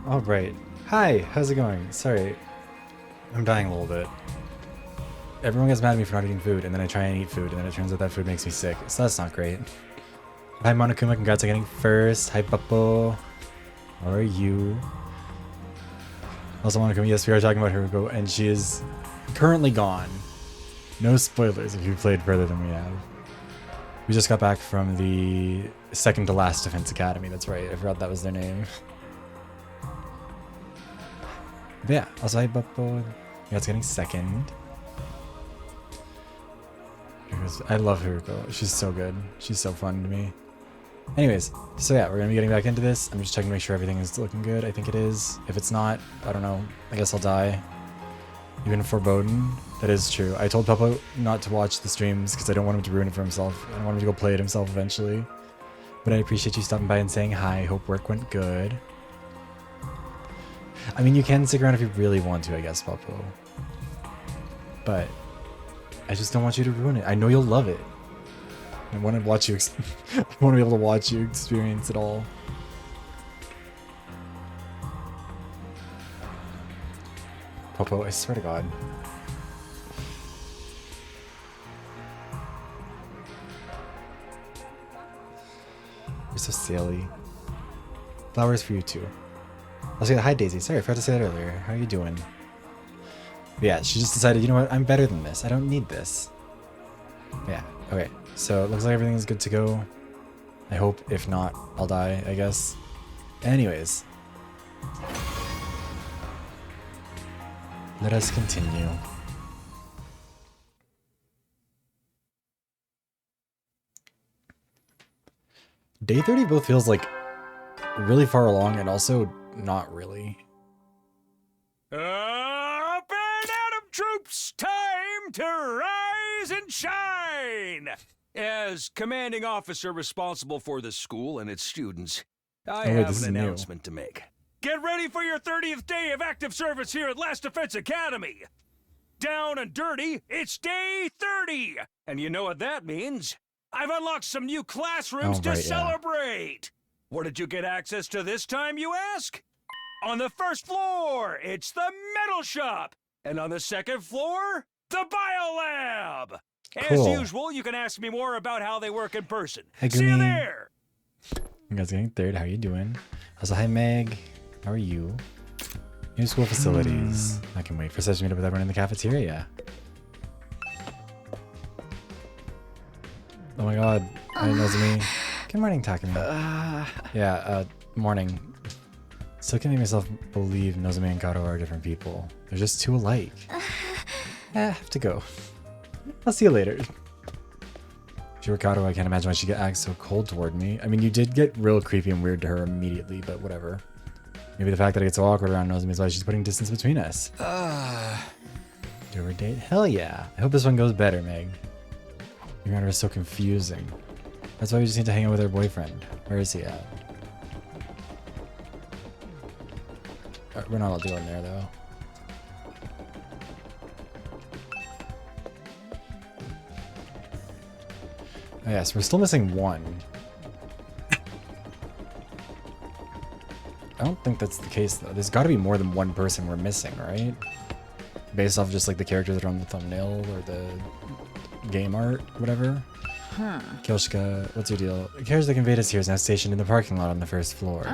All right. Hi, how's it going? Sorry, I'm dying a little bit. Everyone gets mad at me for not eating food, and then I try and eat food, and then it turns out that food makes me sick. So that's not great. Hi, Monokuma. Congrats on getting first. Hi, Puppo. How are you? Also, Monokuma, yes, we are talking about Haruko, and she is currently gone. No spoilers if you played further than we have. We just got back from the second to last Defense Academy. That's right. I forgot that was their name. But yeah, also hi Buppo. Yeah, it's getting second. I love Haruko. She's so good. She's so fun to me. Anyways, so yeah, we're gonna be getting back into this. I'm just checking to make sure everything is looking good. I think it is. If it's not, I don't know. I guess I'll die. Even for VoD. That is true. I told Papa not to watch the streams because I don't want him to ruin it for himself. I don't want him to go play it himself eventually. But I appreciate you stopping by and saying hi. Hope work went good. I mean, you can stick around if you really want to, I guess, Papa. But I just don't want you to ruin it. I know you'll love it. I want to watch you. I want to be able to watch you experience it all. Popo, I swear to God. You're so silly. Flowers for you too. I'll say hi, Daisy. Sorry, I forgot to say that earlier. How are you doing? But yeah, she just decided, you know what? I'm better than this. I don't need this. Yeah. Okay. So it looks like everything's good to go. I hope. If not, I'll die, I guess. Anyways. Let us continue. Day 30 both feels like really far along and also not really. Up and Atom troops, time to rise and shine! As commanding officer responsible for the school and its students, I have an announcement to make. Get ready for your 30th day of active service here at Last Defense Academy! Down and dirty, it's day 30! And you know what that means? I've unlocked some new classrooms to celebrate! What did you get access to this time, you ask? On the first floor, it's the metal shop! And on the second floor, the biolab! Cool. As usual, you can ask me more about how they work in person. See you there! You guys getting third, how are you doing? Also, hi Meg, how are you? New school facilities. I can wait for such a meetup with everyone in the cafeteria. Oh my god, hi Nozomi. Good morning, Takumi. Morning. Still can't make myself believe Nozomi and Kato are different people. They're just too alike. I have to go. I'll see you later. If you were Kato, I can't imagine why she'd act so cold toward me. I mean, you did get real creepy and weird to her immediately, but whatever. Maybe the fact that I get so awkward around Nozomi is why she's putting distance between us. Do her date? Hell yeah. I hope this one goes better, Meg. Your manner is so confusing. That's why we just need to hang out with her boyfriend. Where is he at? We're not all doing there, though. Oh, yes, we're still missing one. I don't think that's the case, though. There's got to be more than one person we're missing, right? Based off just like the characters that are on the thumbnail or the game art, whatever. Kyoshika, what's your deal? The carriage that conveyed us here is now stationed in the parking lot on the first floor.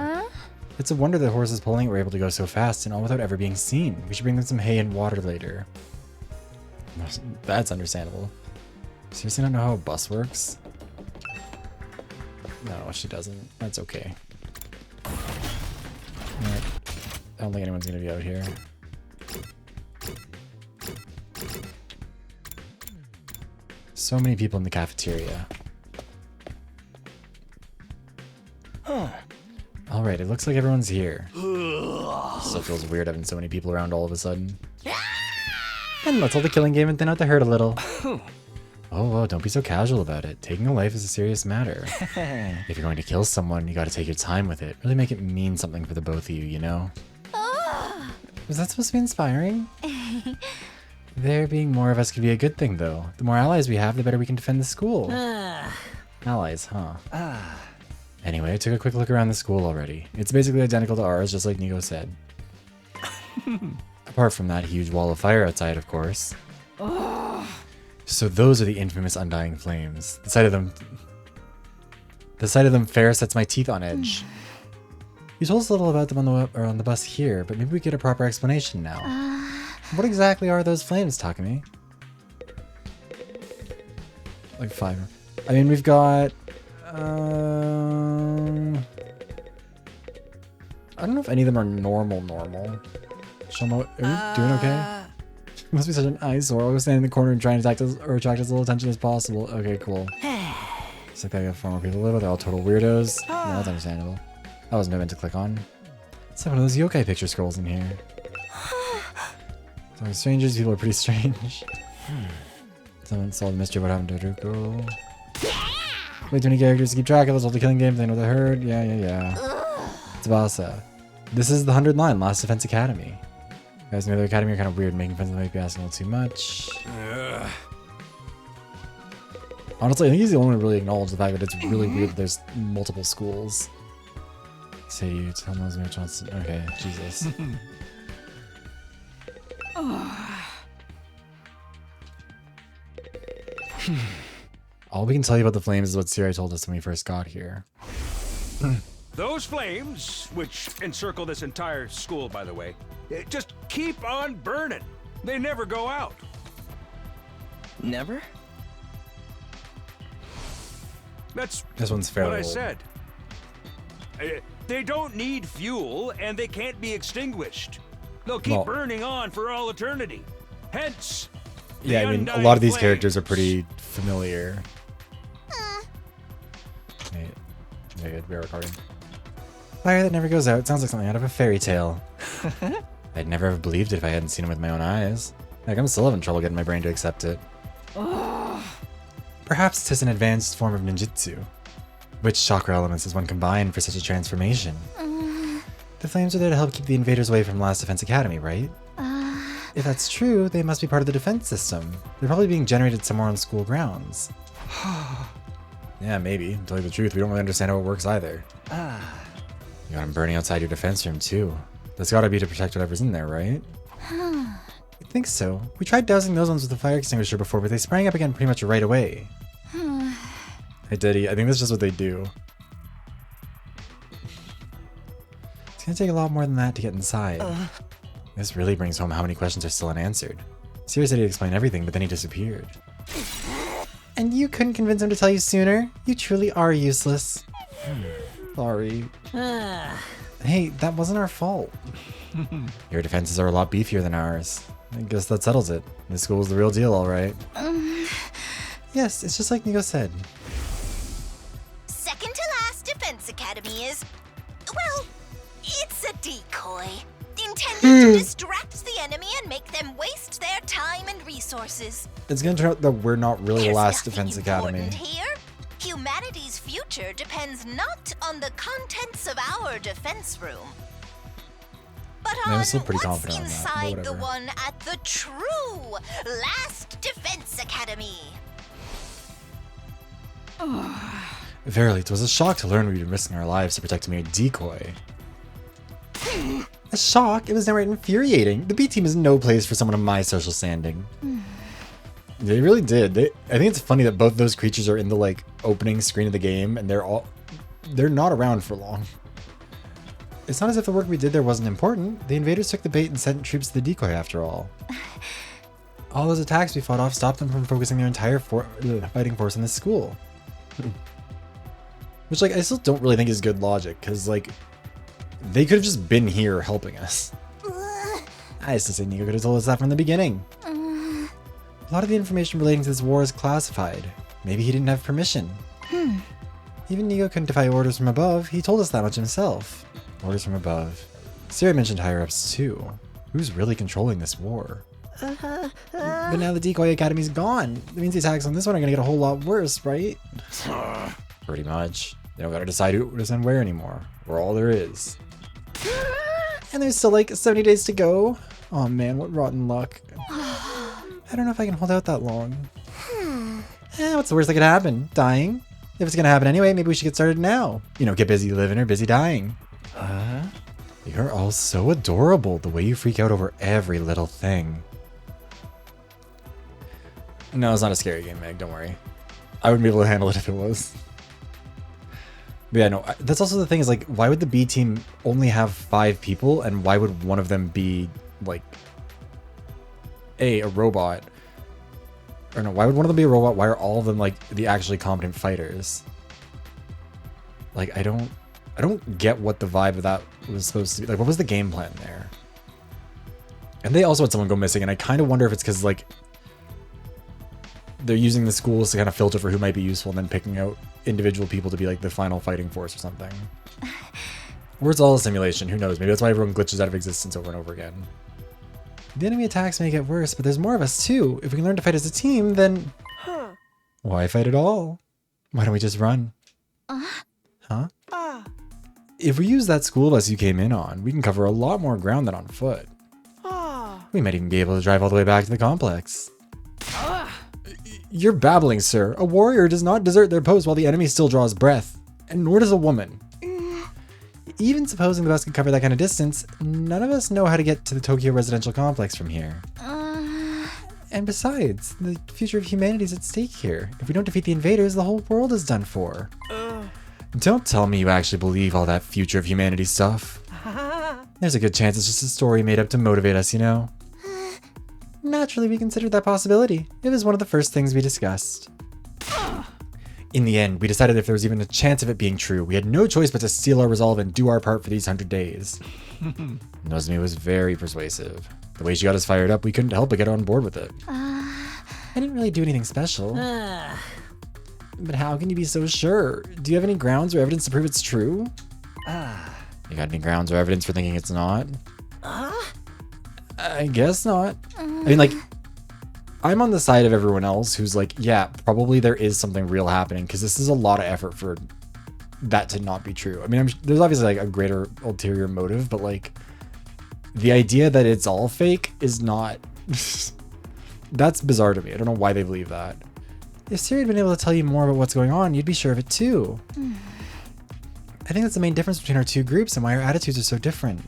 It's a wonder the horses pulling it were able to go so fast and all without ever being seen. We should bring them some hay and water later. That's understandable. Seriously not know how a bus works? No, she doesn't. That's okay. Right. I don't think anyone's gonna be out here. So many people in the cafeteria. Alright, it looks like everyone's here. Still feels weird having so many people around all of a sudden. And let's hold the killing game and thin out the herd a little. Oh, don't be so casual about it. Taking a life is a serious matter. If you're going to kill someone, you gotta take your time with it. Really make it mean something for the both of you, you know? Was that supposed to be inspiring? There being more of us could be a good thing, though. The more allies we have, the better we can defend the school. Allies, huh? Anyway, I took a quick look around the school already. It's basically identical to ours, just like Nico said. Apart from that huge wall of fire outside, of course. So those are the infamous undying flames. The sight of them fair sets my teeth on edge. You told us a little about them on the bus here, but maybe we get a proper explanation now. What exactly are those flames, Takumi? Like 5. I mean, we've got... I don't know if any of them are normal. Shomo, are you doing okay? It must be such an eyesore. I'll go stand in the corner and try and attract as little attention as possible. Okay, cool. It's like I got 4 more people to live with. They're all total weirdos. No, that's understandable. That wasn't meant to click on. It's like one of those yokai picture scrolls in here. So strangers, people are pretty strange. Someone solved the mystery of what happened to Ruko. Way too many characters to keep track of. Let's hold the killing game. They know the herd. Yeah. Tsubasa. This is the 100 line, Last Defense Academy. You guys know the academy are kind of weird, making friends with might be asking a little too much. Honestly, I think he's the only one to really acknowledge the fact that it's really weird that there's multiple schools. Say you tell Nozomi which one's... Okay, Jesus. All we can tell you about the flames is what Siri told us when we first got here. Those flames, which encircle this entire school, by the way, just keep on burning. They never go out. Never? That's This one's fairly what I old. said. They don't need fuel, and they can't be extinguished. They'll keep burning on for all eternity. Hence, Yeah, the I mean, a undying lot of these flames. characters are pretty familiar. Wait, okay, good, we're recording. Fire that never goes out. Sounds like something out of a fairy tale. I'd never have believed it if I hadn't seen it with my own eyes. Heck, I'm still having trouble getting my brain to accept it. Perhaps 'tis an advanced form of ninjutsu. Which chakra elements does one combine for such a transformation? The flames are there to help keep the invaders away from Last Defense Academy, right? If that's true, they must be part of the defense system. They're probably being generated somewhere on school grounds. Yeah, maybe. To tell you the truth, we don't really understand how it works either. You got them burning outside your defense room, too. That's gotta be to protect whatever's in there, right? I think so. We tried dousing those ones with a fire extinguisher before, but they sprang up again pretty much right away. Hey, Diddy, I think that's just what they do. It's gonna take a lot more than that to get inside. This really brings home how many questions are still unanswered. Siri said he'd explain everything, but then he disappeared. And you couldn't convince him to tell you sooner? You truly are useless. Sorry. Hey, that wasn't our fault. Your defenses are a lot beefier than ours. I guess that settles it. This school's the real deal, alright. Yes, it's just like Nico said. Second to last Defense Academy is, well, it's a decoy. Intended to distract the enemy and make them waste their time and resources. It's gonna turn out that we're not really the There's last nothing Defense Academy. important here. Humanity's future depends not on the contents of our defense room, but I'm on still pretty what's confident on that, but inside the whatever. one at the true Last Defense Academy. Verily, it was a shock to learn we'd been risking our lives to protect a mere decoy. A shock? It was downright infuriating. The B team is no place for someone of my social standing. They really did. I think it's funny that both those creatures are in the like opening screen of the game, and they're not around for long. It's not as if the work we did there wasn't important. The invaders took the bait and sent troops to the decoy after all. All those attacks we fought off stopped them from focusing their entire fighting force on this school. Which, like, I still don't really think is good logic, because, like, they could have just been here helping us. I used to say Nico could have told us that from the beginning. A lot of the information relating to this war is classified. Maybe he didn't have permission. Even Nico couldn't defy orders from above. He told us that much himself. Orders from above. Siri mentioned higher-ups, too. Who's really controlling this war? But now the Decoy Academy's gone. That means the attacks on this one are gonna get a whole lot worse, right? Pretty much. They don't gotta decide who to send where anymore. We're all there is. And there's still like 70 days to go. Oh man, what rotten luck. I don't know if I can hold out that long. What's the worst that could happen? Dying? If it's gonna happen anyway, maybe we should get started now. You know, get busy living or busy dying. Huh? You're all so adorable, the way you freak out over every little thing. No, it's not a scary game, Meg, don't worry. I wouldn't be able to handle it if it was. But yeah, no, that's also the thing is, like, why would the B team only have 5 people, and why would one of them be, like, a robot? Or no, why would one of them be a robot? Why are all of them, like, the actually competent fighters? Like, I don't get what the vibe of that was supposed to be. Like, what was the game plan there? And they also had someone go missing, and I kind of wonder if it's because, like, they're using the schools to kind of filter for who might be useful and then picking out individual people to be, like, the final fighting force or something. Or it's all a simulation, who knows? Maybe that's why everyone glitches out of existence over and over again. The enemy attacks may get worse, but there's more of us too. If we can learn to fight as a team, then... Why fight at all? Why don't we just run? Huh? If we use that school bus you came in on, we can cover a lot more ground than on foot. We might even be able to drive all the way back to the complex. You're babbling, sir. A warrior does not desert their post while the enemy still draws breath, and nor does a woman. Even supposing the bus could cover that kind of distance, none of us know how to get to the Tokyo residential complex from here. And besides, the future of humanity is at stake here. If we don't defeat the invaders, the whole world is done for. Don't tell me you actually believe all that future of humanity stuff. There's a good chance it's just a story made up to motivate us, you know? Naturally, we considered that possibility. It was one of the first things we discussed. In the end, we decided if there was even a chance of it being true, we had no choice but to steel our resolve and do our part for these 100 days. Nozomi was very persuasive. The way she got us fired up, we couldn't help but get on board with it. I didn't really do anything special. But how can you be so sure? Do you have any grounds or evidence to prove it's true? You got any grounds or evidence for thinking it's not? I guess not. I mean, like, I'm on the side of everyone else who's like, yeah, probably there is something real happening, because this is a lot of effort for that to not be true. I mean, there's obviously like a greater ulterior motive, but like the idea that it's all fake is not... That's bizarre to me. I don't know why they believe that. If Siri had been able to tell you more about what's going on, you'd be sure of it too. I think that's the main difference between our two groups and why our attitudes are so different.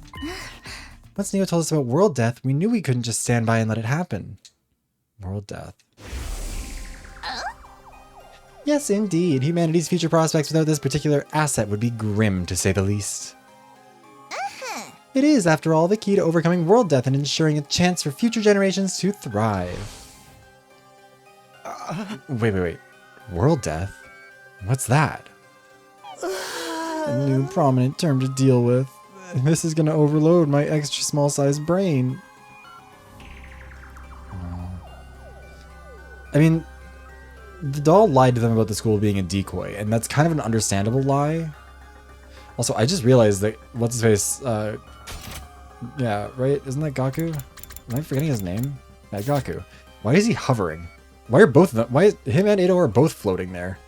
Once Neo told us about world death, we knew we couldn't just stand by and let it happen. World death. Yes, indeed. Humanity's future prospects without this particular asset would be grim, to say the least. It is, after all, the key to overcoming world death and ensuring a chance for future generations to thrive. Wait. World death? What's that? A new prominent term to deal with. This is gonna overload my extra small sized brain. I mean, the doll lied to them about the school being a decoy, and that's kind of an understandable lie. Also, I just realized that, what's his face, yeah, right? Isn't that Gaku? Am I forgetting his name? Yeah, Gaku. Why is he hovering? Why are both of them, why is him and Ito are both floating there?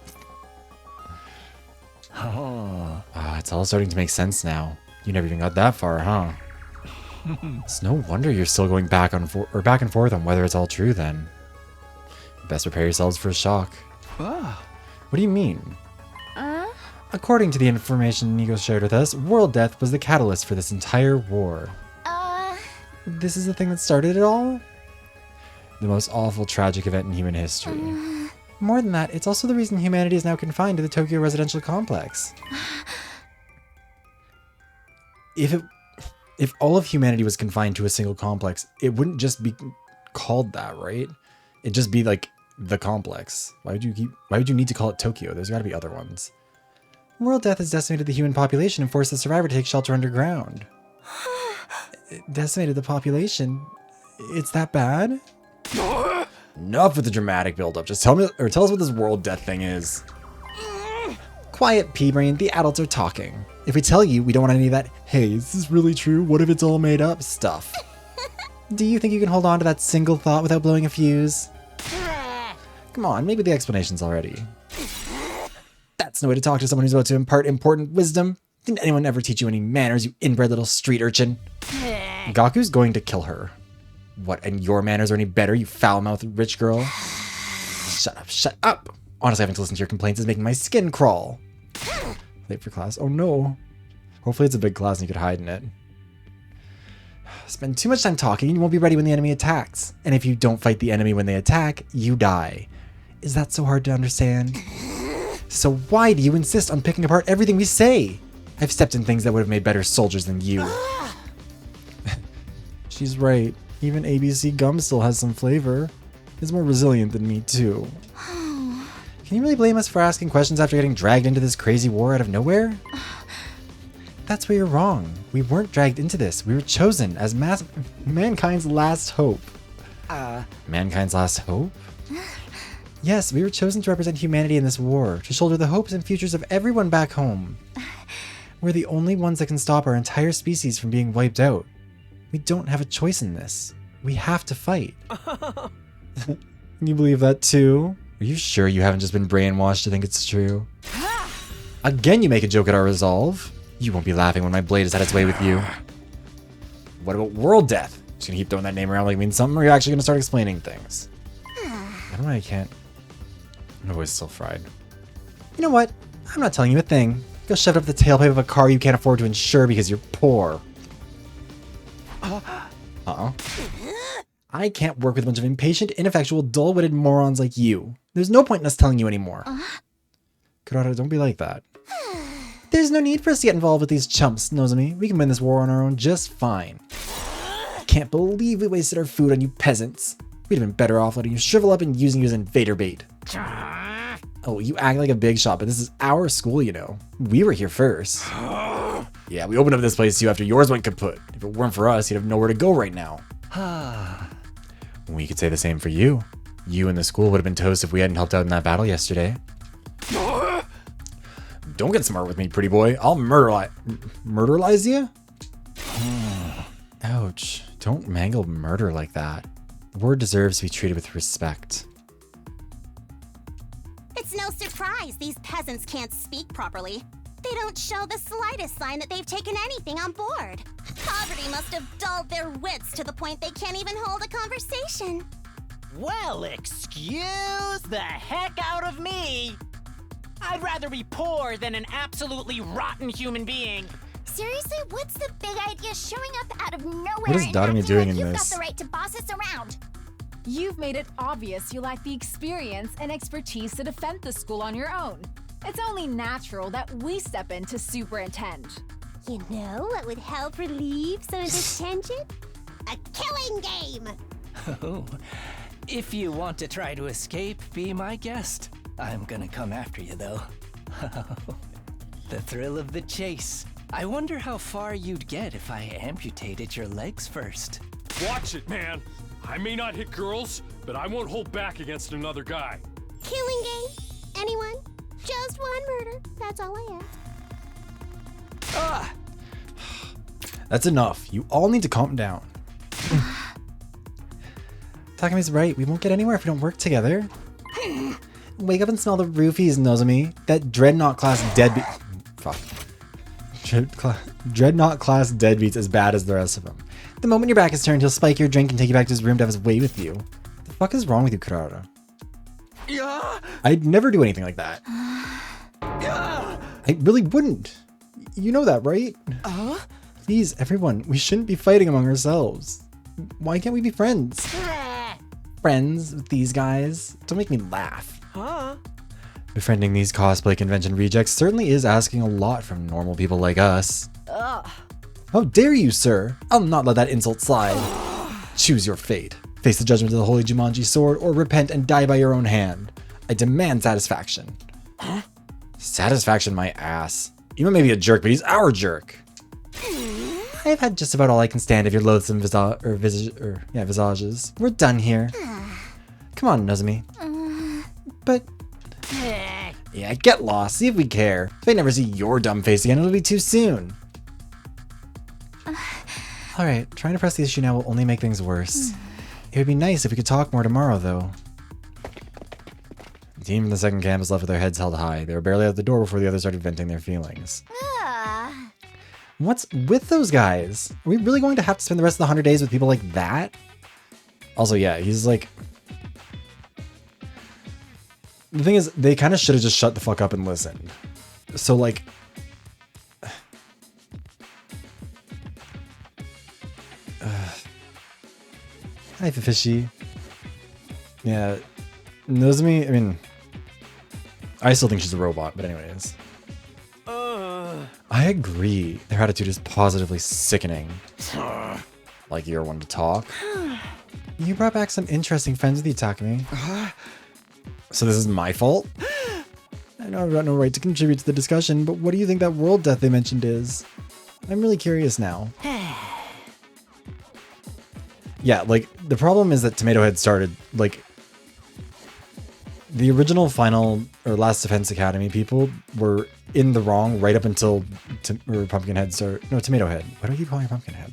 It's all starting to make sense now. You never even got that far, huh? It's no wonder you're still going back and forth on whether it's all true then. Best prepare yourselves for a shock. What do you mean? According to the information Nico shared with us, world death was the catalyst for this entire war. This is the thing that started it all? The most awful, tragic event in human history. More than that, it's also the reason humanity is now confined to the Tokyo residential complex. If all of humanity was confined to a single complex, it wouldn't just be called that, right? It'd just be like the complex. Why would you need to call it Tokyo? There's got to be other ones. World death has decimated the human population and forced the survivor to take shelter underground. It decimated the population? It's that bad? Enough with the dramatic buildup. Just tell us what this world death thing is. Quiet, P-Brain. The adults are talking. If we tell you, we don't want any of that, hey, is this really true? What if it's all made up stuff? Do you think you can hold on to that single thought without blowing a fuse? Come on, maybe the explanation's already. That's no way to talk to someone who's about to impart important wisdom. Didn't anyone ever teach you any manners, you inbred little street urchin? Gaku's going to kill her. What, and your manners are any better, you foul-mouthed rich girl? Shut up, shut up! Honestly, having to listen to your complaints is making my skin crawl. Late for class. Oh no. Hopefully it's a big class and you could hide in it. Spend too much time talking and you won't be ready when the enemy attacks. And if you don't fight the enemy when they attack, you die. Is that so hard to understand? So why do you insist on picking apart everything we say? I've stepped in things that would have made better soldiers than you. She's right. Even ABC gum still has some flavor. It's more resilient than me too. Can you really blame us for asking questions after getting dragged into this crazy war out of nowhere? That's where you're wrong. We weren't dragged into this. We were chosen as mankind's last hope. Mankind's last hope? Yes, we were chosen to represent humanity in this war, to shoulder the hopes and futures of everyone back home. We're the only ones that can stop our entire species from being wiped out. We don't have a choice in this. We have to fight. You believe that too? Are you sure you haven't just been brainwashed to think it's true? Again, you make a joke at our resolve. You won't be laughing when my blade has had its way with you. What about world death? Just gonna keep throwing that name around like it means something, or are you actually gonna start explaining things? I don't know, I can't. My voice is still fried. You know what? I'm not telling you a thing. Go shove it up the tailpipe of a car you can't afford to insure because you're poor. Uh-oh. I can't work with a bunch of impatient, ineffectual, dull-witted morons like you. There's no point in us telling you anymore. Kurata, don't be like that. There's no need for us to get involved with these chumps, Nozomi. We can win this war on our own just fine. I can't believe we wasted our food on you peasants. We'd have been better off letting you shrivel up and using you as invader bait. Oh, you act like a big shot, but this is our school, you know. We were here first. Yeah, we opened up this place too after yours went kaput. If it weren't for us, you'd have nowhere to go right now. We could say the same for you. You and the school would have been toast if we hadn't helped out in that battle yesterday. Don't get smart with me, pretty boy. I'll murderlize you? Ouch. Don't mangle murder like that. Word deserves to be treated with respect. It's no surprise these peasants can't speak properly. They don't show the slightest sign that they've taken anything on board. Poverty must have dulled their wits to the point they can't even hold a conversation. Well, excuse the heck out of me. I'd rather be poor than an absolutely rotten human being. Seriously, what's the big idea showing up out of nowhere? What is Dotami doing in You've this? got the right to boss us around. You've made it obvious you lack the experience and expertise to defend the school on your own. It's only natural that we step in to superintend. You know what would help relieve some of this tension? A killing game! Oh, if you want to try to escape, be my guest. I'm gonna come after you, though. The thrill of the chase. I wonder how far you'd get if I amputated your legs first. Watch it, man. I may not hit girls, but I won't hold back against another guy. Killing game? Anyone? Just one murder. That's all I ask. That's enough. You all need to calm down. Takami's right. We won't get anywhere if we don't work together. Wake up and smell the roofies, Nozomi. That Dreadnought class deadbeat. Fuck. Dreadnought class deadbeat's as bad as the rest of them. The moment your back is turned, he'll spike your drink and take you back to his room to have his way with you. What the fuck is wrong with you, Kurata? I'd never do anything like that. I really wouldn't. You know that, right? Please, everyone, we shouldn't be fighting among ourselves. Why can't we be friends? Friends with these guys? Don't make me laugh. Befriending these cosplay convention rejects certainly is asking a lot from normal people like us. How dare you, sir? I'll not let that insult slide. Choose your fate. Face the judgment of the holy Jumanji sword, or repent and die by your own hand. I demand satisfaction. Satisfaction, my ass. You may be a jerk, but he's our jerk. I've had just about all I can stand of your loathsome visages. We're done here. Come on, Nozomi. But... yeah, get lost. See if we care. If I never see your dumb face again, it'll be too soon. Alright, trying to press the issue now will only make things worse. It would be nice if we could talk more tomorrow, though. The team from the second campus left with their heads held high. They were barely out the door before the others started venting their feelings. What's with those guys? Are we really going to have to spend the rest of the 100 days with people like that? Also, yeah, he's like... The thing is, they kind of should have just shut the fuck up and listened. So, like... Hi, Fishy. Yeah, Nozomi, I mean... I still think she's a robot, but anyways. I agree. Their attitude is positively sickening. Like you're one to talk. You brought back some interesting friends with you, Takumi. So this is my fault? I know I've got no right to contribute to the discussion, but what do you think that world death they mentioned is? I'm really curious now. Yeah, like, the problem is that Tomato Head started, like... The original final, or Last Defense Academy people were in the wrong right up until Pumpkinhead started... No, Tomato Head. Why do I keep calling her Pumpkinhead?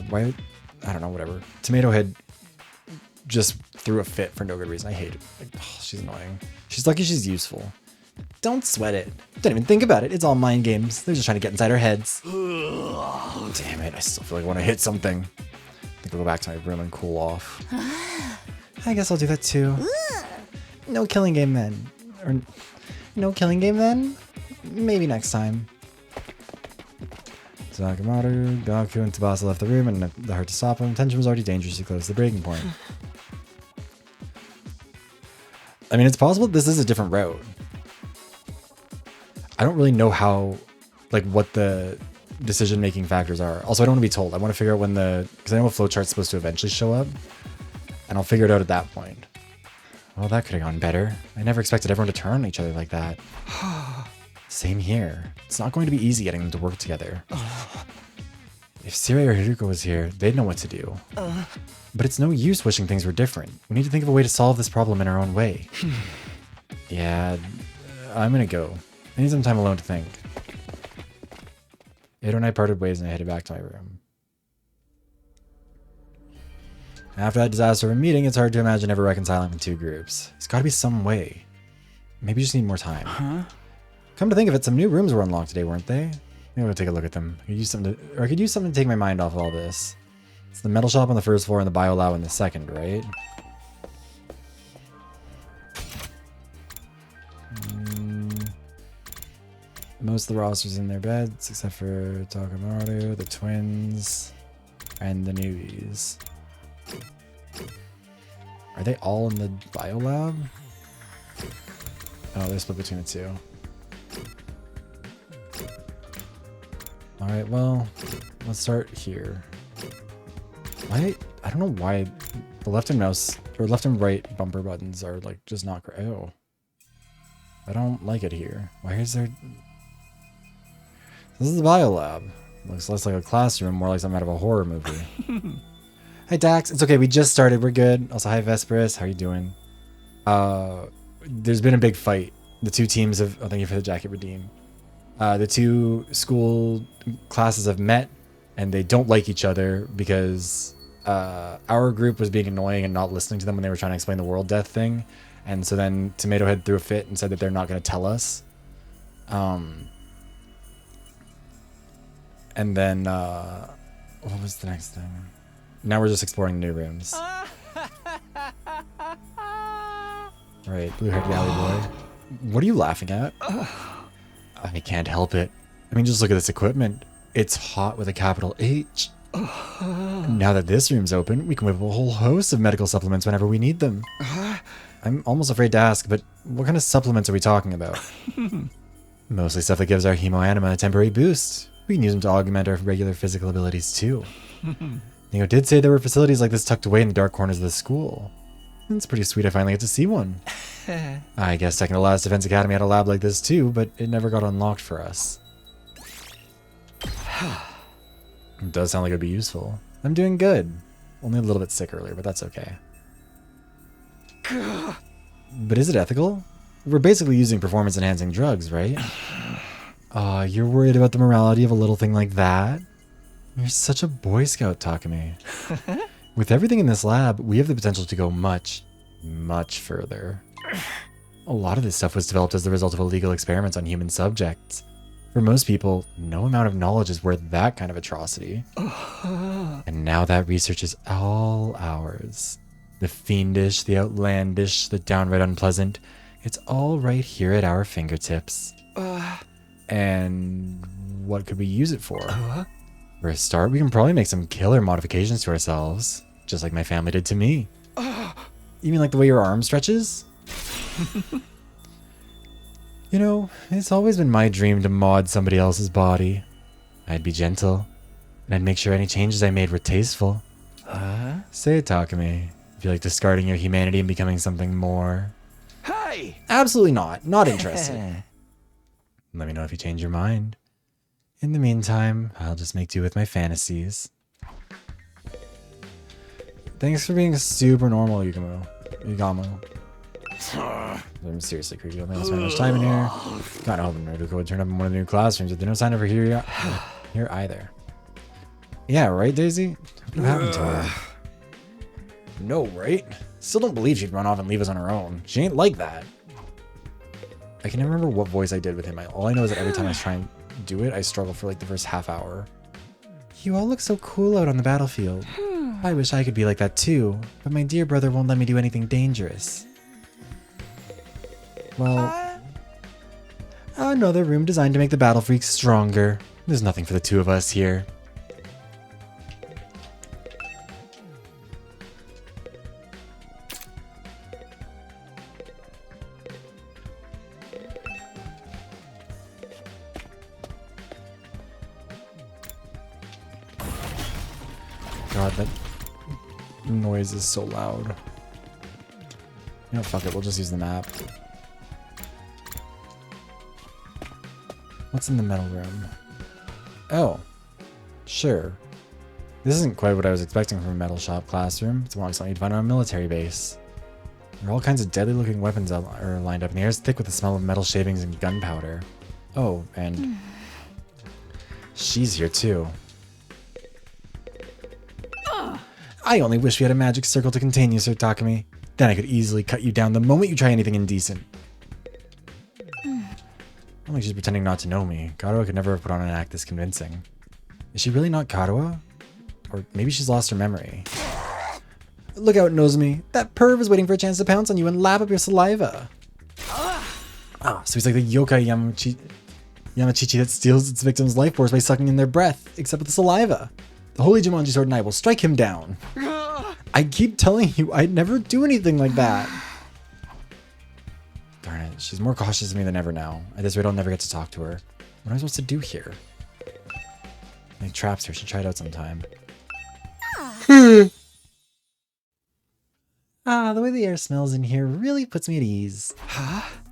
Why... I don't know, whatever. Tomato Head just threw a fit for no good reason. I hate it. Like, oh, she's annoying. She's lucky she's useful. Don't sweat it. Don't even think about it. It's all mind games. They're just trying to get inside our heads. Damn it. I still feel like I want to hit something. I think I'll go back to my room and cool off. I guess I'll do that too. No killing game then. Or no killing game then? Maybe next time. Sakamoto, Gaku, and Tsubasa left the room and the hard to stop him. Tension was already dangerously close to the breaking point. I mean, it's possible this is a different route. I don't really know how, like, what the decision-making factors are. Also, I don't want to be told. I want to figure out when because I know a flowchart's supposed to eventually show up, and I'll figure it out at that point. Well, that could have gone better. I never expected everyone to turn on each other like that. Same here. It's not going to be easy getting them to work together. If Sirei or Hiruko was here, they'd know what to do. But it's no use wishing things were different. We need to think of a way to solve this problem in our own way. Yeah, I'm gonna go. I need some time alone to think. Edo and I parted ways and I headed back to my room. After that disaster of a meeting, it's hard to imagine ever reconciling the two groups. There's gotta be some way. Maybe you just need more time. Come to think of it, some new rooms were unlocked today, weren't they? Maybe I'll take a look at them. I could use something to take my mind off of all this. It's the metal shop on the first floor and the bio lab on the second, right? Most of the rosters in their beds, except for Takamaru, the twins, and the newbies. Are they all in the bio lab? Oh, they're split between the two. Alright, well, let's start here. Why? I don't know why the left and mouse, or left and right bumper buttons are like just not great. Oh. I don't like it here. Why is there... This is the bio lab. Looks less like a classroom, more like something out of a horror movie. Hi Dax, it's okay, we just started, we're good. Also, hi Vesperus, how are you doing? There's been a big fight. The two teams have, oh, thank you for the jacket redeem. The two school classes have met and they don't like each other because our group was being annoying and not listening to them when they were trying to explain the world death thing. And so then Tomato Head threw a fit and said that they're not going to tell us. And then, what was the next thing? Now we're just exploring the new rooms. Right, blue-haired galley boy. What are you laughing at? I can't help it. I mean, just look at this equipment. It's hot with a capital H. Now that this room's open, we can whip up a whole host of medical supplements whenever we need them. I'm almost afraid to ask, but what kind of supplements are we talking about? Mostly stuff that gives our hemoanima a temporary boost. We can use them to augment our regular physical abilities too. Neo did say there were facilities like this tucked away in the dark corners of the school. It's pretty sweet I finally get to see one. I guess Second to Last Defense Academy had a lab like this too, but it never got unlocked for us. It does sound like it'd be useful. I'm doing good. Only a little bit sick earlier, but that's okay. But is it ethical? We're basically using performance-enhancing drugs, right? You're worried about the morality of a little thing like that? You're such a Boy Scout, Takumi. With everything in this lab, we have the potential to go much, much further. A lot of this stuff was developed as the result of illegal experiments on human subjects. For most people, no amount of knowledge is worth that kind of atrocity. And now that research is all ours. The fiendish, the outlandish, the downright unpleasant. It's all right here at our fingertips. And what could we use it for? For a start, we can probably make some killer modifications to ourselves, just like my family did to me. You mean like the way your arm stretches? You know, it's always been my dream to mod somebody else's body. I'd be gentle, and I'd make sure any changes I made were tasteful. Say it, Takumi. Feel like discarding your humanity and becoming something more? Hey! Absolutely not. Not interested. Let me know if you change your mind. In the meantime, I'll just make do with my fantasies. Thanks for being super normal, Yugamo. I'm seriously creepy. I don't spend much time in here. Kinda hoping Naruto would turn up in one of the new classrooms, but there's no sign of her here either. Yeah, right, Daisy? What happened to her? No, right? Still don't believe she'd run off and leave us on her own. She ain't like that. I can never remember what voice I did with him. All I know is that every time I try and do it, I struggle for like the first half hour. You all look so cool out on the battlefield. I wish I could be like that too, but my dear brother won't let me do anything dangerous. Well, another room designed to make the battle freaks stronger. There's nothing for the two of us here. God, that noise is so loud. You know, fuck it, we'll just use the map. What's in the metal room? Oh, sure. This isn't quite what I was expecting from a metal shop classroom. It's more like something you'd find on a military base. There are all kinds of deadly looking weapons are lined up, and the air is thick with the smell of metal shavings and gunpowder. Oh, and she's here too. I only wish we had a magic circle to contain you, Sir Takumi. Then I could easily cut you down the moment you try anything indecent. I don't think she's pretending not to know me. Karuha could never have put on an act this convincing. Is she really not Karuha? Or maybe she's lost her memory. Look out, Nozomi. That perv is waiting for a chance to pounce on you and lap up your saliva. Ah, so he's like the yokai Yamachichi that steals its victim's life force by sucking in their breath, except with the saliva. The Holy Jumanji Sword and I will strike him down. I keep telling you, I'd never do anything like that. Darn it, she's more cautious of me than ever now. At this rate, I'll never get to talk to her. What am I supposed to do here? Like traps her, should try it out sometime. The way the air smells in here really puts me at ease.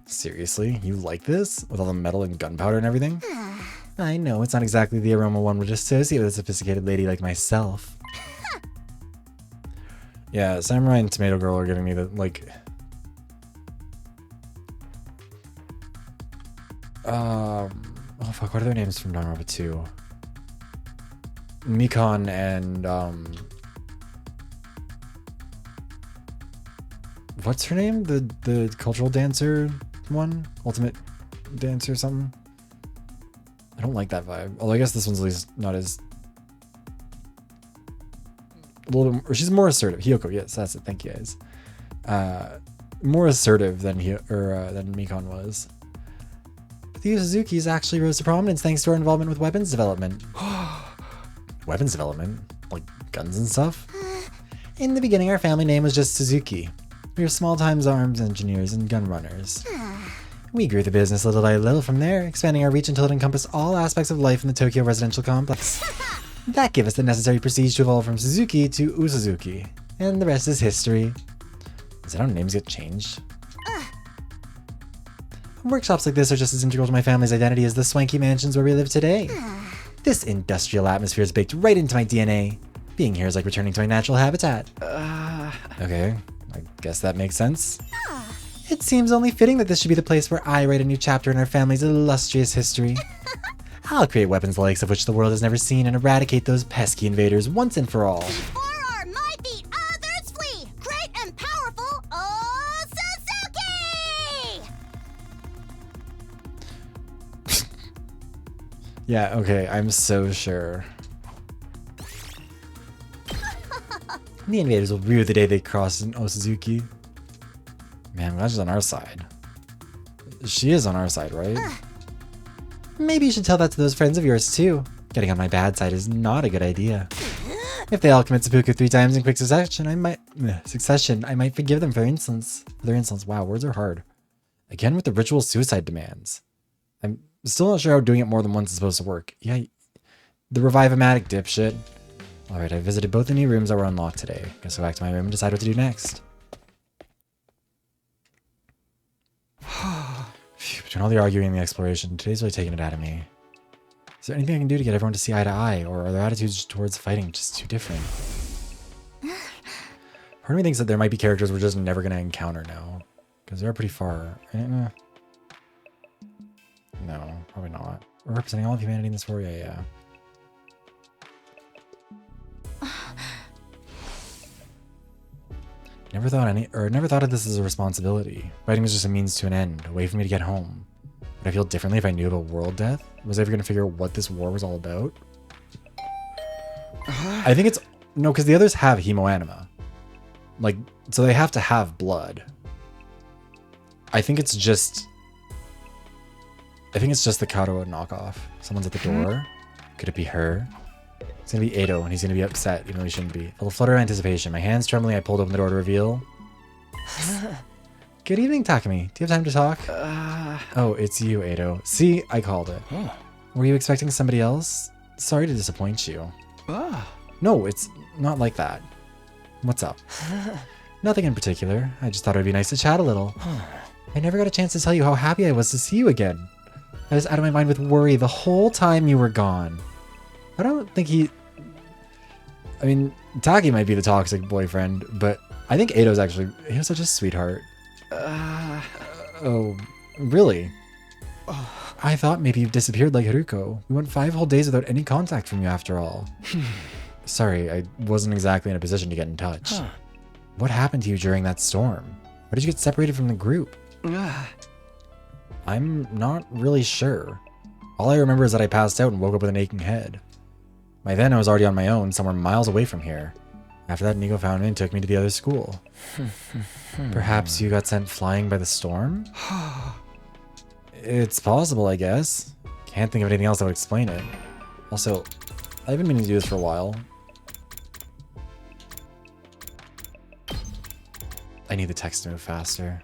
Seriously? You like this? With all the metal and gunpowder and everything? I know, it's not exactly the aroma one would associate with a sophisticated lady like myself. Yeah, Samurai and Tomato Girl are giving me the, like... oh fuck, what are their names from Danganronpa 2? Mikon and, what's her name? The cultural dancer one? Ultimate dancer or something? I don't like that vibe. Although I guess this one's at least not as... a little bit, or she's more assertive. Hiyoko, yes, that's it. Thank you guys. More assertive than than Mikon was. But the Uzuzukis actually rose to prominence thanks to our involvement with weapons development. Weapons development? Like guns and stuff? In the beginning, our family name was just Suzuki. We were small-time arms engineers and gun runners. We grew the business little by little from there, expanding our reach until it encompassed all aspects of life in the Tokyo residential complex. That gave us the necessary prestige to evolve from Suzuki to Usuzuki, and the rest is history. Is that how names get changed? Workshops like this are just as integral to my family's identity as the swanky mansions where we live today. This industrial atmosphere is baked right into my DNA. Being here is like returning to my natural habitat. Okay, I guess that makes sense. It seems only fitting that this should be the place where I write a new chapter in our family's illustrious history. I'll create weapons the likes of which the world has never seen and eradicate those pesky invaders once and for all. For our might the others flee! Great and powerful Suzuki! Yeah, okay, I'm so sure. The invaders will rue the day they cross in Osuzuki. Man, I'm glad she's on our side. She is on our side, right? Maybe you should tell that to those friends of yours too. Getting on my bad side is not a good idea. If they all commit seppuku 3 times in quick succession, I might forgive them for their insolence. Wow, words are hard. Again with the ritual suicide demands. I'm still not sure how doing it more than once is supposed to work. Yeah, the revive-o-matic dipshit. Alright, I visited both the new rooms that were unlocked today. Guess I'll go back to my room and decide what to do next. Between all the arguing and the exploration, today's really taking it out of me. Is there anything I can do to get everyone to see eye to eye, or are their attitudes towards fighting just too different? Part of me thinks that there might be characters we're just never going to encounter now, because they're pretty far. No, probably not. We're representing all of humanity in this war, yeah. Never thought of this as a responsibility. Fighting was just a means to an end, a way for me to get home. Would I feel differently if I knew about world death? Was I ever going to figure out what this war was all about? I think it's... No, because the others have hemoanima. Like, so they have to have blood. I think it's just the Karuo knockoff. Someone's at the door. Could it be her? It's going to be Edo, and he's going to be upset, even though he shouldn't be. A little flutter of anticipation. My hands trembling, I pulled open the door to reveal. Good evening, Takumi. Do you have time to talk? Oh, it's you, Edo. See, I called it. Were you expecting somebody else? Sorry to disappoint you. No, it's not like that. What's up? Nothing in particular. I just thought it would be nice to chat a little. I never got a chance to tell you how happy I was to see you again. I was out of my mind with worry the whole time you were gone. I don't think I mean, Taki might be the toxic boyfriend, but I think Edo's actually... He was such a sweetheart. Oh, really? I thought maybe you disappeared like Haruko. We went 5 whole days without any contact from you after all. Sorry, I wasn't exactly in a position to get in touch. What happened to you during that storm? Why did you get separated from the group? I'm not really sure. All I remember is that I passed out and woke up with an aching head. By then, I was already on my own, somewhere miles away from here. After that, Nico found me and took me to the other school. Perhaps you got sent flying by the storm? It's possible, I guess. Can't think of anything else that would explain it. Also, I've been meaning to do this for a while. I need the text to move faster.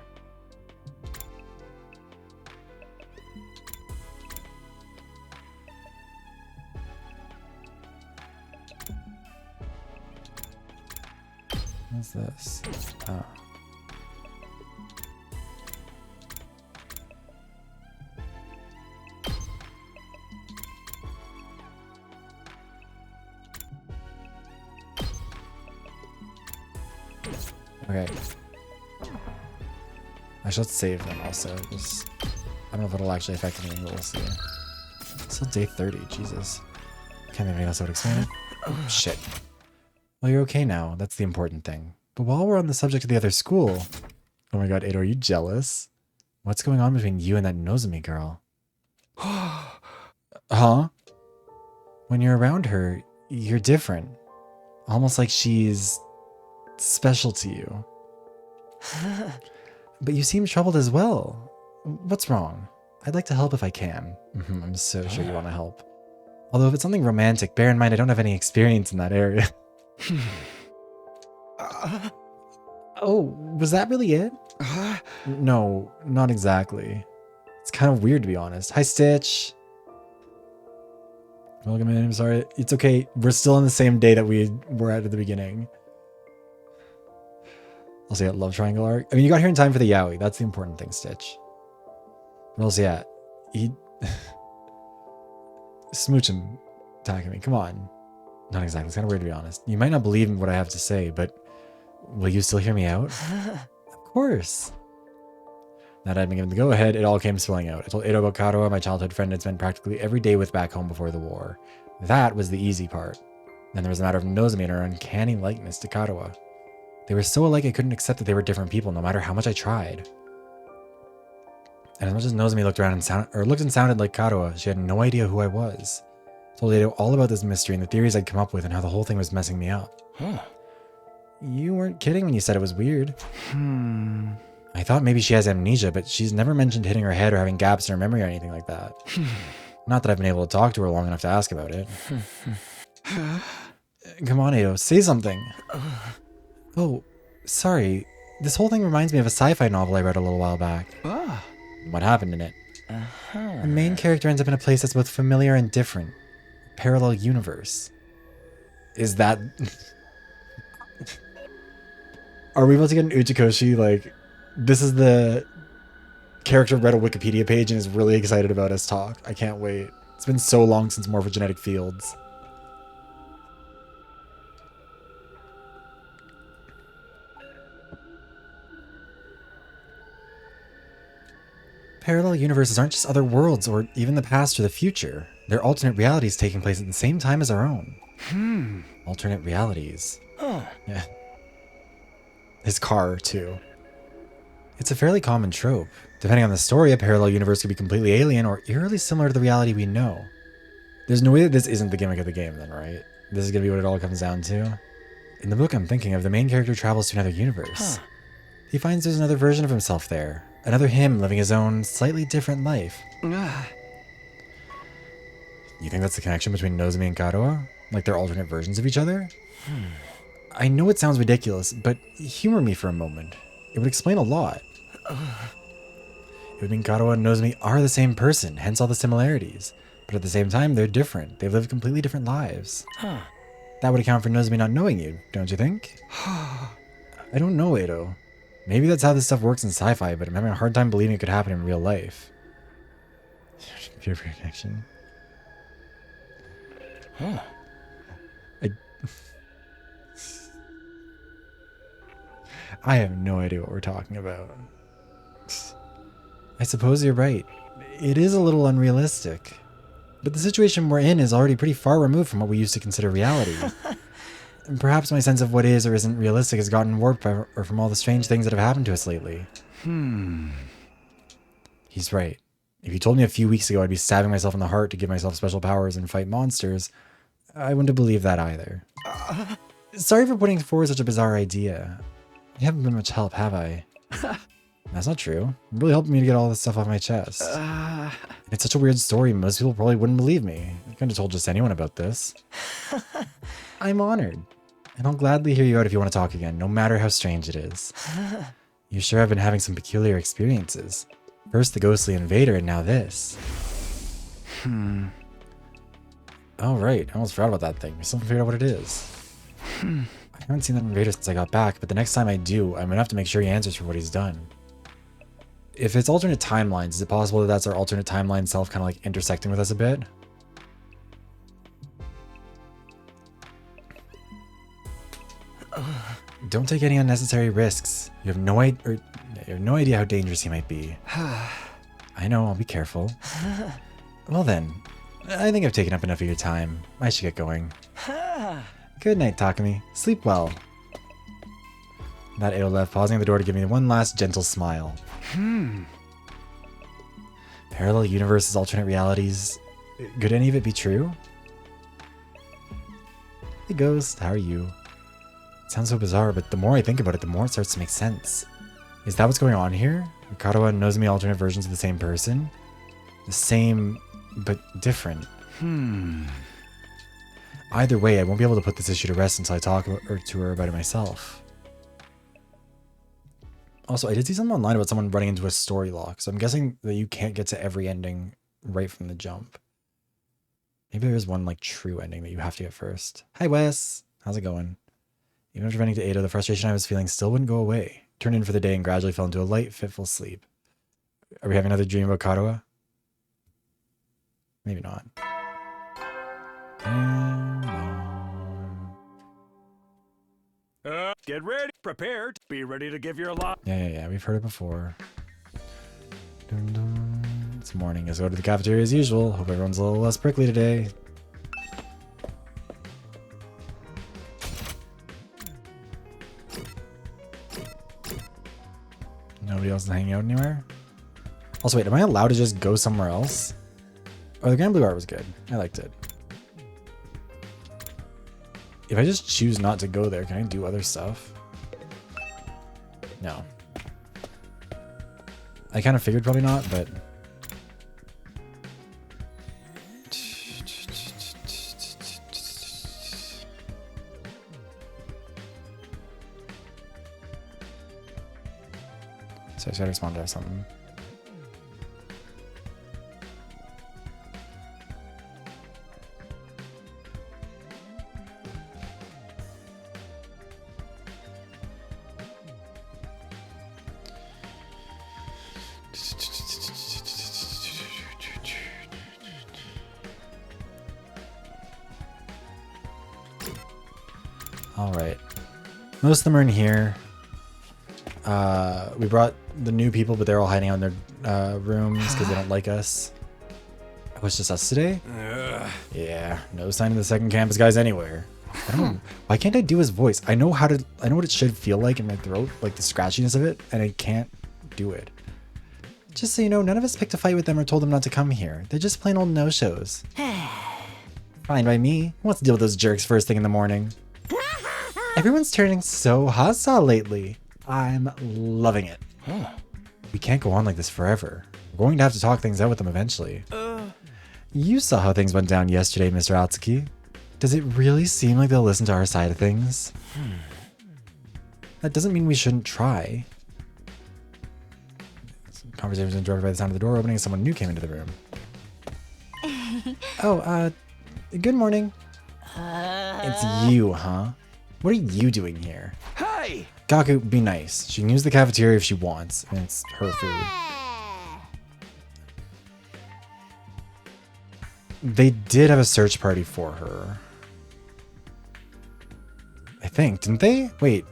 What's this? Oh. Okay. I should save them also, because I don't know if it'll actually affect anything, but we'll see. Still day 30, Jesus. Can't think of anything else that would explain it. Oh, shit. Well, you're okay now. That's the important thing. But while we're on the subject of the other school... Oh my god, Edo, are you jealous? What's going on between you and that Nozomi girl? Huh? When you're around her, you're different. Almost like she's... special to you. But you seem troubled as well. What's wrong? I'd like to help if I can. I'm so sure you want to help. Although if it's something romantic, bear in mind I don't have any experience in that area. Oh, was that really it? No, not exactly. It's kind of weird, to be honest. Hi, Stitch. Welcome in. I'm sorry. It's okay. We're still on the same day that we were at the beginning. I'll say love triangle arc. I mean, you got here in time for the yaoi. That's the important thing, Stitch. What else? Yeah. Smooch him, Takumi. Come on. Not exactly. It's kind of weird, to be honest. You might not believe in what I have to say, but will you still hear me out? Of course. Now that I'd been given the go-ahead, it all came spilling out. I told Edo about Karuo, my childhood friend I'd spent practically every day with back home before the war. That was the easy part. Then there was the matter of Nozomi and her uncanny likeness to Karuo. They were so alike I couldn't accept that they were different people, no matter how much I tried. And as much as Nozomi looked around and looked and sounded like Karuo, she had no idea who I was. I told Edo all about this mystery and the theories I'd come up with and how the whole thing was messing me up. You weren't kidding when you said it was weird. I thought maybe she has amnesia, but she's never mentioned hitting her head or having gaps in her memory or anything like that. Not that I've been able to talk to her long enough to ask about it. Come on, Edo, say something. Oh, sorry. This whole thing reminds me of a sci-fi novel I read a little while back. What happened in it? The main character ends up in a place that's both familiar and different. Parallel universe. Is that... Are we about to get an Uchikoshi, like, this is the character read a Wikipedia page and is really excited about us talk. I can't wait. It's been so long since morphogenetic fields. Parallel universes aren't just other worlds or even the past or the future. They're alternate realities taking place at the same time as our own. Alternate realities. Yeah. His car, too. It's a fairly common trope. Depending on the story, a parallel universe could be completely alien or eerily similar to the reality we know. There's no way that this isn't the gimmick of the game then, right? This is gonna be what it all comes down to. In the book I'm thinking of, the main character travels to another universe. He finds there's another version of himself there. Another him living his own, slightly different life. You think that's the connection between Nozomi and Kadoa? Like they're alternate versions of each other? I know it sounds ridiculous, but humor me for a moment. It would explain a lot. It would mean Kadoa and Nozomi are the same person, hence all the similarities. But at the same time, they're different. They've lived completely different lives. That would account for Nozomi not knowing you, don't you think? I don't know, Edo. Maybe that's how this stuff works in sci-fi, but I'm having a hard time believing it could happen in real life. Pure connection. I have no idea what we're talking about. I suppose you're right. It is a little unrealistic. But the situation we're in is already pretty far removed from what we used to consider reality. And perhaps my sense of what is or isn't realistic has gotten warped by, or from all the strange things that have happened to us lately. He's right. If you told me a few weeks ago I'd be stabbing myself in the heart to give myself special powers and fight monsters, I wouldn't have believed that either. Sorry for putting forward such a bizarre idea. You haven't been much help, have I? That's not true. You're really helping me to get all this stuff off my chest. It's such a weird story, most people probably wouldn't believe me. I couldn't have told just anyone about this. I'm honored. And I'll gladly hear you out if you want to talk again, no matter how strange it is. You sure have been having some peculiar experiences. First the ghostly invader, and now this. Oh right, I almost forgot about that thing. We still haven't figured out what it is. I haven't seen that invader since I got back, but the next time I do, I'm gonna have to make sure he answers for what he's done. If it's alternate timelines, is it possible that that's our alternate timeline self kind of like intersecting with us a bit? Don't take any unnecessary risks. You have no idea how dangerous he might be. I know, I'll be careful. Well then, I think I've taken up enough of your time. I should get going. Good night, Takumi. Sleep well. That Edo left, pausing at the door to give me one last gentle smile. Parallel universes, alternate realities. Could any of it be true? Hey Ghost, how are you? It sounds so bizarre, but the more I think about it, the more it starts to make sense. Is that what's going on here? Are Kadoa and Nozomi alternate versions of the same person? The same, but different. Either way, I won't be able to put this issue to rest until I talk to her about it myself. Also, I did see something online about someone running into a story lock, so I'm guessing that you can't get to every ending right from the jump. Maybe there's one like true ending that you have to get first. Hi Wes! How's it going? Even after running to Ada, the frustration I was feeling still wouldn't go away. Turned in for the day and gradually fell into a light, fitful sleep. Are we having another dream about Kadoa? Maybe not. Get ready, prepared, be ready to give your lot. Yeah, we've heard it before. Dun, dun. It's morning. Let's go to the cafeteria as usual. Hope everyone's a little less prickly today. Nobody else is hanging out anywhere? Also, wait, am I allowed to just go somewhere else? Oh, the Grand Blue art was good. I liked it. If I just choose not to go there, can I do other stuff? No. I kind of figured probably not, but... So I just gotta respond to something. All right. Most of them are in here. We brought the new people, but they're all hiding out in their rooms because they don't like us. It was just us today? Yeah, no sign of the second campus guys anywhere. I don't know. Why can't I do his voice? I know what it should feel like in my throat, like the scratchiness of it, and I can't do it. Just so you know, none of us picked a fight with them or told them not to come here. They're just plain old no-shows. Fine by me. Who wants to deal with those jerks first thing in the morning? Everyone's turning so hostile lately. I'm loving it. We can't go on like this forever. We're going to have to talk things out with them eventually. You saw how things went down yesterday, Mr. Atsuki. Does it really seem like they'll listen to our side of things? That doesn't mean we shouldn't try. Conversation was interrupted by the sound of the door opening as someone new came into the room. Oh, good morning. It's you, huh? What are you doing here? Hey! Gaku, be nice. She can use the cafeteria if she wants, and it's her food. They did have a search party for her. I think, didn't they? Wait.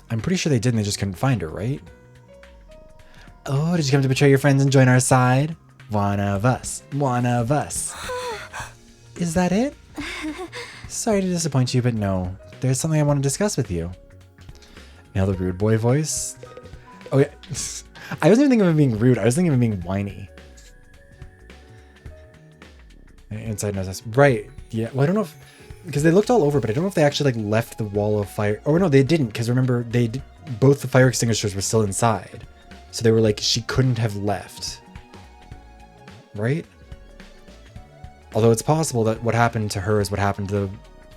I'm pretty sure they did and they just couldn't find her, right? Oh, did you come to betray your friends and join our side? One of us. One of us. Is that it? Sorry to disappoint you, but no. There's something I want to discuss with you. Now the rude boy voice. Oh yeah. I wasn't even thinking of him being rude. I was thinking of him being whiny. Inside knows. Right. Yeah. Well, I don't know if... Because they looked all over, but I don't know if they actually like left the wall of fire. Oh no, they didn't. Because remember, both the fire extinguishers were still inside. So they were like, she couldn't have left. Right? Although it's possible that what happened to her is what happened to the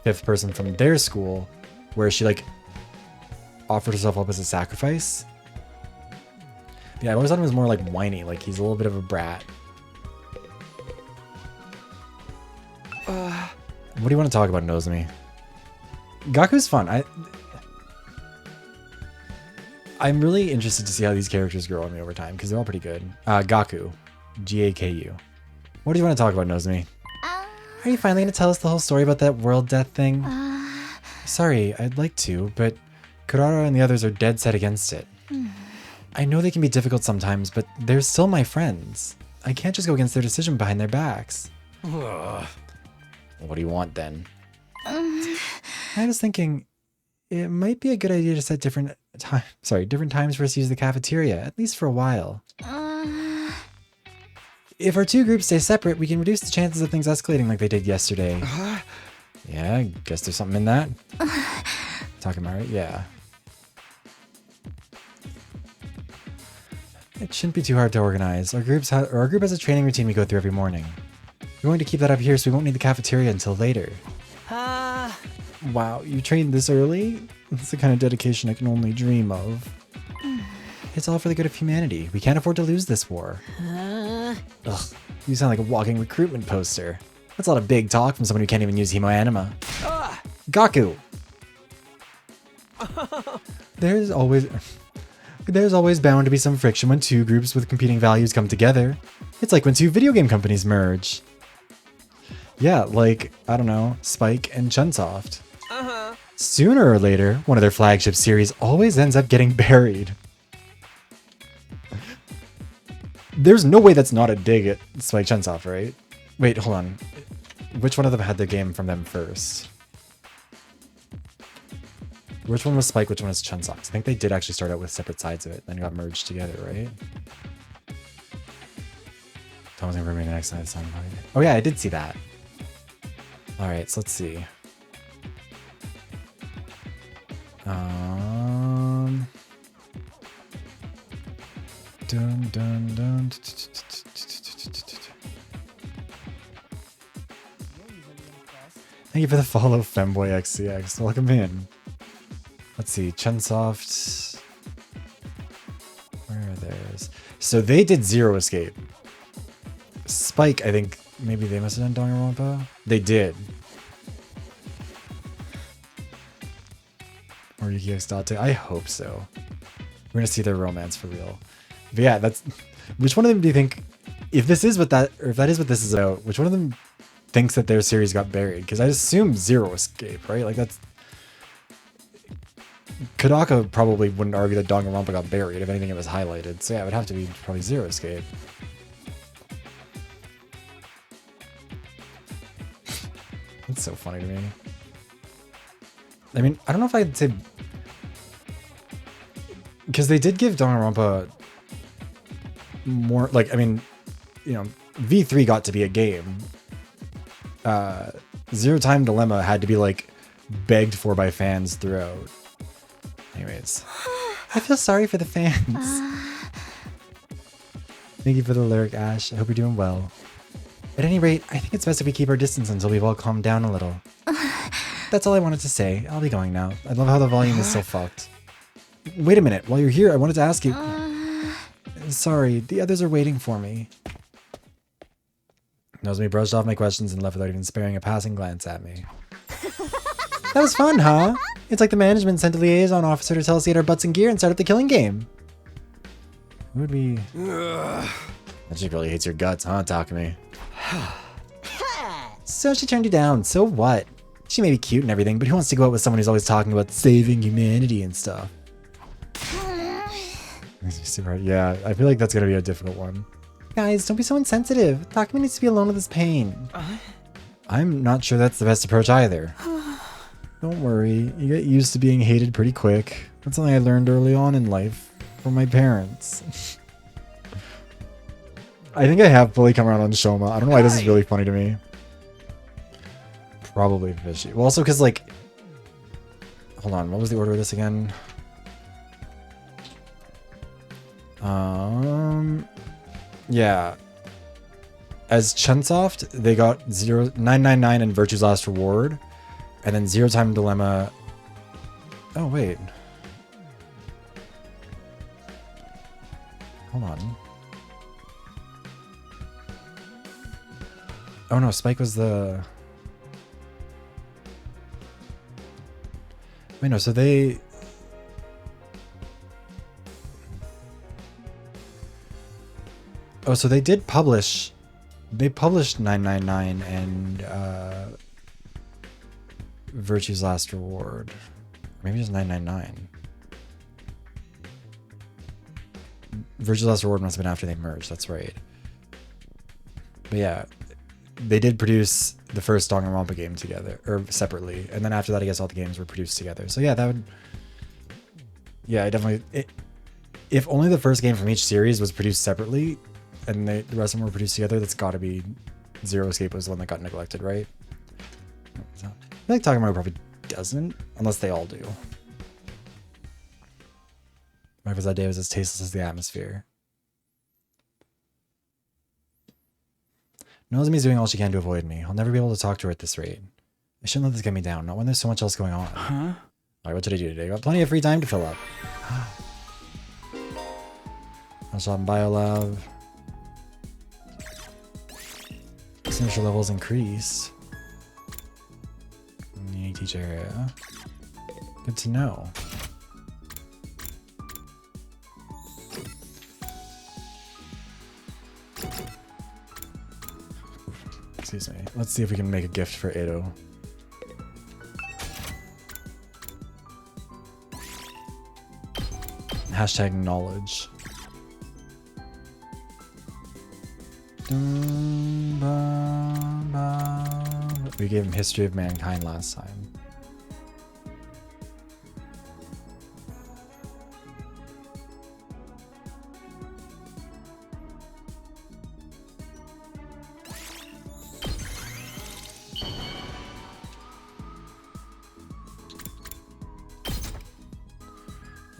fifth person from their school, where she like offered herself up as a sacrifice. Yeah, I always thought he was more like whiny, like he's a little bit of a brat. What do you want to talk about, Nozomi? Gaku's fun. I'm really interested to see how these characters grow on me over time, because they're all pretty good. Gaku. G-A-K-U. What do you want to talk about, Nozomi? Are you finally going to tell us the whole story about that world death thing? Sorry, I'd like to, but Kurara and the others are dead set against it. I know they can be difficult sometimes, but they're still my friends. I can't just go against their decision behind their backs. What do you want then? I was thinking it might be a good idea to set different times for us to use the cafeteria, at least for a while. If our two groups stay separate, we can reduce the chances of things escalating like they did yesterday. Yeah, I guess there's something in that. Talking about it? Yeah. It shouldn't be too hard to organize. Our group has a training routine we go through every morning. We're going to keep that up here so we won't need the cafeteria until later. Wow, you trained this early? It's the kind of dedication I can only dream of. It's all for the good of humanity. We can't afford to lose this war. Ugh, you sound like a walking recruitment poster. That's a lot of big talk from someone who can't even use Hemoanima. Gaku! There's always bound to be some friction when two groups with competing values come together. It's like when two video game companies merge. Yeah, like, I don't know, Spike and Chunsoft. Sooner or later, one of their flagship series always ends up getting buried. There's no way that's not a dig at Spike Chunsoft, right? Wait, hold on. Which one of them had the game from them first? Which one was Spike, which one was Chunsoft? I think they did actually start out with separate sides of it, then got merged together, right? Tom's gonna bring me the next night. Oh yeah, I did see that. Alright, so let's see. Dun, dun, dun. Thank you for the follow, Femboy XCX. Welcome in. Let's see, Chunsoft. Where are theirs? So they did Zero Escape. Spike, I think maybe they must have done Danganronpa. They did. Or YukiX.2. I hope so. We're gonna see their romance for real. But yeah, that's. Which one of them do you think, if this is what that, or if that is what this is about, which one of them thinks that their series got buried? Because I assume Zero Escape, right? Like that's. Kodaka probably wouldn't argue that Danganronpa got buried. If anything, it was highlighted. So yeah, it would have to be probably Zero Escape. That's so funny to me. I mean, I don't know if I'd say... Because they did give Danganronpa more... Like, I mean, you know, V3 got to be a game. Zero Time Dilemma had to be, like, begged for by fans throughout. Anyways. I feel sorry for the fans. Thank you for the lyric, Ash. I hope you're doing well. At any rate, I think it's best if we keep our distance until we've all calmed down a little. That's all I wanted to say. I'll be going now. I love how the volume is so fucked. Wait a minute. While you're here, I wanted to ask you... Sorry, the others are waiting for me. Nozomi brushed off my questions and left without even sparing a passing glance at me. That was fun, huh? It's like the management sent a liaison officer to tell us to get our butts in gear and start up the killing game. Who would be... That chick really hates your guts, huh, Takumi? So she turned you down, so what? She may be cute and everything, but who wants to go out with someone who's always talking about saving humanity and stuff? Yeah, I feel like that's gonna be a difficult one. Guys, don't be so insensitive. Takumi needs to be alone with his pain. I'm not sure that's the best approach either. Don't worry, you get used to being hated pretty quick. That's something I learned early on in life from my parents. I think I have fully come around on Shoma. I don't know why this is really funny to me. Probably fishy. Well, also because, like... Hold on, what was the order of this again? Yeah. As Chunsoft, they got 999 and Virtue's Last Reward. And then Zero Time Dilemma... Oh, wait. Hold on. Oh no, Spike was the... Wait, no, so they... Oh, so they did publish... They published 999 and Virtue's Last Reward. Maybe just 999. Virtue's Last Reward must have been after they merged, that's right. But yeah, they did produce the first Danganronpa game together, or separately, and then after that I guess all the games were produced together. So yeah, that would... Yeah, I definitely... If only the first game from each series was produced separately, and the rest of them were produced together, that's gotta be... Zero Escape was the one that got neglected, right? So, I feel like Takumi probably doesn't, unless they all do. Whatever that day was as tasteless as the atmosphere. Nozomi's doing all she can to avoid me. I'll never be able to talk to her at this rate. I shouldn't let this get me down, not when there's so much else going on. Huh? Alright, what did I do today? Got plenty of free time to fill up. I'll shop in Biolab. Signature levels increased. New teacher area. Good to know. Excuse me. Let's see if we can make a gift for Edo. Hashtag knowledge. We gave him History of Mankind last time.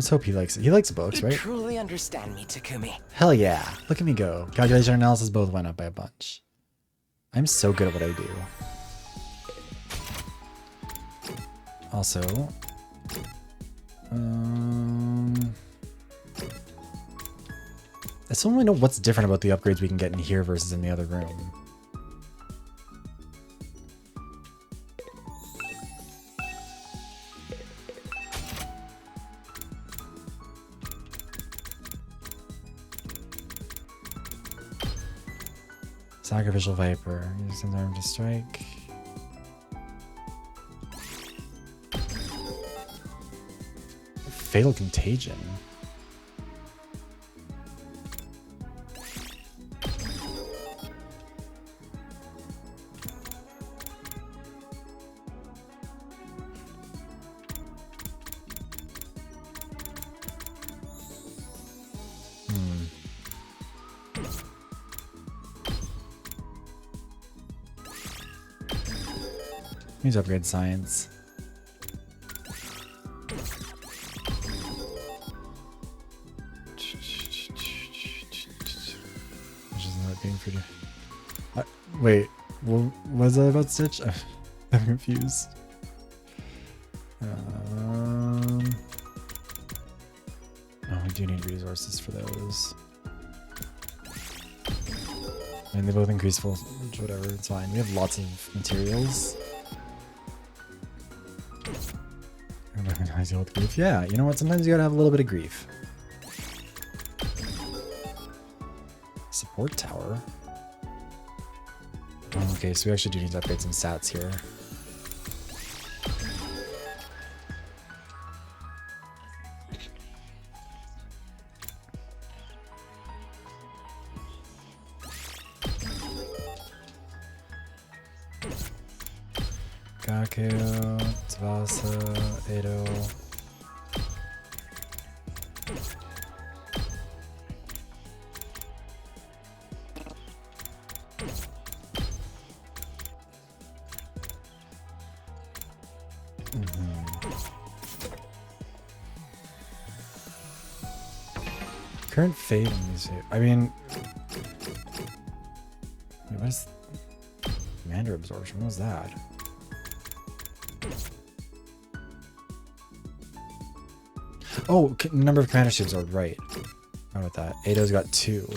Let's hope he likes it. He likes books, You right? truly understand me, Takumi. Hell yeah. Look at me go. Calculation and analysis both went up by a bunch. I'm so good at what I do. Also, I still don't really know what's different about the upgrades we can get in here versus in the other room. Sacrificial Viper. Use his arm to strike. Fatal Contagion. Need to upgrade science. Which is not being pretty. Wait, what was that about Stitch? I'm confused. Oh, we do need resources for those. I mean, they both increase full, whatever, it's fine. We have lots of materials. I recognize you with grief. Yeah, you know what? Sometimes you gotta have a little bit of grief. Support tower. Oh, okay, so we actually do need to upgrade some stats here. Gakeo, Tsubasa, Edo. Current fate on these. I mean, wait, what is commander absorption? What was that? Oh, number of commander ships absorbed, right. How about that? Edo's got 2.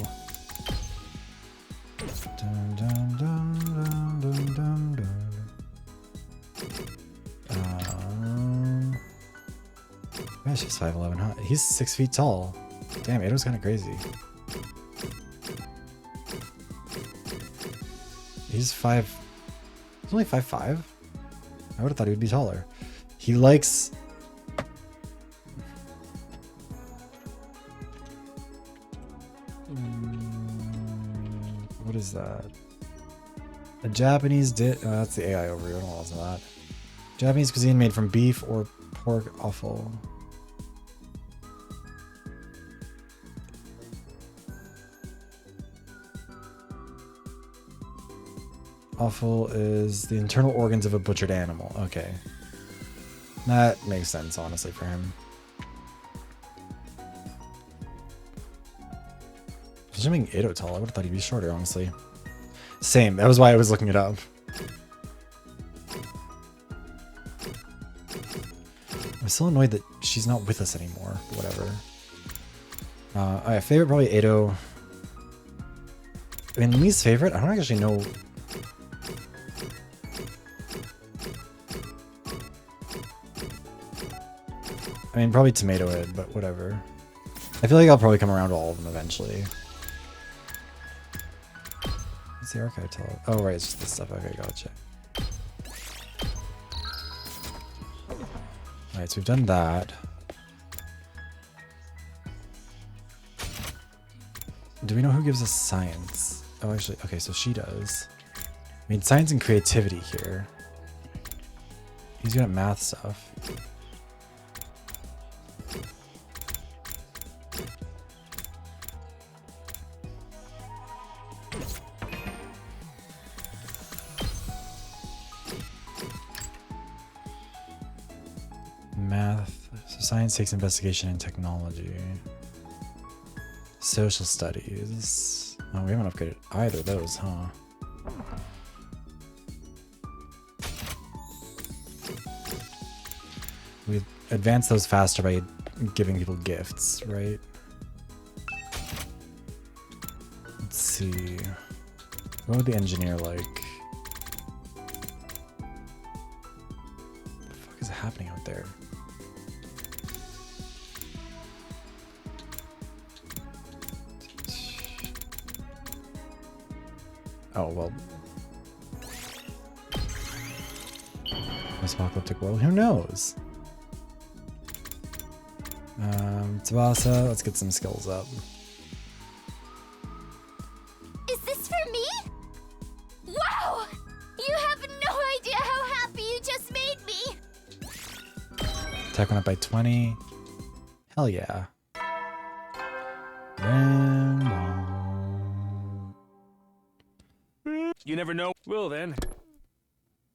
Dun, dun, dun, dun, dun, dun, dun. Gosh, he's 5'11", huh? He's 6 feet tall. Damn, Edo's kind of crazy. He's only 5'5". I would have thought he would be taller. He likes... What is that? A Japanese dish. Oh, that's the AI overview. I don't know that. Japanese cuisine made from beef or pork offal. Offal is the internal organs of a butchered animal. Okay. That makes sense, honestly, for him. Assuming Edo tall, I would have thought he'd be shorter, honestly. Same. That was why I was looking it up. I'm still annoyed that she's not with us anymore. But whatever. Alright, favorite probably Edo. I mean, least favorite? I don't actually know. I mean, probably Tomato Head, but whatever. I feel like I'll probably come around to all of them eventually. What's the archive tell? Oh, right, it's just this stuff. Okay, gotcha. Alright, so we've done that. Do we know who gives us science? Oh, actually, okay, so she does. I mean, science and creativity here. He's good at math stuff. Science takes investigation and technology. Social studies. Oh, we haven't upgraded either of those, huh? We advance those faster by giving people gifts, right? Let's see. What would the engineer like? What the fuck is happening out there? Oh, well. Post-apocalyptic world? Who knows? Tsubasa, let's get some skills up. Is this for me? Wow! You have no idea how happy you just made me! Attack went up by 20. Hell yeah. Random. You never know. Well then.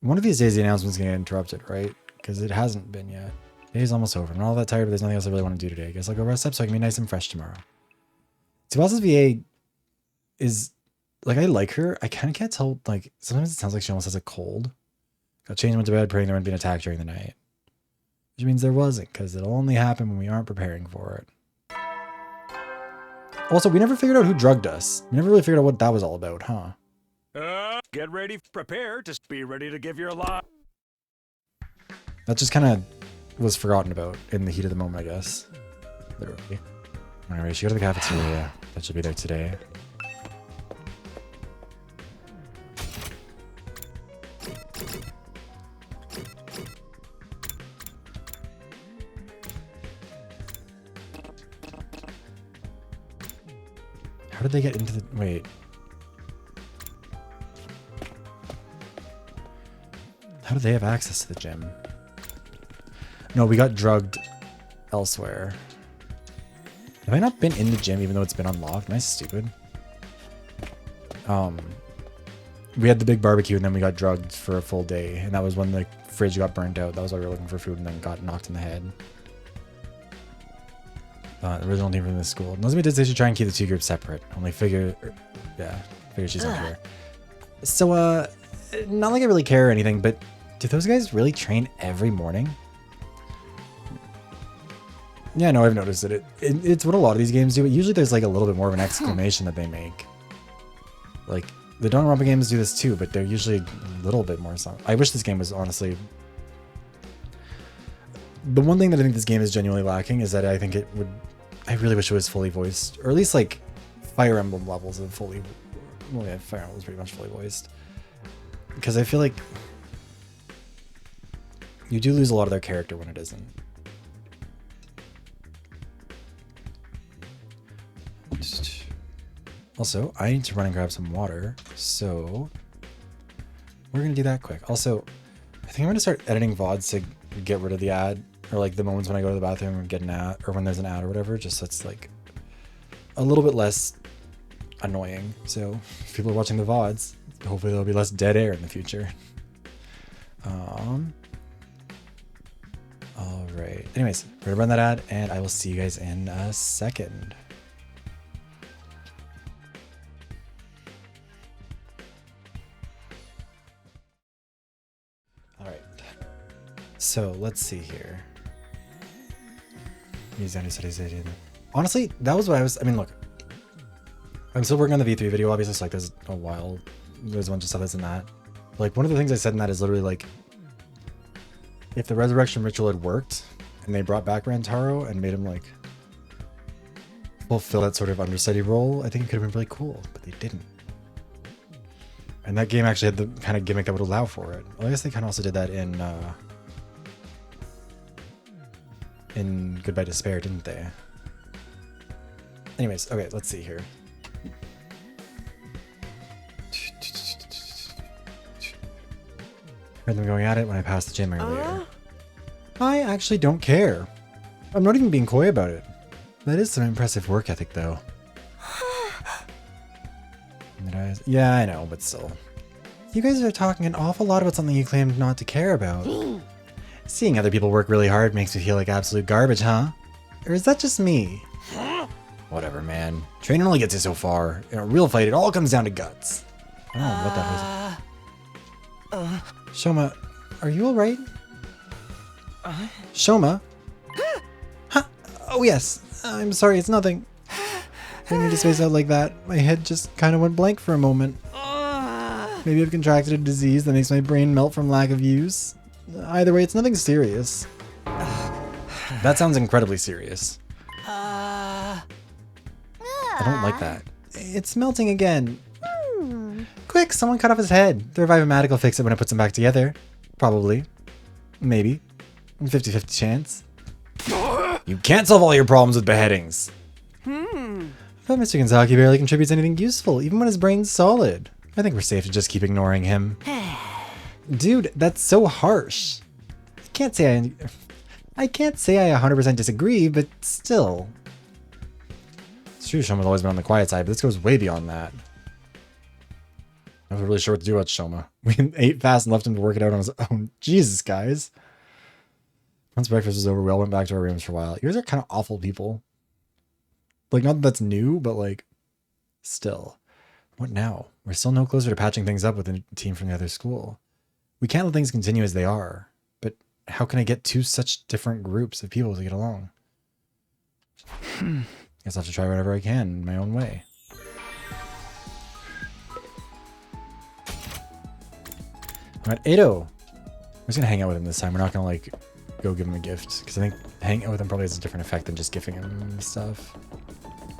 One of these days the announcement's gonna get interrupted, right? Because it hasn't been yet. Day's almost over. I'm not all that tired, but there's nothing else I really want to do today. I guess I'll go rest up so I can be nice and fresh tomorrow. Tsubasa's VA is, like, I like her. I kind of can't tell, like, sometimes it sounds like she almost has a cold. Got changed, went to bed, praying there wouldn't be an attack during the night. Which means there wasn't, because it'll only happen when we aren't preparing for it. Also, we never figured out who drugged us. We never really figured out what that was all about, huh? Get ready, prepare to be ready to give your life. That just kind of was forgotten about in the heat of the moment, I guess. Literally. Anyway, she go to the cafeteria. That should be there today. How did they get into the... Wait. How do they have access to the gym? No, we got drugged elsewhere. Have I not been in the gym even though it's been unlocked? Am I stupid? We had the big barbecue and then we got drugged for a full day. And that was when the fridge got burnt out. That was why we were looking for food and then got knocked in the head. The original team from the school. Nozomi did say she should try and keep the two groups separate. Only figure she's not here. So, not like I really care or anything, but do those guys really train every morning? Yeah, no, I've noticed that it's what a lot of these games do, but usually there's like a little bit more of an exclamation that they make. Like, the Danganronpa games do this too, but they're usually a little bit more so. I wish this game was honestly... The one thing that I think this game is genuinely lacking is that I think it would... I really wish it was fully voiced, or at least like Fire Emblem levels of fully... Well, yeah, Fire Emblem is pretty much fully voiced. Because I feel like you do lose a lot of their character when it isn't. Also, I need to run and grab some water, so we're gonna do that quick. Also, I think I'm gonna start editing VoDs to get rid of the ad, or like the moments when I go to the bathroom and get an ad, or when there's an ad or whatever, just so it's like a little bit less annoying. So if people are watching the VoDs, hopefully there'll be less dead air in the future. All right. Anyways, we're gonna run that ad, and I will see you guys in a second. All right. So let's see here. Honestly, that was what I was. I mean, look, I'm still working on the V3 video, obviously, so like there's a while. There's a bunch of stuff that's in that. Like, one of the things I said in that is literally like, if the resurrection ritual had worked and they brought back Rantaro and made him like fulfill that sort of understudy role, I think it could have been really cool, but they didn't. And that game actually had the kind of gimmick that would allow for it. Well, I guess they kind of also did that in Goodbye Despair, didn't they? Anyways, okay, let's see here. Heard them going at it when I passed the gym earlier. I actually don't care. I'm not even being coy about it. That is some impressive work ethic, though. Yeah, I know, but still. You guys are talking an awful lot about something you claimed not to care about. Seeing other people work really hard makes me feel like absolute garbage, huh? Or is that just me? Whatever, man. Training only gets you so far. In a real fight, it all comes down to guts. I don't know what that was. Shoma, are you alright? Shoma? Huh? Oh, yes. I'm sorry, it's nothing. Didn't mean to space out like that. My head just kind of went blank for a moment. Maybe I've contracted a disease that makes my brain melt from lack of use. Either way, it's nothing serious. That sounds incredibly serious. I don't like that. It's melting again. Quick, someone cut off his head. The Revive-O-Matic will fix it when it puts them back together. Probably. Maybe. 50-50 chance. You can't solve all your problems with beheadings. But Mr. Gonzaki barely contributes anything useful, even when his brain's solid. I think we're safe to just keep ignoring him. Dude, that's so harsh. I can't say I 100% disagree, but still. It's true Shoma's always been on the quiet side, but this goes way beyond that. I wasn't really sure what to do about Shoma. We ate fast and left him to work it out on his own. Jesus, guys. Once breakfast was over, we all went back to our rooms for a while. You guys are kind of awful people. Like, not that that's new, but like, still. What now? We're still no closer to patching things up with a team from the other school. We can't let things continue as they are. But how can I get two such different groups of people to get along? Guess I'll have to try whatever I can in my own way. Alright, Ado. We're just gonna hang out with him this time. We're not gonna like go give him a gift. Because I think hanging out with him probably has a different effect than just gifting him stuff.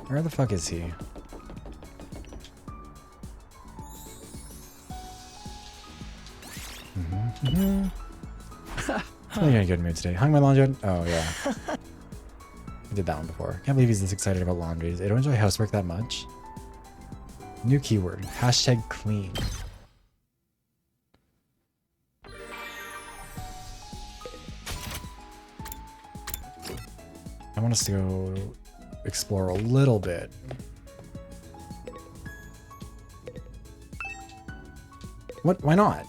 Where the fuck is he? I'm in a good mood today. Hung my laundry on. Oh, yeah. I did that one before. Can't believe he's this excited about laundries. I don't enjoy housework that much. New keyword. Hashtag clean. I want us to go explore a little bit. What? Why not?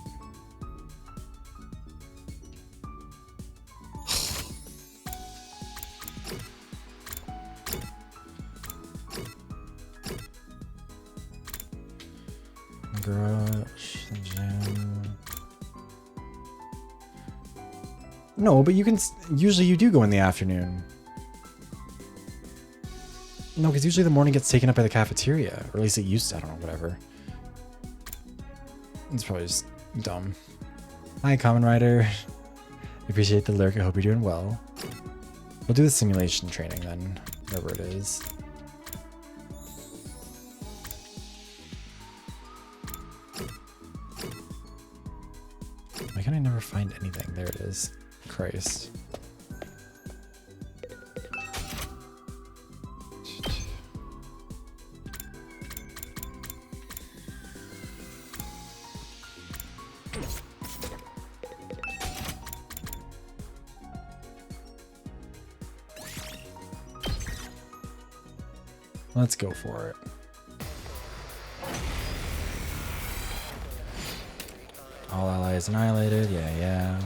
Garage, the gym. No, but you can. Usually, you do go in the afternoon. No, because usually the morning gets taken up by the cafeteria, or at least it used to. I don't know, whatever. It's probably just dumb. Hi, Common Rider. Appreciate the lurk. I hope you're doing well. We'll do the simulation training then, whatever it is. Why can I never find anything? There it is. Christ. Let's go for it. All allies annihilated. Yeah.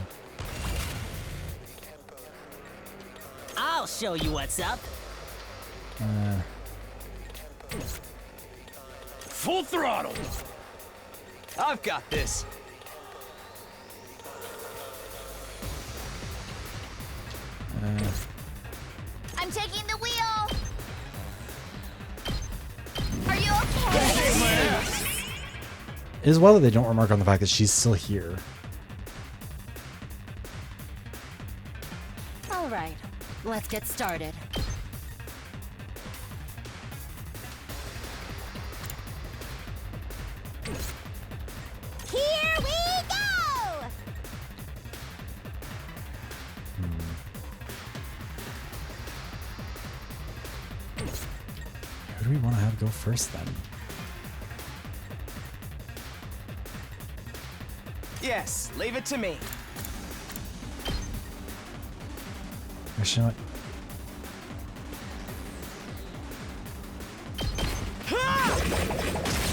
I'll show you what's up. Full throttle! I've got this. I'm taking the wheel. Are you okay? It is well that they don't remark on the fact that she's still here. All right, let's get started. Here we go! Who do we want to have go first then? Yes, leave it to me. Actually, you know what? I'm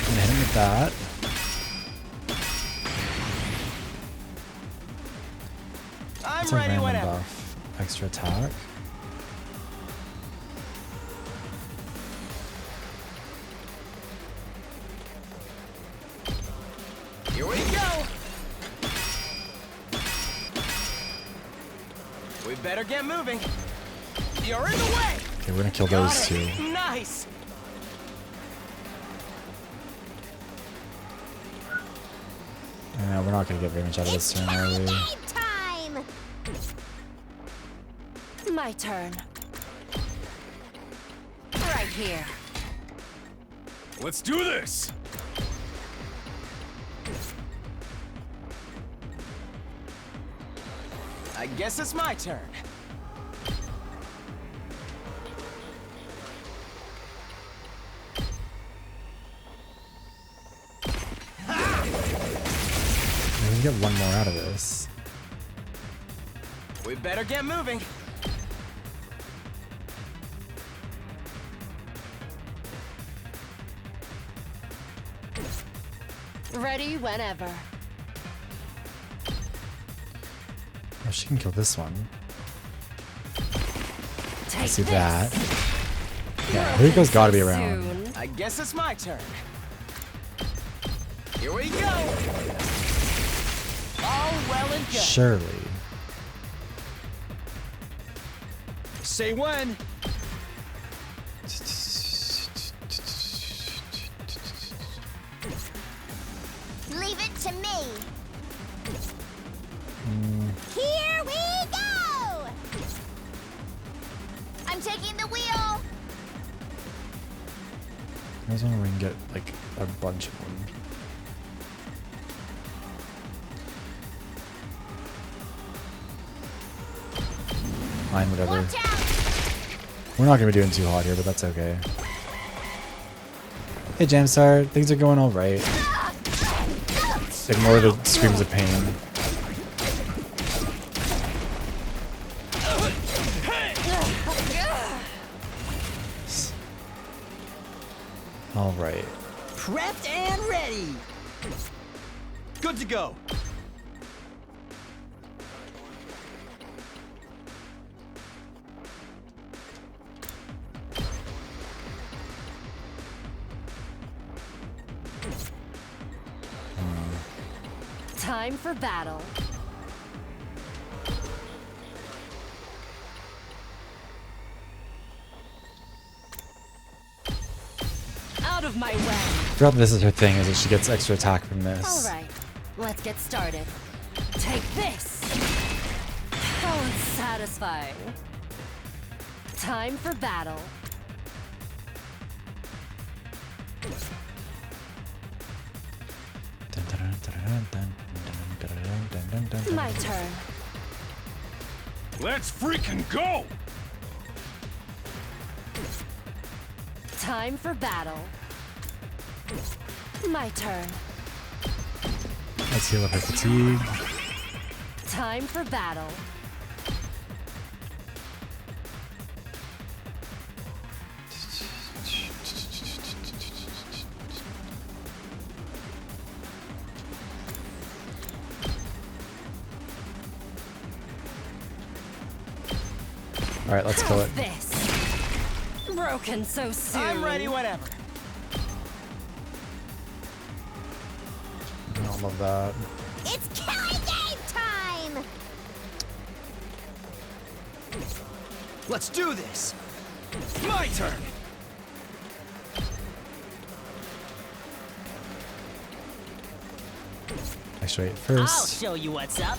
gonna hit him with that. I'm That's a ready random whenever. buff. Extra attack. Here we go. We better get moving. You're in the way. Okay, we're gonna kill Got those it. two. Nice. We're not gonna get very much out of this turn, are we? Game time! My turn. Right here. Let's do this! I guess it's my turn. We can get one more out of this. We better get moving. Ready whenever. Oh, she can kill this one. Take I see this. that. Yeah, Rico's gotta be around. Soon. I guess it's my turn. Here we go. All well and good. Surely. Say when. Leave it to me. Here we go! I'm taking the wheel. There's one where we can get like a bunch of them. Fine, whatever. Watch out! We're not gonna be doing too hot here, but that's okay. Hey Jamstar, things are going alright. Ignore the screams of pain. Alright. Prepped and ready. Good to go. Time for battle. Out of my way. Throughout this is her thing, is that she gets extra attack from this. All right, let's get started. Take this. How unsatisfying. Time for battle. My turn. Let's freaking go! Time for battle. My turn. Let's heal up her fatigue. Time for battle. Alright, let's kill it. This. Broken so soon. I'm ready whenever. I don't love that. It's killing game time! Let's do this. My turn. Extra 8 I'll first. show you what's up.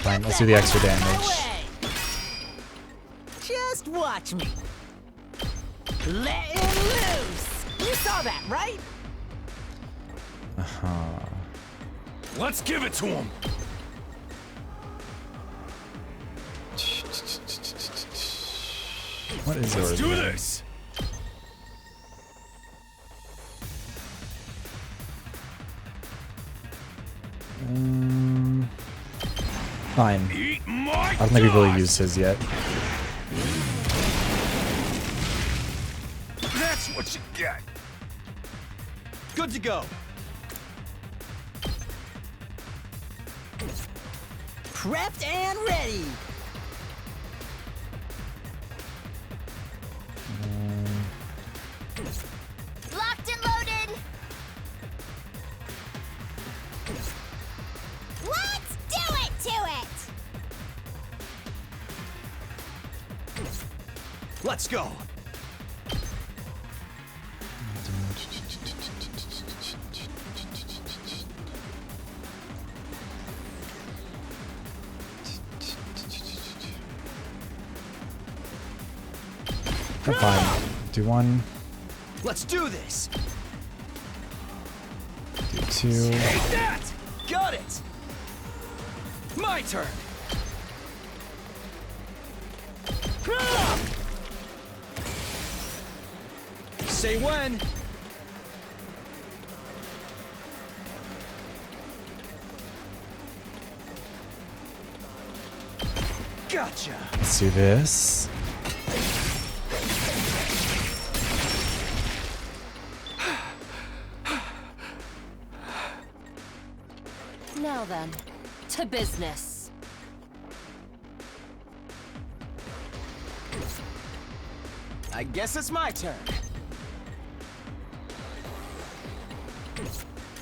Fine, let's do the extra damage. Just watch me. Letting loose. You saw that, right? Uh-huh. Let's give it to him! What is yours? Let's do again? this! Fine. Eat my I don't think we've really dust! used his yet. yet. Good to go. Prepped and ready. Locked and loaded. Let's do it to it. Let's go. I'm fine. Do one, Let's do this. do two. Take that! Got it. My turn. Say when. Gotcha. Let's do this. Now then, to business. I guess it's my turn.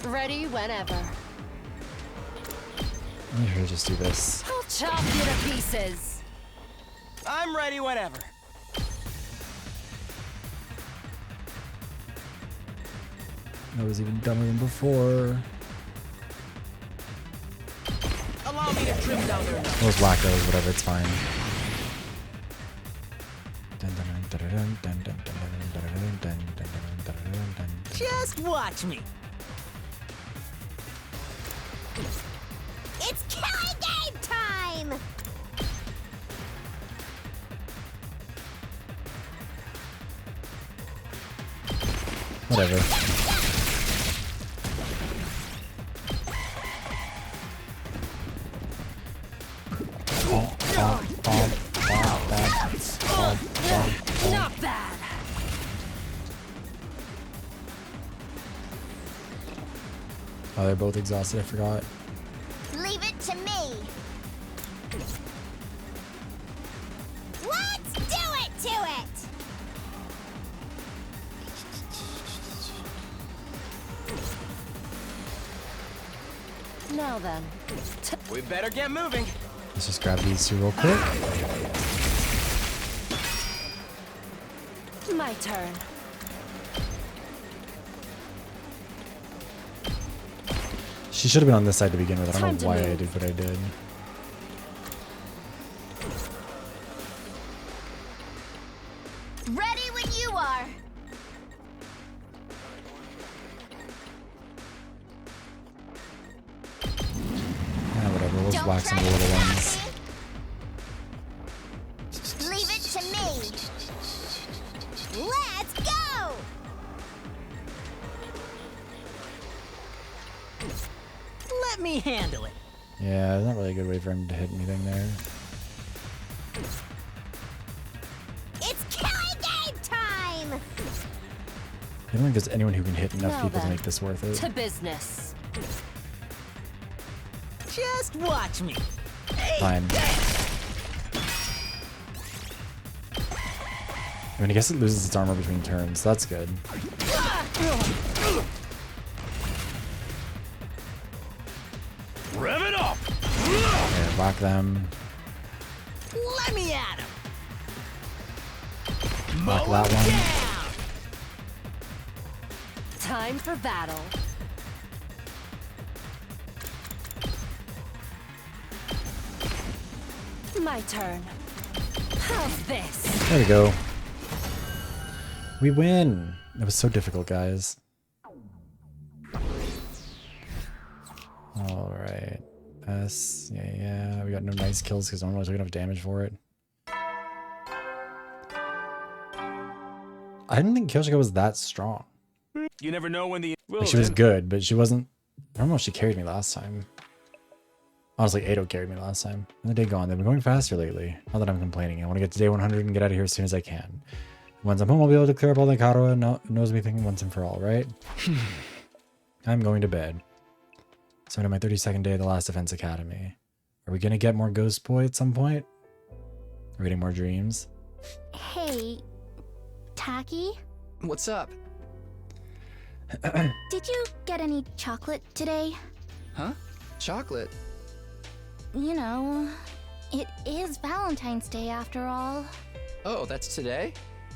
Ready whenever. Let me just do this. I'll chop you to pieces. I'm ready whenever. That was even dumber than before. Allow me to trim down their nose. Those wackos, whatever, it's fine. Just watch me. It's killing game time. Whatever. Not bad. Oh, they're both exhausted, I forgot. Leave it to me. Let's do it to it. Now then, We better get moving. Let's just grab these two real quick. my turn. She should have been on this side to begin with. I don't Time know to why I move. did what I did. Ready when you are. Whatever. We'll just Don't whack some try of the to little stop ones. me. Leave it to me. Let's go. Let me handle it. Yeah, there's not really a good way for him to hit anything there. It's killing game time. I don't think there's anyone who can hit enough Now people to then, make this worth it. To business. Just watch me. Fine. I mean, I guess it loses its armor between turns. That's good. Rev it up! Okay, whack them. Let me at him. Whack that one. Time for battle. My turn. How's this? There we go. We win. It was so difficult, guys. All right. S. Yeah. We got no nice kills because normally I took enough damage for it. I didn't think Kyoshiko was that strong. You never know when the... Well, Like, she was then. good, but she wasn't... I don't know if she carried me last time. Honestly, Ado carried me last time. And the day gone. They've been going faster lately. Not that I'm complaining. I want to get to day 100 and get out of here as soon as I can. Once I'm home, I'll be able to clear up all the Karuha knows me thing once and for all, right? I'm going to bed. So on my 32nd day of the last Defense Academy. Are we gonna get more Ghost Boy at some point? Are we getting more dreams? Hey, Taki? What's up? Did you get any chocolate today? Huh? Chocolate? You know, it is Valentine's Day after all. Oh, that's today?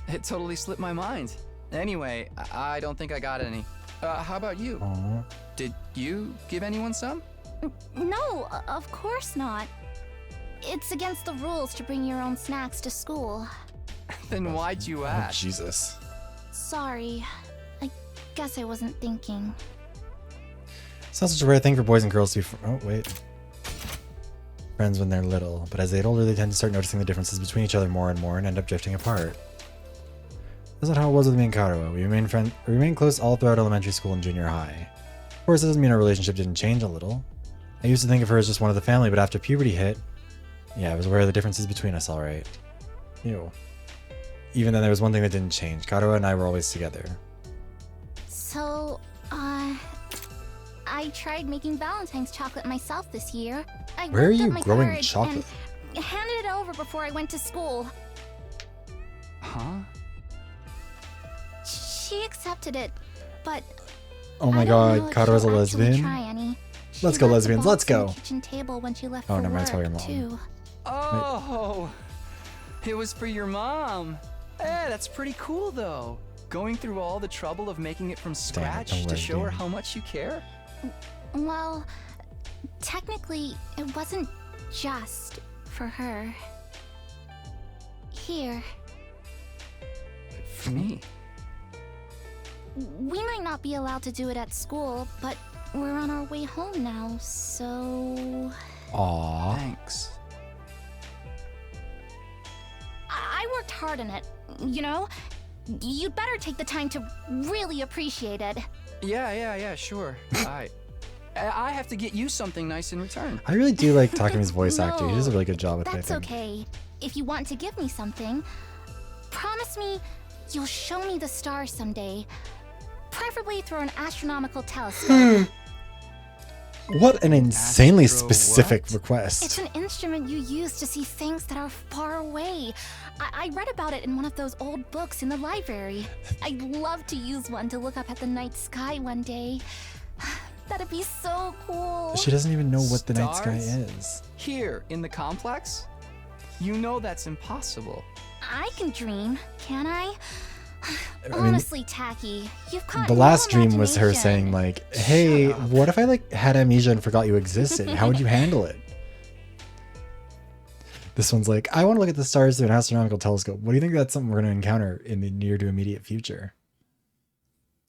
It totally slipped my mind. Anyway, I don't think I got any. How about you? Aw. Did you give anyone some? No, of course not. It's against the rules to bring your own snacks to school. Then why'd you Oh, ask? Jesus. Sorry. I guess I wasn't thinking. It's not such a rare thing for boys and girls to be friends when they're little, but as they get older, they tend to start noticing the differences between each other more and more and end up drifting apart. That's not how it was with me and Karuha. We remained close all throughout elementary school and junior high. Of course, it doesn't mean our relationship didn't change a little. I used to think of her as just one of the family, but after puberty hit, yeah, I was aware of the differences between us, alright. Ew. Even then, there was one thing that didn't change. Karuha and I were always together. So, I tried making Valentine's chocolate myself this year. I Where are worked up you my growing courage chocolate? and handed it over before I went to school. Huh? She accepted it, but Oh my I don't know god, if Karuha's a she'll actually lesbian? try any. She Let's go, left the lesbians, let's box on go. the kitchen table when she left Oh, for never mind, it's work, probably your mom. too. Oh, it was for your mom. Eh, that's pretty cool though. Going through all the trouble of making it from scratch to show her lesbian. how much you care. Well, technically, it wasn't just for her. Here, For me. we might not be allowed to do it at school, but we're on our way home now, so... Aww. Thanks. I worked hard on it, you know? You'd better take the time to really appreciate it. Yeah, sure. I have to get you something nice in return. I really do like Takemi's voice acting. He does a really good job with it, I That's think. okay. If you want to give me something, promise me you'll show me the stars someday. Preferably through an astronomical telescope. What an insanely Astro specific what? request. It's an instrument you use to see things that are far away. I read about it in one of those old books in the library. I'd love to use one to look up at the night sky one day. That'd be so cool. She doesn't even know what the night sky Stars? is. Here, in the complex? You know that's impossible. I can dream, can I? I mean, Honestly, Tacky, you've got the no last dream was her imagination. saying like, hey, Shut up. what if I like had amnesia and forgot you existed? How would you handle it? This one's like, I want to look at the stars through an astronomical telescope. What do you think that's something we're going to encounter in the near to immediate future?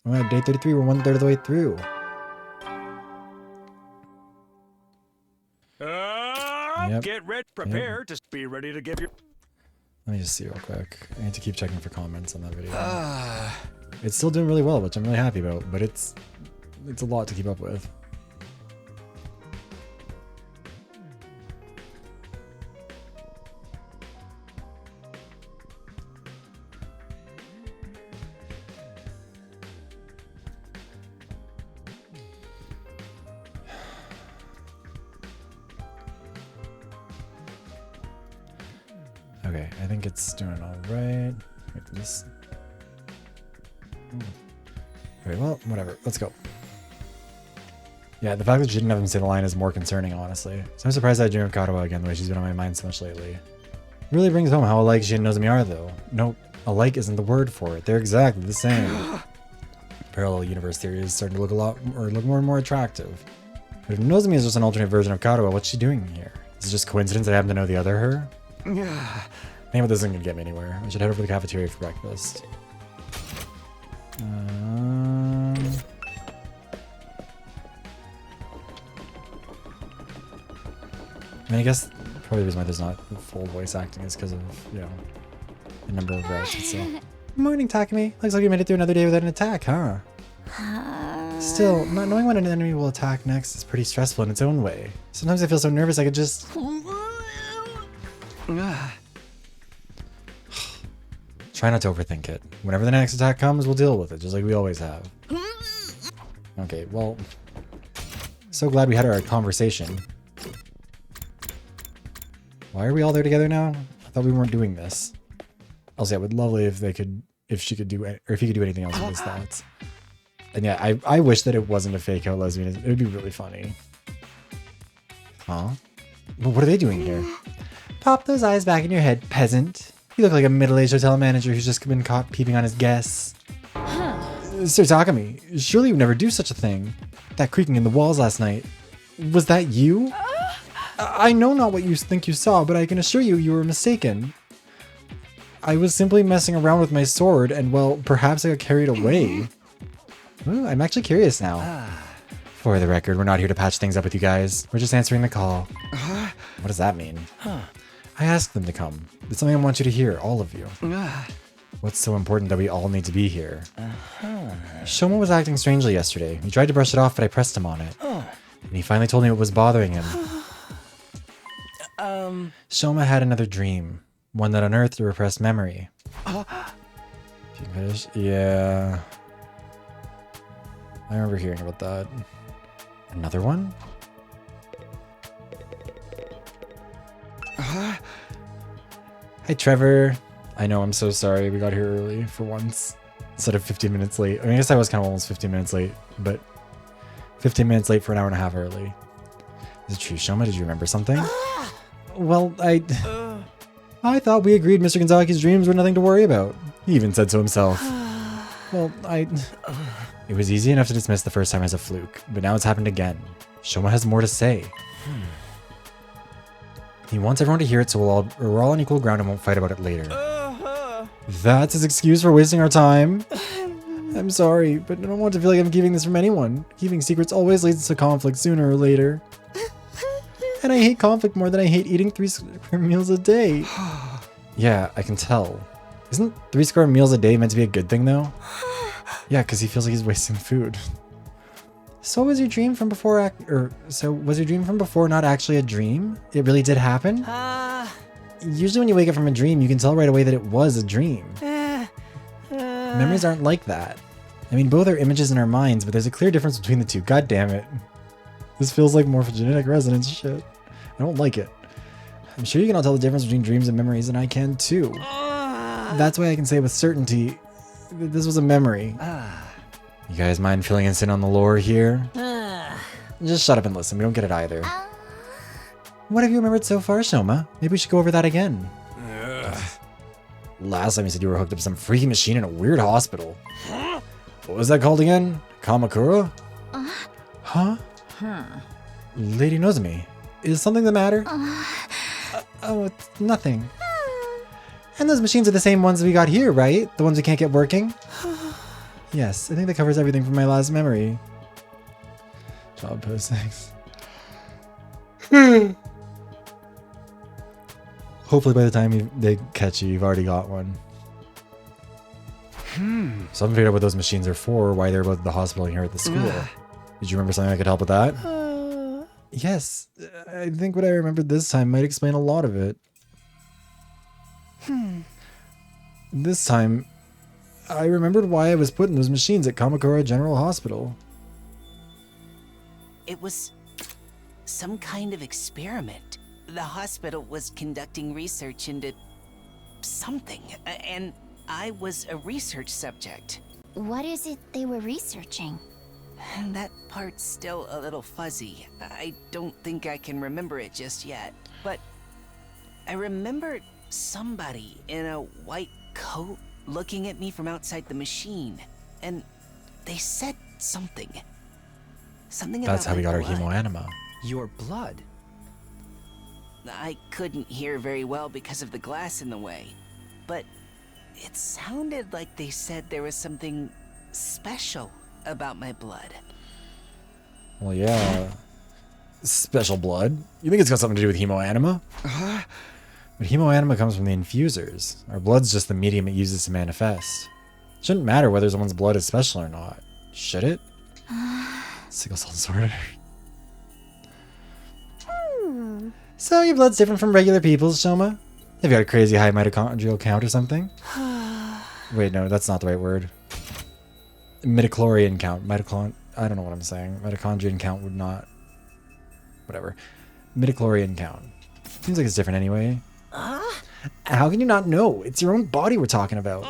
Well, day 33, we're 1/3 of the way through. Yep. Get ready, prepare to be ready to give your... Let me just see real quick. I need to keep checking for comments on that video. It's still doing really well, which I'm really happy about, but it's a lot to keep up with. Okay, I think it's doing all right. Wait for this. Okay, well, whatever. Let's go. Yeah, the fact that she didn't have him say the line is more concerning, honestly. So I'm surprised I dream of Karuha again, the way she's been on my mind so much lately. It really brings home how alike she and Nozomi are, though. Nope, alike isn't the word for it. They're exactly the same. Parallel universe theory is starting to look look more and more attractive. But if Nozomi is just an alternate version of Karuha, what's she doing here? Is it just coincidence that I happen to know the other her? Hang on, this isn't gonna get me anywhere. I should head over to the cafeteria for breakfast. I mean, I guess probably the reason why there's not full voice acting is because of, you know, the number of routes. So. Morning, Takemi. Looks like you made it through another day without an attack, huh? Still, not knowing when an enemy will attack next is pretty stressful in its own way. Sometimes I feel so nervous I could just... Trying Try not to overthink it. Whenever the next attack comes, we'll deal with it, just like we always have. Okay, well... So glad we had our conversation. Why are we all there together now? I thought we weren't doing this. Also, yeah, it would be lovely if she could do, or if he could do anything else with his thoughts. And yeah, I wish that it wasn't a fake out lesbian. It would be really funny. Huh? But what are they doing here? Pop those eyes back in your head, peasant. You look like a middle-aged hotel manager who's just been caught peeping on his guests. Sir Takami, surely you would never do such a thing. That creaking in the walls last night. Was that you? I know not what you think you saw, but I can assure you you were mistaken. I was simply messing around with my sword, and well, perhaps I got carried away. Ooh, I'm actually curious now. For the record, we're not here to patch things up with you guys. We're just answering the call. What does that mean? I asked them to come. It's something I want you to hear, all of you. What's so important that we all need to be here? Shoma was acting strangely yesterday. He tried to brush it off, but I pressed him on it. And he finally told me what was bothering him. Shoma had another dream. One that unearthed a repressed memory. Yeah. I remember hearing about that. Another one? Hi, Trevor. I know, I'm so sorry we got here early for once. Instead of 15 minutes late. I mean, I guess I was kind of almost 15 minutes late, but 15 minutes late for an hour and a half early. Is it true, Shoma? Did you remember something? Well, I thought we agreed Mr. Gonzaki's dreams were nothing to worry about. He even said so himself. Well, it was easy enough to dismiss the first time as a fluke, but now it's happened again. Shoma has more to say. He wants everyone to hear it, so we're all on equal ground and won't fight about it later. That's his excuse for wasting our time. I'm sorry, but I don't want to feel like I'm keeping this from anyone. Keeping secrets always leads to conflict sooner or later. And I hate conflict more than I hate eating 3 square meals a day. Yeah, I can tell. Isn't 3 square meals a day meant to be a good thing, though? Yeah, because he feels like he's wasting food. So was your dream from before, was your dream from before not actually a dream? It really did happen? Usually when you wake up from a dream, you can tell right away that it was a dream. Memories aren't like that. I mean, both are images in our minds, but there's a clear difference between the two. God damn it. This feels like morphogenetic resonance shit. I don't like it. I'm sure you can all tell the difference between dreams and memories, and I can too. That's why I can say with certainty that this was a memory. You guys mind filling us in on the lore here? Just shut up and listen. We don't get it either. What have you remembered so far, Shoma? Maybe we should go over that again. Last time you said you were hooked up to some freaky machine in a weird hospital. What was that called again? Kamakura? Huh? Lady Nozomi, is something the matter? Oh, it's nothing. And those machines are the same ones we got here, right? The ones we can't get working? Yes, I think that covers everything from my last memory. Job postings. Hopefully by the time they catch you, you've already got one. So I haven't figured out what those machines are for, or why they're both at the hospital and here at the school. Did you remember something that could help with that? Yes, I think what I remembered this time might explain a lot of it. This time, I remembered why I was put in those machines at Kamakura General Hospital. It was some kind of experiment. The hospital was conducting research into something, and I was a research subject. What is it they were researching? That part's still a little fuzzy. I don't think I can remember it just yet. But I remember somebody in a white coat looking at me from outside the machine. And they said something. Something about That's how we got our blood. hemoanima. Your blood? I couldn't hear very well because of the glass in the way. But it sounded like they said there was something special about my blood. Well, yeah. Special blood? You think it's got something to do with hemoanima? But hemoanima comes from the infusers. Our blood's just the medium it uses to manifest. It shouldn't matter whether someone's blood is special or not. Should it? Sickle cell disorder. So your blood's different from regular people's, Shoma? Have you got a crazy high mitochondrial count or something? Wait, no, that's not the right word. Midichlorian count. I don't know what I'm saying. Mitochondrian count would not. Whatever. Midichlorian count. Seems like it's different anyway. How can you not know? It's your own body we're talking about.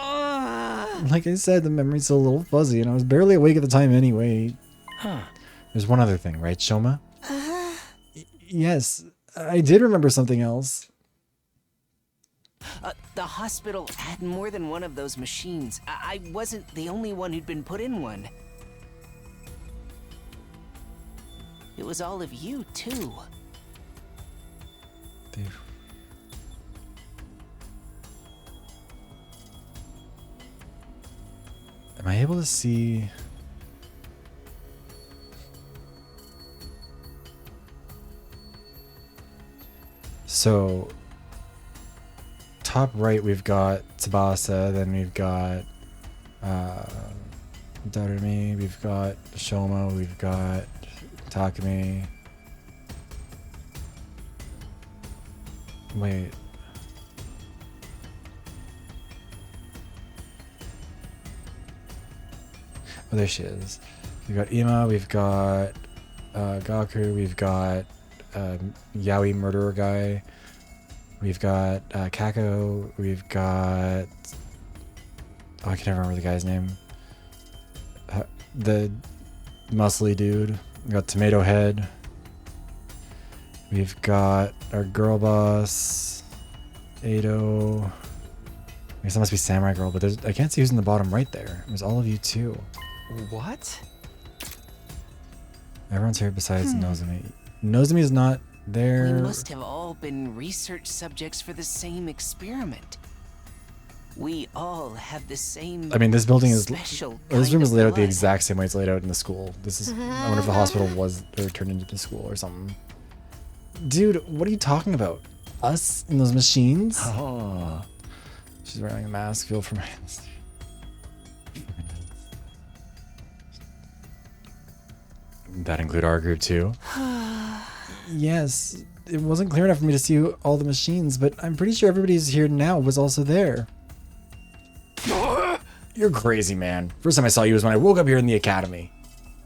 Like I said, the memory's still a little fuzzy, and I was barely awake at the time anyway. There's one other thing, right, Shoma? Yes, I did remember something else. The hospital had more than one of those machines. I wasn't the only one who'd been put in one. It was all of you, too. Am I able to see? So, top right we've got Tsubasa, then we've got Darumi, we've got Shoma, we've got Takumi. Wait. Oh, there she is. We've got Ima, we've got Gaku, we've got Yaoi murderer guy, we've got Kako, we've got... Oh, I can never remember the guy's name. The muscly dude. We got Tomato Head. We've got our girl boss, Ado. I guess that must be Samurai Girl, but I can't see who's in the bottom right there. It was all of you too. What? Everyone's here besides Nozomi. Nozomi's not there. We must have all been research subjects for the same experiment. We all have the same. I mean, this building is. Special This room is laid out the blood. exact same way it's laid out in the school. This is. I wonder if the hospital was or turned into the school or something. Dude, what are you talking about? Us in those machines? Oh. She's wearing a mask. Feel for my. That include our group too? Yes, it wasn't clear enough for me to see all the machines, but I'm pretty sure everybody who's here now was also there. You're crazy, man. First time I saw you was when I woke up here in the academy.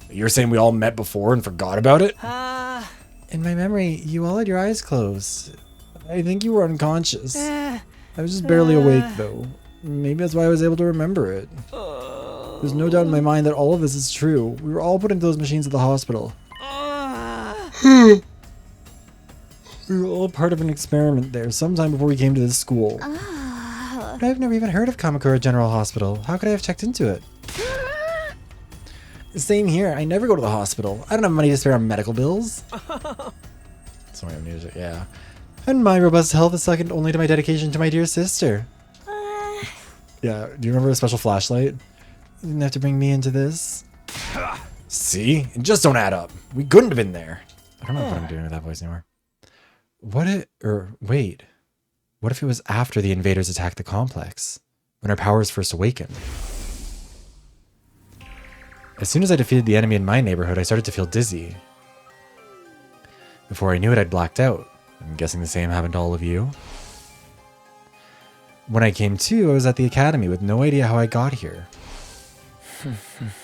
You're saying we all met before and forgot about it? In my memory, you all had your eyes closed. I think you were unconscious. I was just barely awake, though. Maybe that's why I was able to remember it. There's no doubt in my mind that all of this is true. We were all put into those machines at the hospital. We were all part of an experiment there sometime before we came to this school. But I've never even heard of Kamakura General Hospital. How could I have checked into it? Same here. I never go to the hospital. I don't have money to spare on medical bills. Sorry, I'm music. Yeah. And my robust health is second only to my dedication to my dear sister. Yeah. Do you remember a special flashlight? You didn't have to bring me into this. See? It just don't add up. We couldn't have been there. I don't know what I'm doing with that voice anymore. Wait. What if it was after the invaders attacked the complex? When our powers first awakened? As soon as I defeated the enemy in my neighborhood, I started to feel dizzy. Before I knew it, I'd blacked out. I'm guessing the same happened to all of you. When I came to, I was at the academy with no idea how I got here.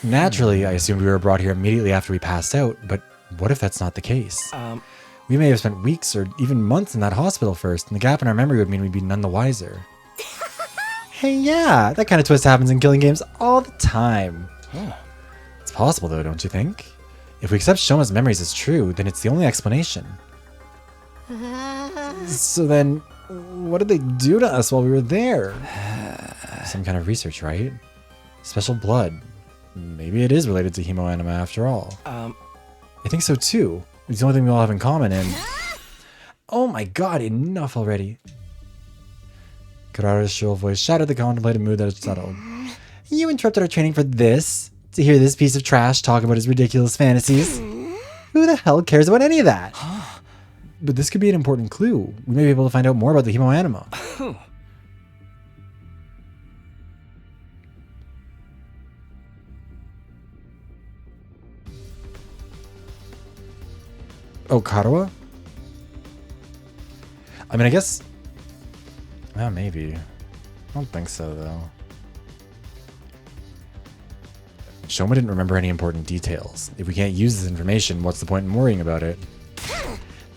Naturally, I assumed we were brought here immediately after we passed out, but what if that's not the case? We may have spent weeks or even months in that hospital first, and the gap in our memory would mean we'd be none the wiser. Hey, yeah, that kind of twist happens in killing games all the time. It's possible, though, don't you think? If we accept Shoma's memories as true, then it's the only explanation. So then, what did they do to us while we were there? Some kind of research, right? Special blood. Maybe it is related to hemoanima after all. I think so too. It's the only thing we all have in common, and... Oh my god, enough already. Karara's shrill voice shattered the contemplative mood that had settled. You interrupted our training for this? To hear this piece of trash talk about his ridiculous fantasies? Who the hell cares about any of that? But this could be an important clue. We may be able to find out more about the hemoanima. Oh, Karawa? I mean, I guess... Well, maybe. I don't think so, though. Shoma didn't remember any important details. If we can't use this information, what's the point in worrying about it?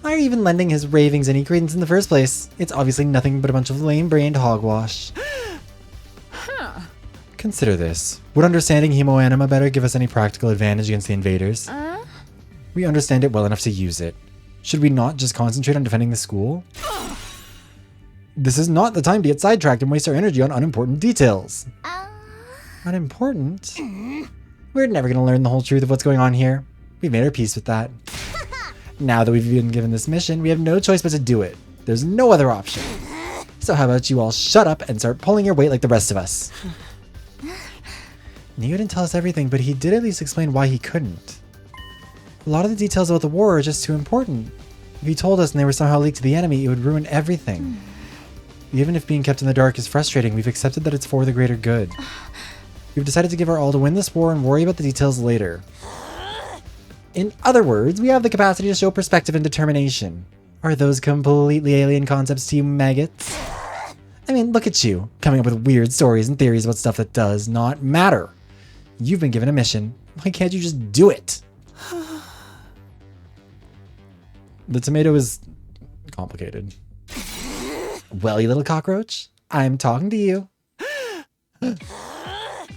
Why are you even lending his ravings any credence in the first place? It's obviously nothing but a bunch of lame-brained hogwash. Consider this. Would understanding Hemoanima better give us any practical advantage against the invaders? We understand it well enough to use it. Should we not just concentrate on defending the school? This is not the time to get sidetracked and waste our energy on unimportant details. Unimportant? We're never going to learn the whole truth of what's going on here. We've made our peace with that. Now that we've been given this mission, we have no choice but to do it. There's no other option. So how about you all shut up and start pulling your weight like the rest of us? Neo didn't tell us everything, but he did at least explain why he couldn't. A lot of the details about the war are just too important. If he told us and they were somehow leaked to the enemy, it would ruin everything. Even if being kept in the dark is frustrating, we've accepted that it's for the greater good. We've decided to give our all to win this war and worry about the details later. In other words, we have the capacity to show perspective and determination. Are those completely alien concepts to you maggots? I mean, look at you, coming up with weird stories and theories about stuff that does not matter. You've been given a mission. Why can't you just do it? The tomato is complicated. Well, you little cockroach, I'm talking to you.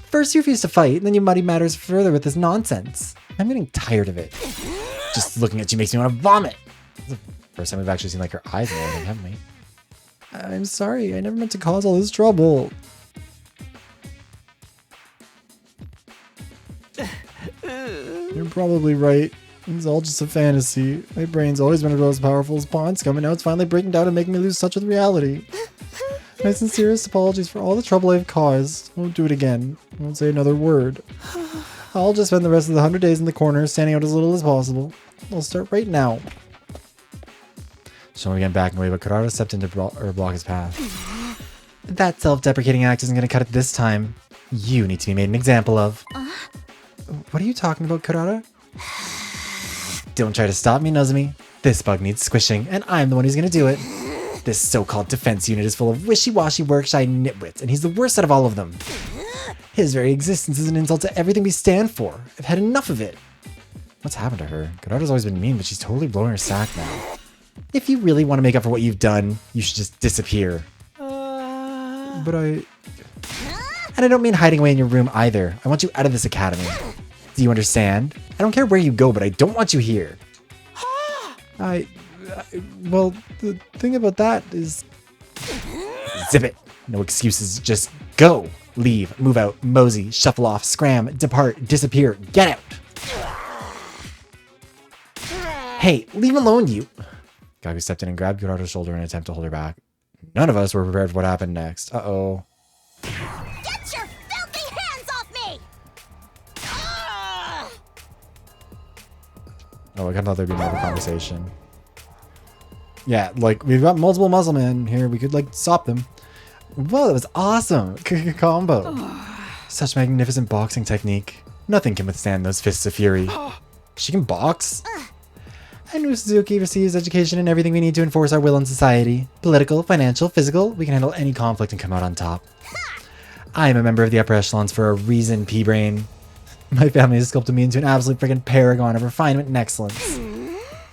First you refuse to fight, and then you muddy matters further with this nonsense. I'm getting tired of it. Just looking at you makes me want to vomit. It's the first time we've actually seen like her eyes in anything, haven't we? I'm sorry, I never meant to cause all this trouble. You're probably right. It's all just a fantasy. My brain's always been about as powerful as Pond Scum, and now it's finally breaking down and making me lose touch with reality. My sincerest apologies for all the trouble I've caused. I won't do it again. I won't say another word. I'll just spend the rest of the 100 days in the corner, standing out as little as possible. I'll start right now. Shoma began backing away, but Kurata stepped in to block his path. That self-deprecating act isn't going to cut it this time. You need to be made an example of. What are you talking about, Kurata? Don't try to stop me, Nozomi. This bug needs squishing, and I'm the one who's going to do it. This so-called defense unit is full of wishy-washy work-shy nitwits, and he's the worst out of all of them. His very existence is an insult to everything we stand for. I've had enough of it. What's happened to her? Kurata's always been mean, but she's totally blowing her sack now. If you really want to make up for what you've done, you should just disappear. But I... And I don't mean hiding away in your room either. I want you out of this academy. Do you understand? I don't care where you go, but I don't want you here. Well, the thing about that is... Zip it. No excuses. Just go. Leave. Move out. Mosey. Shuffle off. Scram. Depart. Disappear. Get out. Hey, leave alone, you... Gaku stepped in and grabbed Kurata's shoulder in an attempt to hold her back. None of us were prepared for what happened next. Uh-oh. Get your filthy hands off me! Oh, I kind of thought there'd be more of a conversation. Yeah, like, we've got multiple muscle men here. We could, like, stop them. Whoa, that was awesome. Combo. Such magnificent boxing technique. Nothing can withstand those fists of fury. She can box? And Suzuki receives education and everything we need to enforce our will in society. Political, financial, physical. We can handle any conflict and come out on top. I am a member of the upper echelons for a reason, P-Brain. My family has sculpted me into an absolute freaking paragon of refinement and excellence.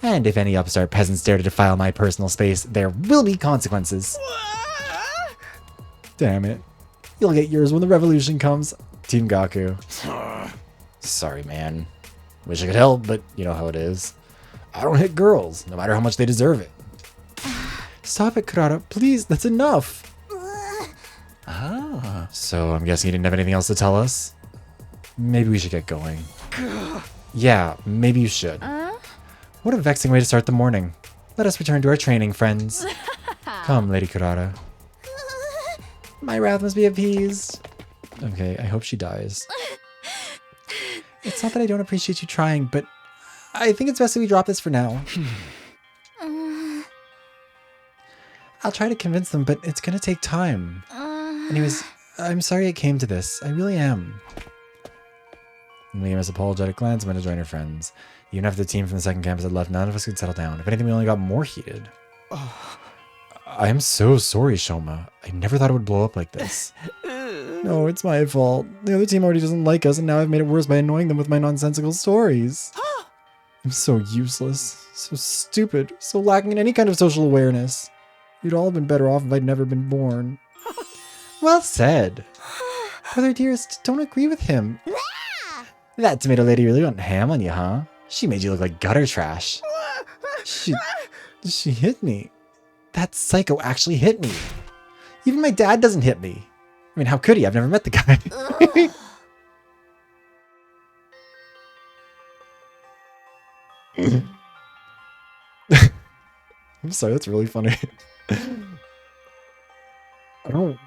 And if any upstart peasants dare to defile my personal space, there will be consequences. Damn it. You'll get yours when the revolution comes. Team Gaku. Sorry, man. Wish I could help, but you know how it is. I don't hit girls, no matter how much they deserve it. Stop it, Kurata. Please, that's enough. So I'm guessing you didn't have anything else to tell us? Maybe we should get going. Yeah, maybe you should. What a vexing way to start the morning. Let us return to our training, friends. Come, Lady Kurata. My wrath must be appeased. Okay, I hope she dies. It's not that I don't appreciate you trying, but I think it's best that we drop this for now. I'll try to convince them, but it's gonna take time. Anyways, I'm sorry it came to this. I really am. Liam's apologetic glance went to join her friends. Even after the team from the second campus had left, none of us could settle down. If anything, we only got more heated. I am so sorry, Shoma. I never thought it would blow up like this. No, it's my fault. The other team already doesn't like us, and now I've made it worse by annoying them with my nonsensical stories. I'm so useless, so stupid, so lacking in any kind of social awareness. You'd all have been better off if I'd never been born. Well said. Brother dearest, don't agree with him. That tomato lady really went ham on you, huh? She made you look like gutter trash. She hit me. That psycho actually hit me. Even my dad doesn't hit me. I mean, how could he? I've never met the guy. I'm sorry, that's really funny. I don't...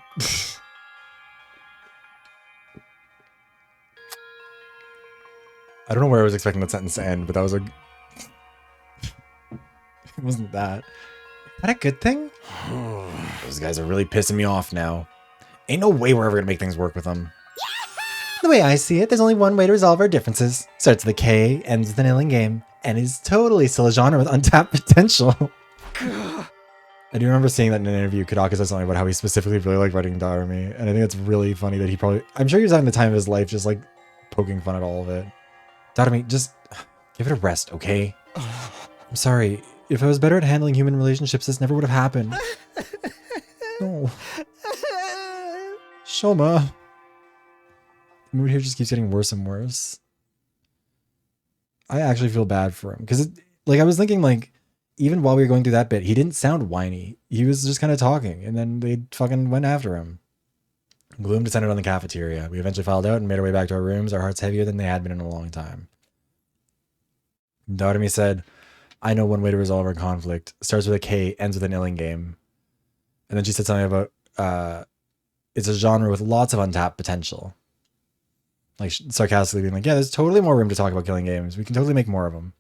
I don't know where I was expecting that sentence to end, but that was a... It wasn't that. Is that a good thing? Those guys are really pissing me off now. Ain't no way we're ever gonna make things work with them. The way I see it, there's only one way to resolve our differences. Starts with a K, ends with an L in game, and is totally still a genre with untapped potential. I do remember seeing that in an interview. Kadaka said something about how he specifically really liked writing Darumi, and I think it's really funny that he probably... I'm sure he was having the time of his life just like poking fun at all of it. Darumi, just give it a rest, okay? I'm sorry. If I was better at handling human relationships, this never would have happened. No. Shoma. The mood here just keeps getting worse and worse. I actually feel bad for him. Because, like, I was thinking, like, even while we were going through that bit, he didn't sound whiny. He was just kind of talking. And then they fucking went after him. Gloom descended on the cafeteria. We eventually filed out and made our way back to our rooms, our hearts heavier than they had been in a long time. Darumi said, I know one way to resolve our conflict. Starts with a K, ends with an Illing game. And then she said something about, it's a genre with lots of untapped potential. Like, sarcastically being like, yeah, there's totally more room to talk about killing games. We can totally make more of them.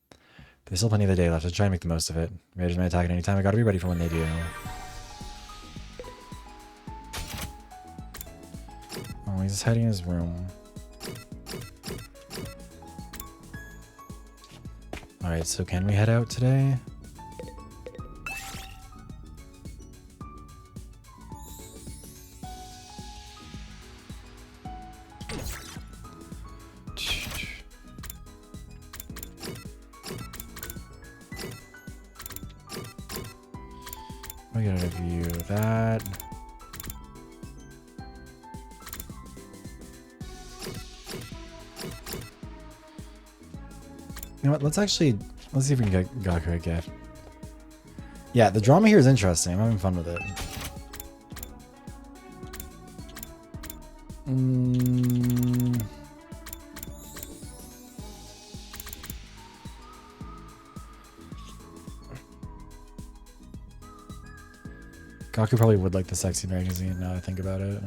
But there's still plenty of the day left. Let's try and make the most of it. Raiders may attack at any time. I gotta be ready for when they do. Oh, he's just hiding in his room. Alright, so can we head out today? I gotta review that. You know what, let's see if we can get Gaku a gift. Yeah, the drama here is interesting. I'm having fun with it. Gaku probably would like the sexy magazine now that I think about it.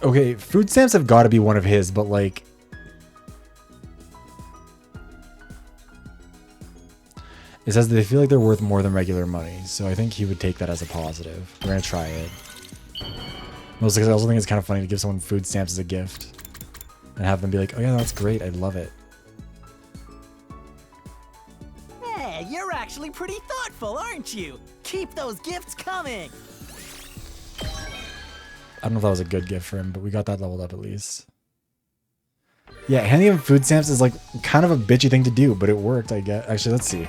Okay, food stamps have got to be one of his, but like... It says that they feel like they're worth more than regular money, so I think he would take that as a positive. We're gonna try it. Mostly because I also think it's kind of funny to give someone food stamps as a gift. And have them be like, oh yeah, that's great, I love it. Hey, you're actually pretty thoughtful, aren't you? Keep those gifts coming! I don't know if that was a good gift for him, but we got that leveled up at least. Yeah, handing him food stamps is like kind of a bitchy thing to do, but it worked, I guess. Actually, let's see.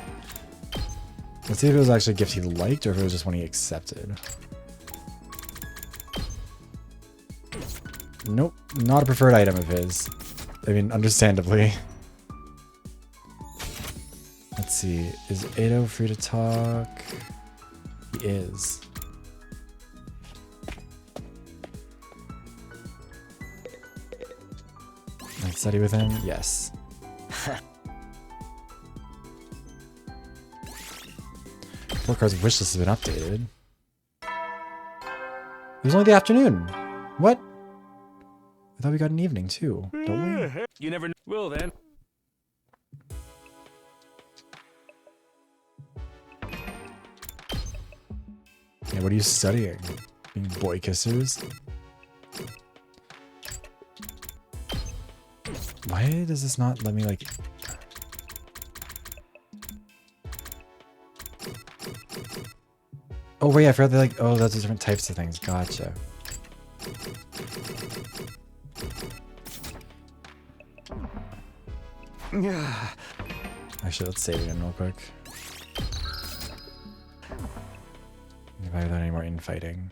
Let's see if it was actually a gift he liked or if it was just one he accepted. Nope, not a preferred item of his. I mean, understandably. Let's see, is Ado free to talk? He is. Can I study with him? Yes. Card's wish list has been updated. It was only the afternoon. What? I thought we got an evening too, don't we? You never know. Well then. Yeah, what are you studying? Being boy kissers? Why does this not let me like... Oh wait, I forgot they like, oh, that's the different types of things. Gotcha. Actually, let's save it in real quick. If I without any more infighting.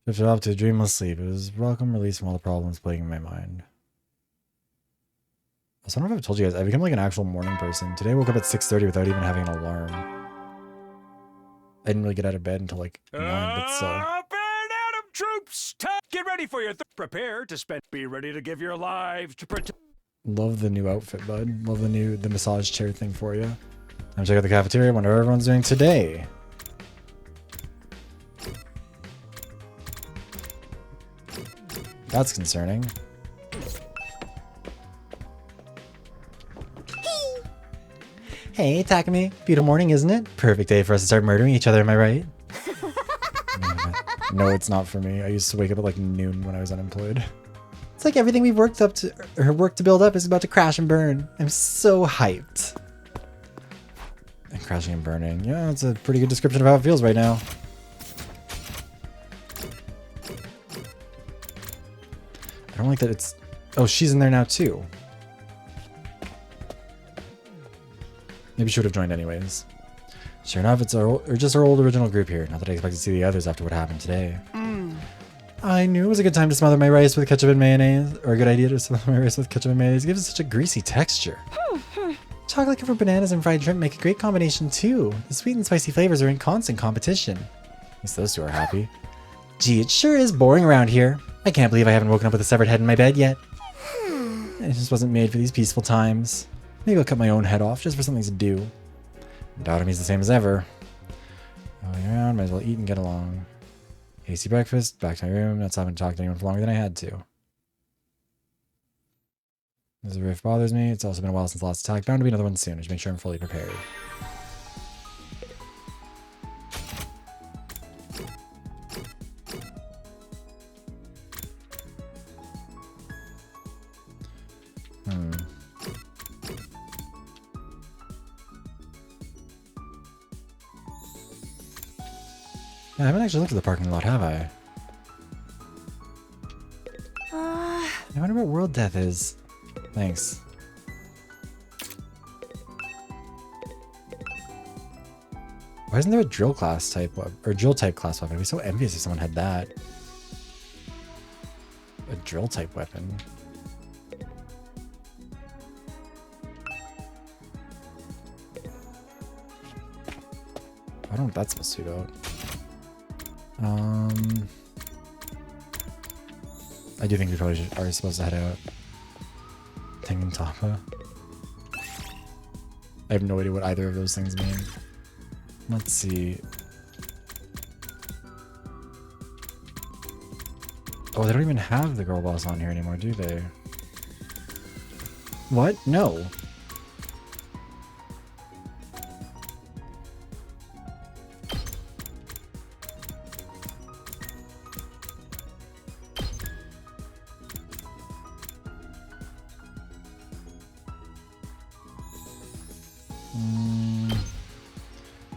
Drifted off to a dreamless sleep. It was welcome release from all the problems plaguing my mind. I don't know if I've told you guys, I've become like an actual morning person. Today I woke up at 6:30 without even having an alarm. I didn't really get out of bed until like 9, but still. Up and Adam troops! Get ready for your prepare to spend. Be ready to give your lives to protect. Love the new outfit, bud. Love the massage chair thing for you. I'm check out the cafeteria. Wonder what everyone's doing today. That's concerning. Hey, Takumi. Beautiful morning, isn't it? Perfect day for us to start murdering each other, am I right? No, it's not for me. I used to wake up at like noon when I was unemployed. It's like everything we've worked to build up is about to crash and burn. I'm so hyped. And crashing and burning. Yeah, that's a pretty good description of how it feels right now. I don't like that it's... Oh, she's in there now too. Maybe she would have joined anyways. Sure enough, it's just our old original group here. Not that I expect to see the others after what happened today. I knew it was a good time to smother my rice with ketchup and mayonnaise. Or a good idea to smother my rice with ketchup and mayonnaise. It gives it such a greasy texture. Chocolate covered bananas and fried shrimp make a great combination too. The sweet and spicy flavors are in constant competition. At least those two are happy. Gee, it sure is boring around here. I can't believe I haven't woken up with a severed head in my bed yet. It just wasn't made for these peaceful times. Maybe I'll cut my own head off just for something to do. Doubt he's the same as ever. Going around, might as well eat and get along. Hasty breakfast, back to my room. Not stopping to talk to anyone for longer than I had to. This rift bothers me. It's also been a while since the last attack. Bound to be another one soon. Just make sure I'm fully prepared. Yeah, I haven't actually looked at the parking lot, have I? I wonder what World Death is. Thanks. Why isn't there a drill class type or drill type class weapon? I'd be so envious if someone had that. A drill type weapon. I don't know what that's supposed to be about. I do think we probably are supposed to head out. Tapa. I have no idea what either of those things mean. Let's see. Oh, they don't even have the girl boss on here anymore, do they? What? No.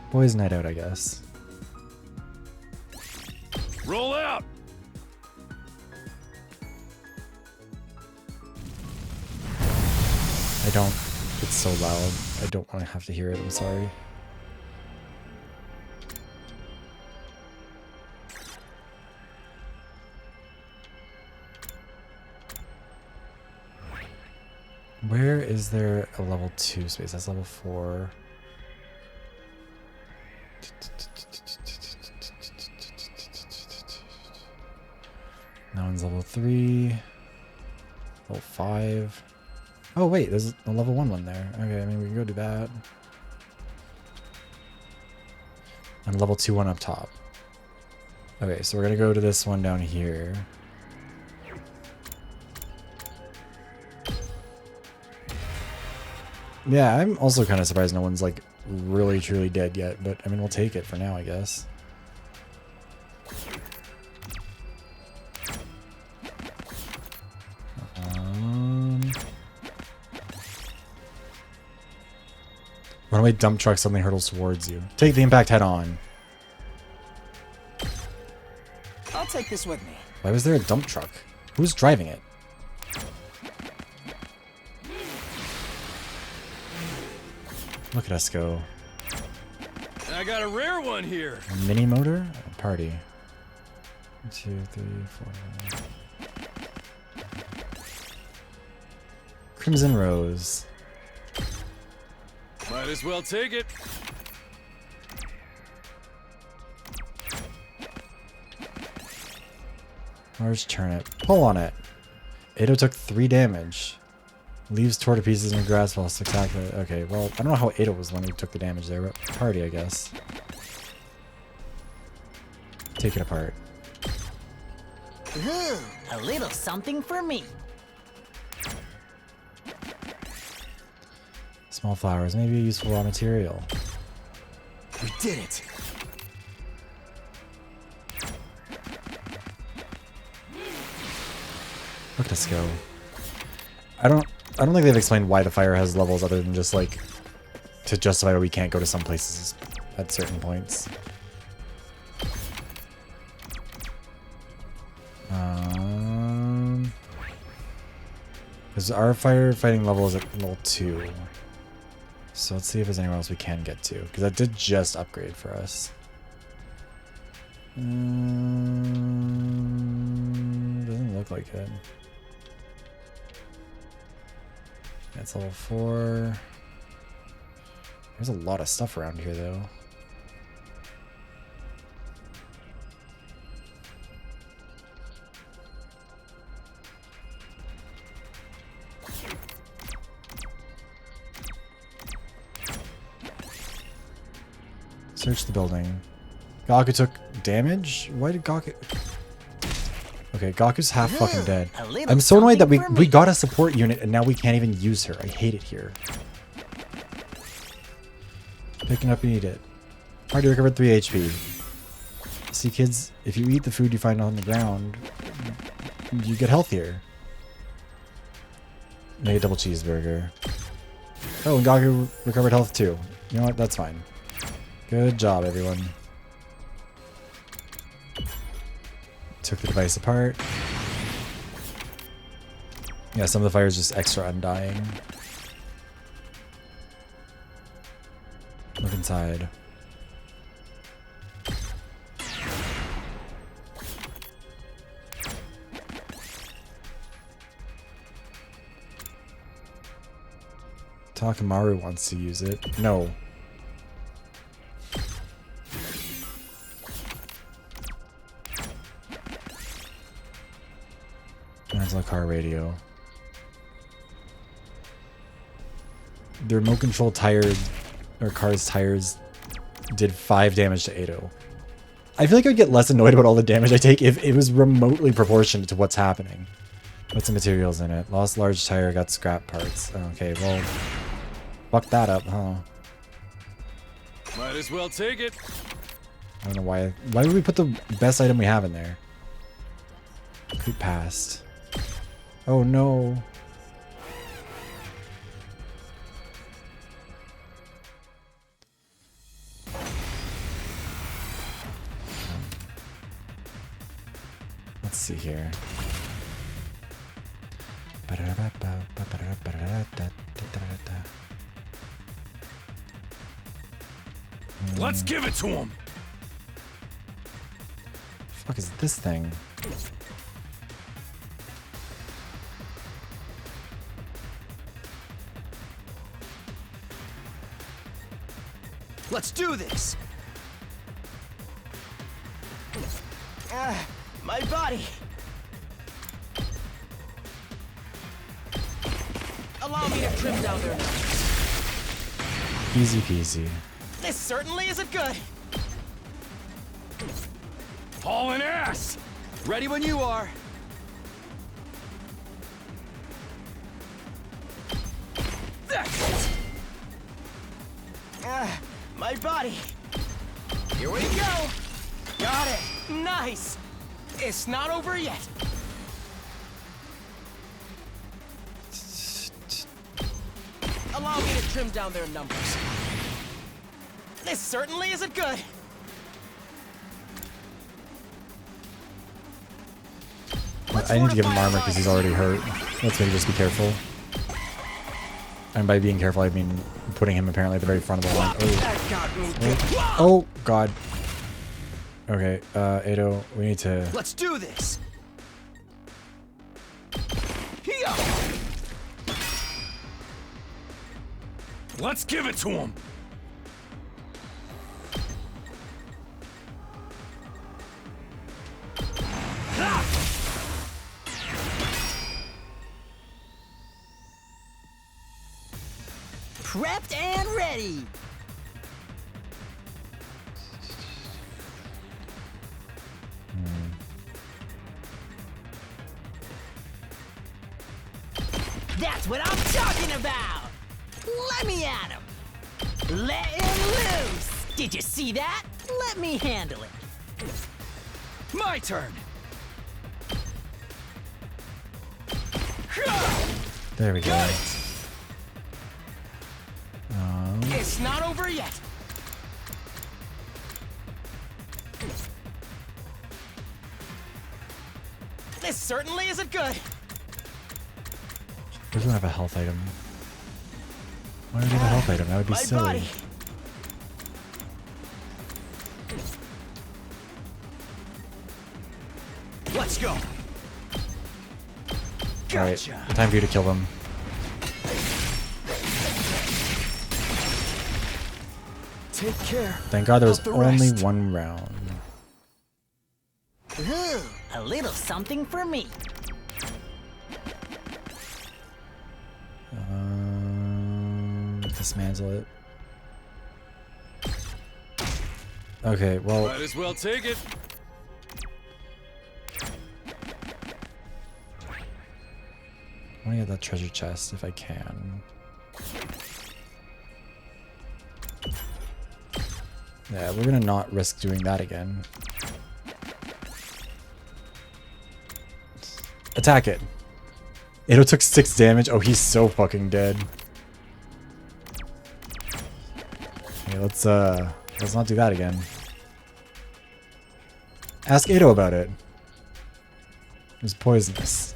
Boys' night out, I guess. Roll out! I don't. It's so loud. I don't want to have to hear it. I'm sorry. Where is there a level 2 space? That's level 4. That one's level 3. Level 5. Oh wait, there's a level 1 there. Okay, I mean we can go do that. And level 2 one up top. Okay, so we're gonna go to this one down here. Yeah, I'm also kind of surprised no one's like really truly dead yet, but I mean we'll take it for now, I guess. Runaway dump truck suddenly hurtles towards you. Take the impact head on. I'll take this with me. Why was there a dump truck? Who's driving it? Look at us go. I got a rare one here. A mini motor? A party. 1, 2, 3, 4. Crimson Rose. Might as well take it. Large turnip. Pull on it. Ado took 3 damage. Leaves tore to pieces in the grass while spectacular. Okay, well, I don't know how Ado was the one who took the damage there, but party, I guess. Take it apart. Ooh, a little something for me. Small flowers, maybe a useful raw material. We did it. Look at us go. I don't think they've explained why the fire has levels other than just like to justify why we can't go to some places at certain points. Because our firefighting level is at level 2. So let's see if there's anywhere else we can get to. Because that did just upgrade for us. Doesn't look like it. That's level 4. There's a lot of stuff around here though. Search the building. Gaku took damage? Why did Gaku... Okay, Gaku's half fucking dead. I'm so annoyed that we got a support unit and now we can't even use her. I hate it here. Picking up and eat it. Already recovered 3 HP. See kids, if you eat the food you find on the ground, you get healthier. Make a double cheeseburger. Oh, and Gaku recovered health too. You know what? That's fine. Good job, everyone. Took the device apart. Yeah, some of the fire is just extra undying. Look inside. Takamaru wants to use it. No. That's a car radio. The remote control car's tires did 5 damage to Ado. I feel like I'd get less annoyed about all the damage I take if it was remotely proportionate to what's happening. What's the materials in it? Lost large tire, got scrap parts. Okay, well, fuck that up, huh? Might as well take it. I don't know why. Why would we put the best item we have in there? Creep past. Oh no. Let's see here. Let's give it to him. Fuck is this thing? Let's do this. My body. Allow me to trim down their numbers. Easy peasy. This certainly isn't good. Hauling ass. Ready when you are. My body. Here we go. Got it. Nice. It's not over yet. Allow me to trim down their numbers. This certainly isn't good. I need to give him armor because he's already hurt. Let's maybe just be careful. And by being careful, I mean putting him apparently at the very front of the line. Oh, oh God. Okay, Edo, we need to... Let's do this. Here. Let's give it to him. Prepped and ready. That's what I'm talking about. Let me at him. Let him loose. Did you see that? Let me handle it. My turn. There we go. It's not over yet. This certainly isn't good. We don't have a health item. Why would we have a health item? That would be My silly. body. Let's go. Alright, Gotcha. time for you to kill them. Take care. Thank God there was Of the only rest. one round. Ooh, a little something for me. Dismantle it. Okay, well, Might as well take it. I want to get that treasure chest if I can. Yeah, we're gonna not risk doing that again. Attack it. Ito took 6 damage. Oh, he's so fucking dead. Okay, let's not do that again. Ask Ito about it. It was poisonous.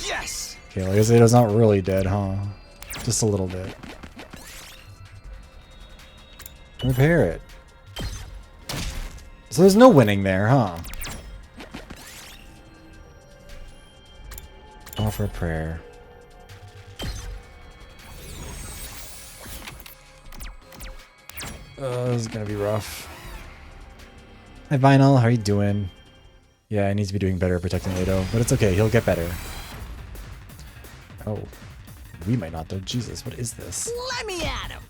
Yes. Okay, well, I guess Ito's not really dead, huh? Just a little bit. Repair it. So there's no winning there, huh? Offer a prayer. This is gonna be rough. Hi Vinyl, how are you doing? Yeah, I need to be doing better at protecting Ado, but it's okay, he'll get better. Oh. We might not though. Jesus, what is this? Let me at him.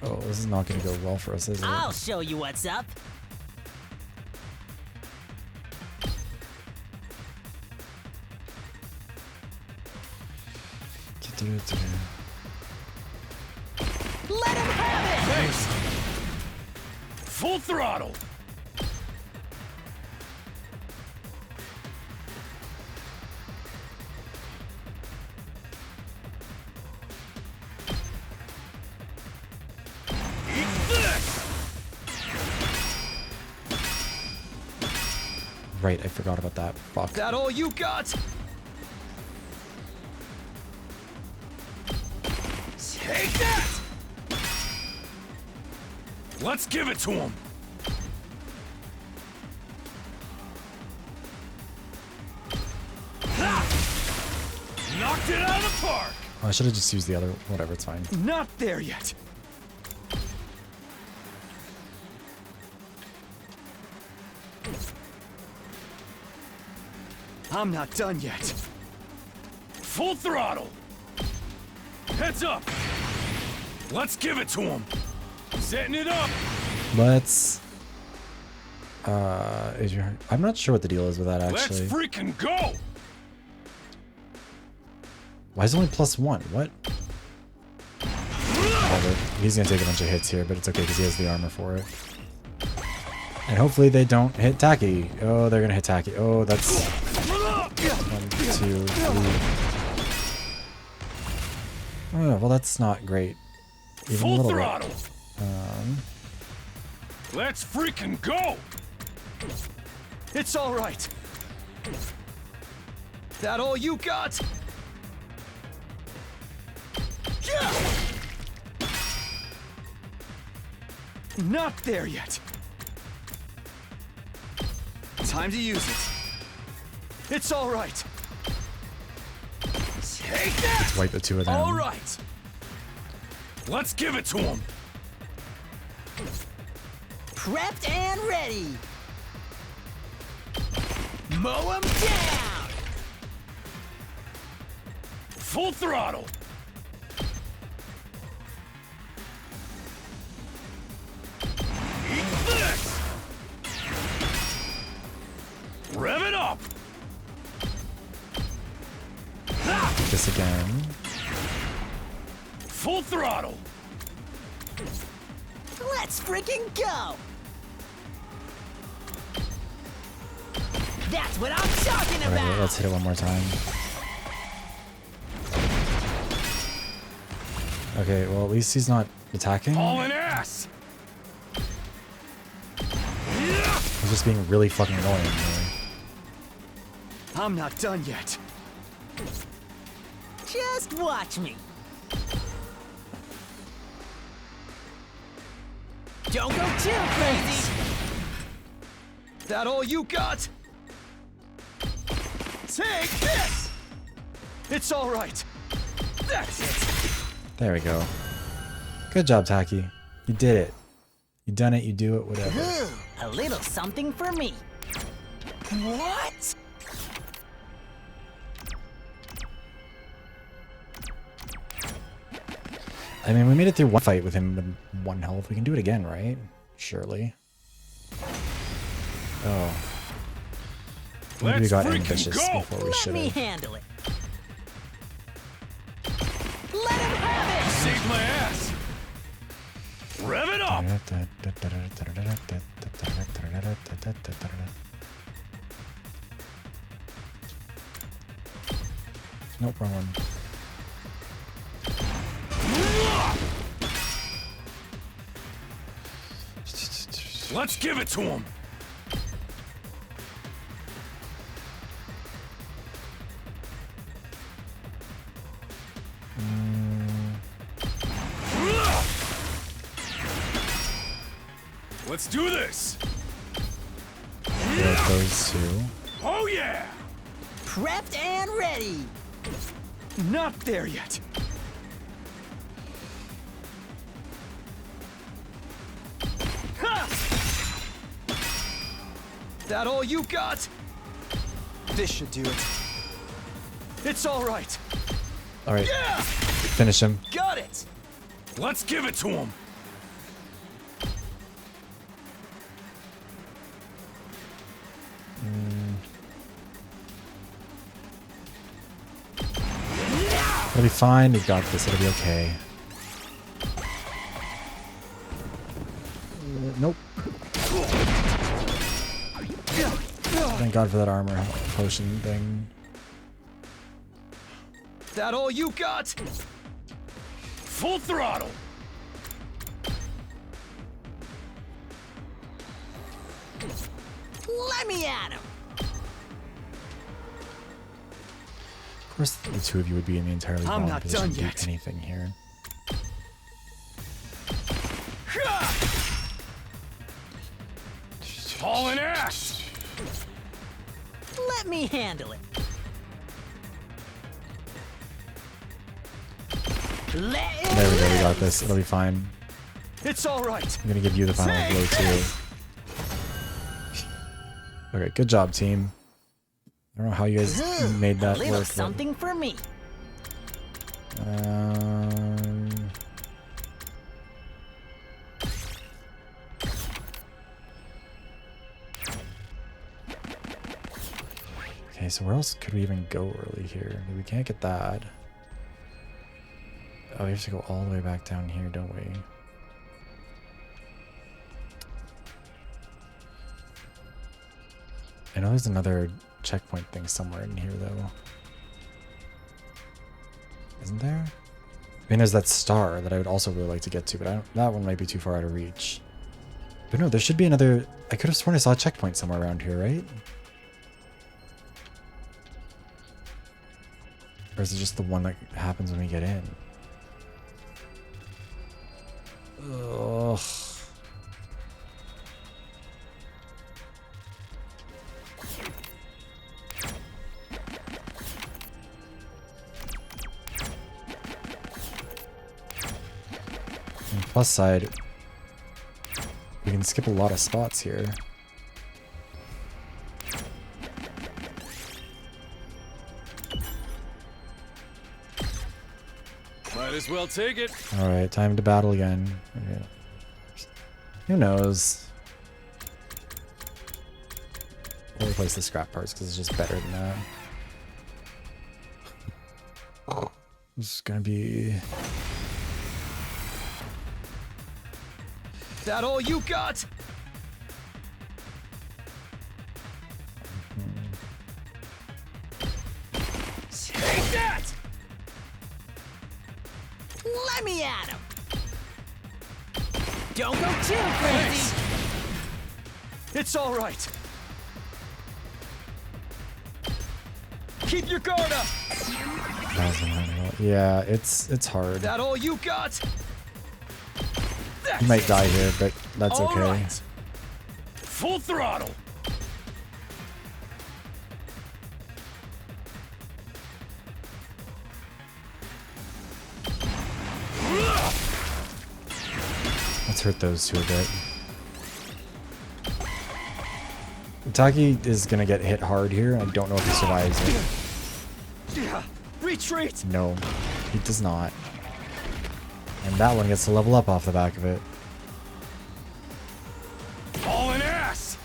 Oh, this is not gonna go well for us, is it? I'll show you what's up. Let him have it! Thanks. Full throttle. Eat this. Right, I forgot about that. Fuck. That all you got? Take that. Let's give it to him. Knocked it out of the park. Oh, I should have just used the other. Whatever, it's fine. Not there yet. I'm not done yet. Full throttle. Heads up. Let's give it to him. Setting it up. Let's. I'm not sure what the deal is with that Let's actually. freaking go. Why is it only +1? What? Whatever. He's gonna take a bunch of hits here, but it's okay because he has the armor for it. And hopefully they don't hit Taki. Oh, they're gonna hit Taki. Oh, that's 1, 2, 3. Oh, well, that's not great. even a Full little throttle. bit. Let's freaking go. It's all right. That all you got? Yeah! Not there yet. Time to use it. It's all right. Take that! Let's wipe the two of them. All right. Let's give it to him. Prepped and ready. Mow 'em down. Full throttle. Eat this. Rev it up. This again. Full throttle. Let's freaking go. That's what I'm talking Alright, about. let's hit it one more time. Okay, well at least he's not attacking. Hauling ass. He's just being really fucking annoying here. I'm not done yet. Just watch me. Don't go too crazy. That all you got? Take this! It's all right. That's it. There we go. Good job, Taki. You did it. You done it, you do it, whatever. Ooh, a little something for me. What? I mean, we made it through one fight with him with one health. We can do it again, right? Surely. Oh. Maybe we Let's got freaking ambitious go! before we Let should me have. handle it. Let him have it. Saved my ass. Rev it up. Nope, wrong one. Let's give it to him. Let's do this. Like those two. Oh yeah. Prepped and ready. Not there yet. Ha! That all you got? This should do it. It's all right. All right, Yeah! finish him. Got it. Let's give it to him. It'll be fine. You got this. It'll be okay. Nope. Thank God for that armor potion thing. That all you got? Full throttle. Let me at him. Of course, the two of you would be in the entirely I'm wrong not position done to do yet. anything here. Hauling ass. Let me handle it. Let him There we go. We got loose. this. It'll be fine. It's all right. I'm gonna give you the final Take blow too. this! Okay, good job, team. I don't know how you guys Ooh, made a that little work. but, something for me. Okay, so where else could we even go early here? We can't get that. Oh, we have to go all the way back down here, don't we? I know there's another checkpoint thing somewhere in here, though. Isn't there? I mean, there's that star that I would also really like to get to, but that one might be too far out of reach. But no, there should be another... I could have sworn I saw a checkpoint somewhere around here, right? Or is it just the one that happens when we get in? Ugh. And plus side, we can skip a lot of spots here. Might as well take it. Alright, time to battle again. Okay. Who knows? We'll replace the scrap parts because it's just better than that. This is gonna be... That all you got? Take that! Let me at him! Don't go too crazy! It's all right. Keep your guard up. Yeah, it's hard. That all you got? You might die here, but that's All okay. right. Full throttle. Let's hurt those two a bit. Taki is gonna get hit hard here. I don't know if he survives it. Retreat! No, he does not. And that one gets to level up off the back of it. All in ass.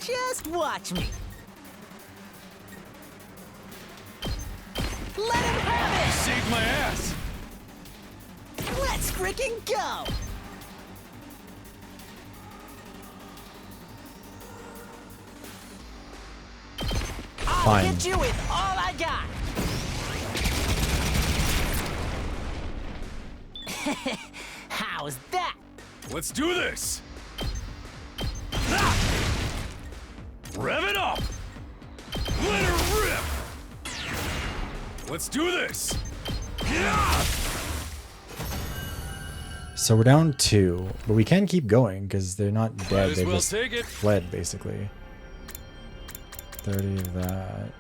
Just watch me. Let him have Saved my ass. it! Let's freaking go! I'll Fine. hit you with all I got! How's that? Let's do this. Ah! Rev it up. Let her rip. Let's do this. Yeah! So we're down 2, but we can keep going because they're not Might dead. as They well just take it. fled, basically. 30 of that.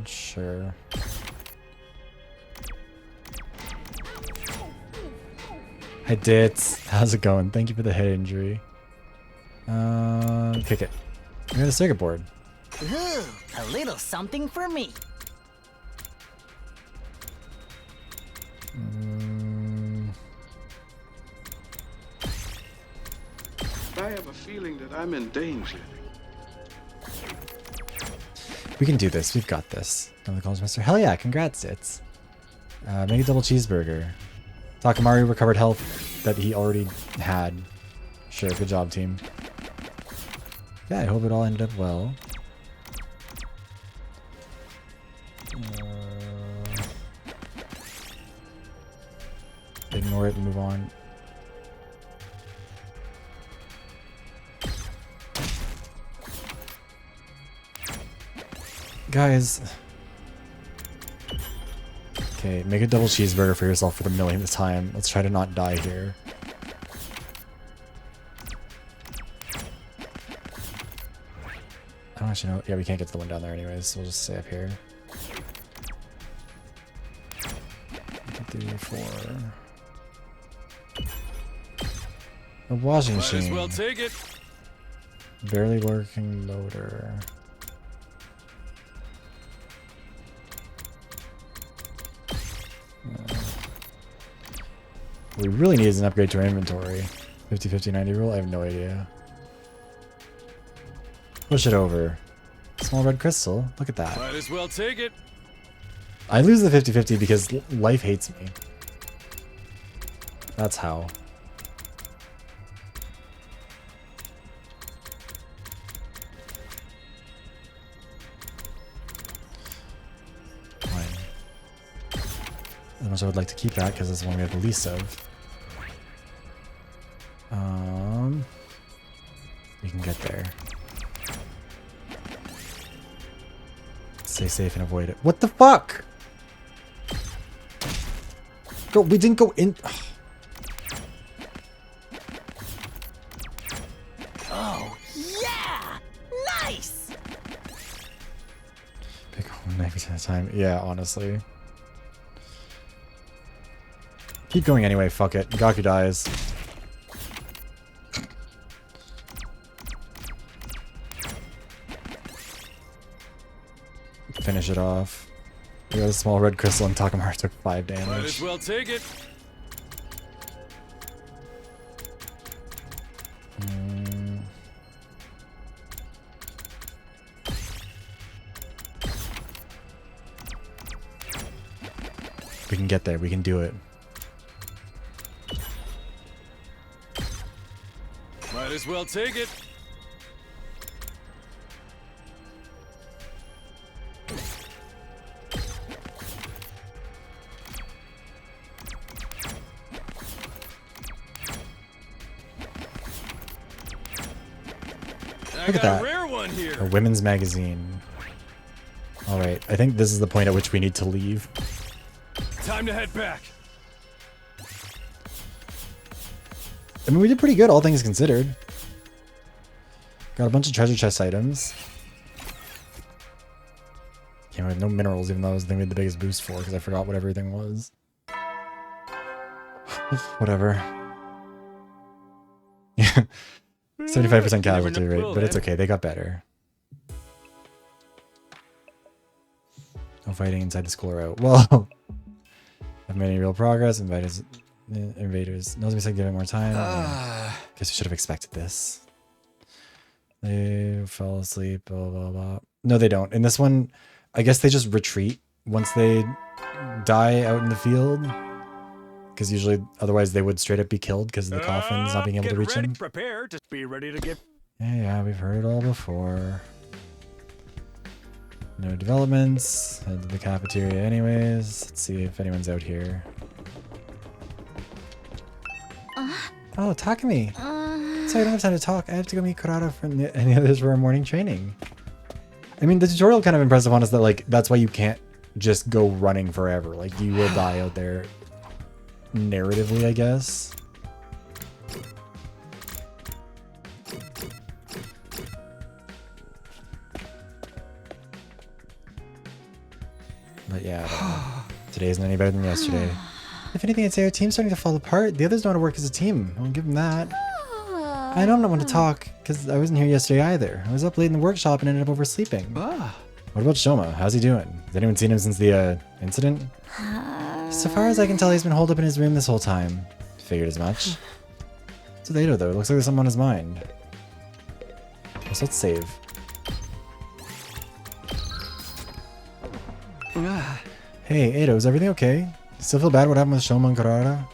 Sure. Hi, Dits. How's it going? Thank you for the head injury. Kick it. We got a circuit board. Ooh, a little something for me. I have a feeling that I'm in danger. We can do this. We've got this. Another College Master. Hell yeah, congrats, Dits. Make a double cheeseburger. Takamaru recovered health that he already had. Sure, good job, team. Yeah, I hope it all ended up well. Ignore it and move on. Guys. Okay, make a double cheeseburger for yourself for the millionth time. Let's try to not die here. I don't actually know. Yeah, we can't get to the one down there anyways, so we'll just stay up here. 3, 4. A washing Might as machine. well take it. Barely working loader. What we really need is an upgrade to our inventory. 50-50-90 rule? I have no idea. Push it over. Small red crystal. Look at that. Might as well take it. I lose the 50-50 because life hates me. That's how. much I would like to keep that because that's the one we have the least of. We can get there. Stay safe and avoid it. What the fuck? Go, we didn't go in. Oh, yeah! Nice! Pick 90% of the time. Yeah, honestly. Keep going anyway, fuck it. Gaku dies. Finish it off. We got a small red crystal and Takamaru took 5 damage. Might as well take it. We can get there. We can do it. Might as well take it. Look at that. A rare one here. A women's magazine. Alright, I think this is the point at which we need to leave. Time to head back. I mean, we did pretty good, all things considered. Got a bunch of treasure chest items. Yeah, we have no minerals, even though that was the thing we had the biggest boost for, because I forgot what everything was. Whatever. Yeah. 75% casualty rate, but it's okay, they got better. No fighting inside the school or out. Well, I've made any real progress. Invaders. Nozomi said give it more time. Guess we should have expected this. They fell asleep, blah, blah, blah. No, they don't. In this one, I guess they just retreat once they die out in the field. Because usually, otherwise they would straight up be killed because of the coffins not being able to reach them. Prepare to be ready to get. Yeah, we've heard it all before. No developments. Head to the cafeteria anyways. Let's see if anyone's out here. Oh, Takumi. Sorry, I don't have time to talk. I have to go meet Kurata and the others for our morning training. I mean, the tutorial kind of impressed upon us that, like, that's why you can't just go running forever. Like, you will die out there narratively, I guess. But yeah, I don't know. Today isn't any better than yesterday. If anything, I'd say our team's starting to fall apart. The others know how to work as a team. I'll give them that. I don't know when to talk, because I wasn't here yesterday either. I was up late in the workshop and ended up oversleeping. What about Shoma? How's he doing? Has anyone seen him since the incident? So far as I can tell, he's been holed up in his room this whole time. Figured as much. So Ado, though, it looks like there's something on his mind. So let's save. Hey, Ado, is everything okay? You still feel bad what happened with Shoma and Kurata?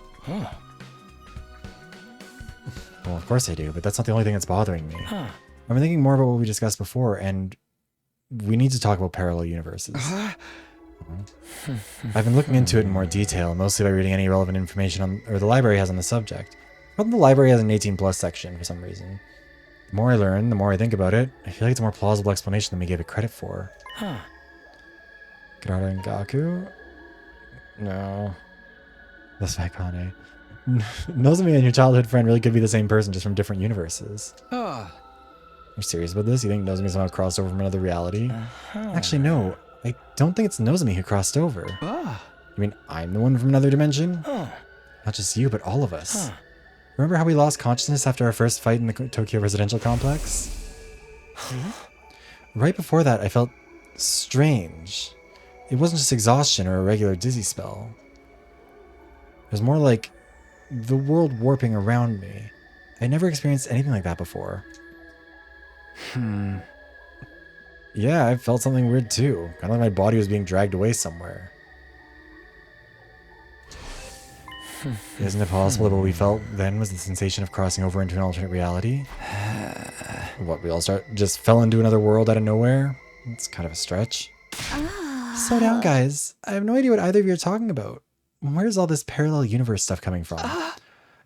Well, of course I do, but that's not the only thing that's bothering me. I've been thinking more about what we discussed before, and we need to talk about parallel universes. I've been looking into it in more detail, mostly by reading any relevant information the library has on the subject. But the library has an 18+ section for some reason. The more I learn, the more I think about it, I feel like it's a more plausible explanation than we gave it credit for. Kurata and Gaku? No. That's Vakane. Nozomi and your childhood friend really could be the same person, just from different universes. You're serious about this? You think Nozomi somehow crossed over from another reality? Actually, no. I don't think it's Nozomi who crossed over. You mean I'm the one from another dimension? Not just you, but all of us. Remember how we lost consciousness after our first fight in the Tokyo residential complex? Right before that, I felt strange. It wasn't just exhaustion or a regular dizzy spell. It was more like the world warping around me. I never experienced anything like that before. Yeah, I felt something weird too. Kind of like my body was being dragged away somewhere. Isn't it possible that what we felt then was the sensation of crossing over into an alternate reality? What, we all just fell into another world out of nowhere? It's kind of a stretch. Slow down, guys. I have no idea what either of you are talking about. where's all this parallel universe stuff coming from?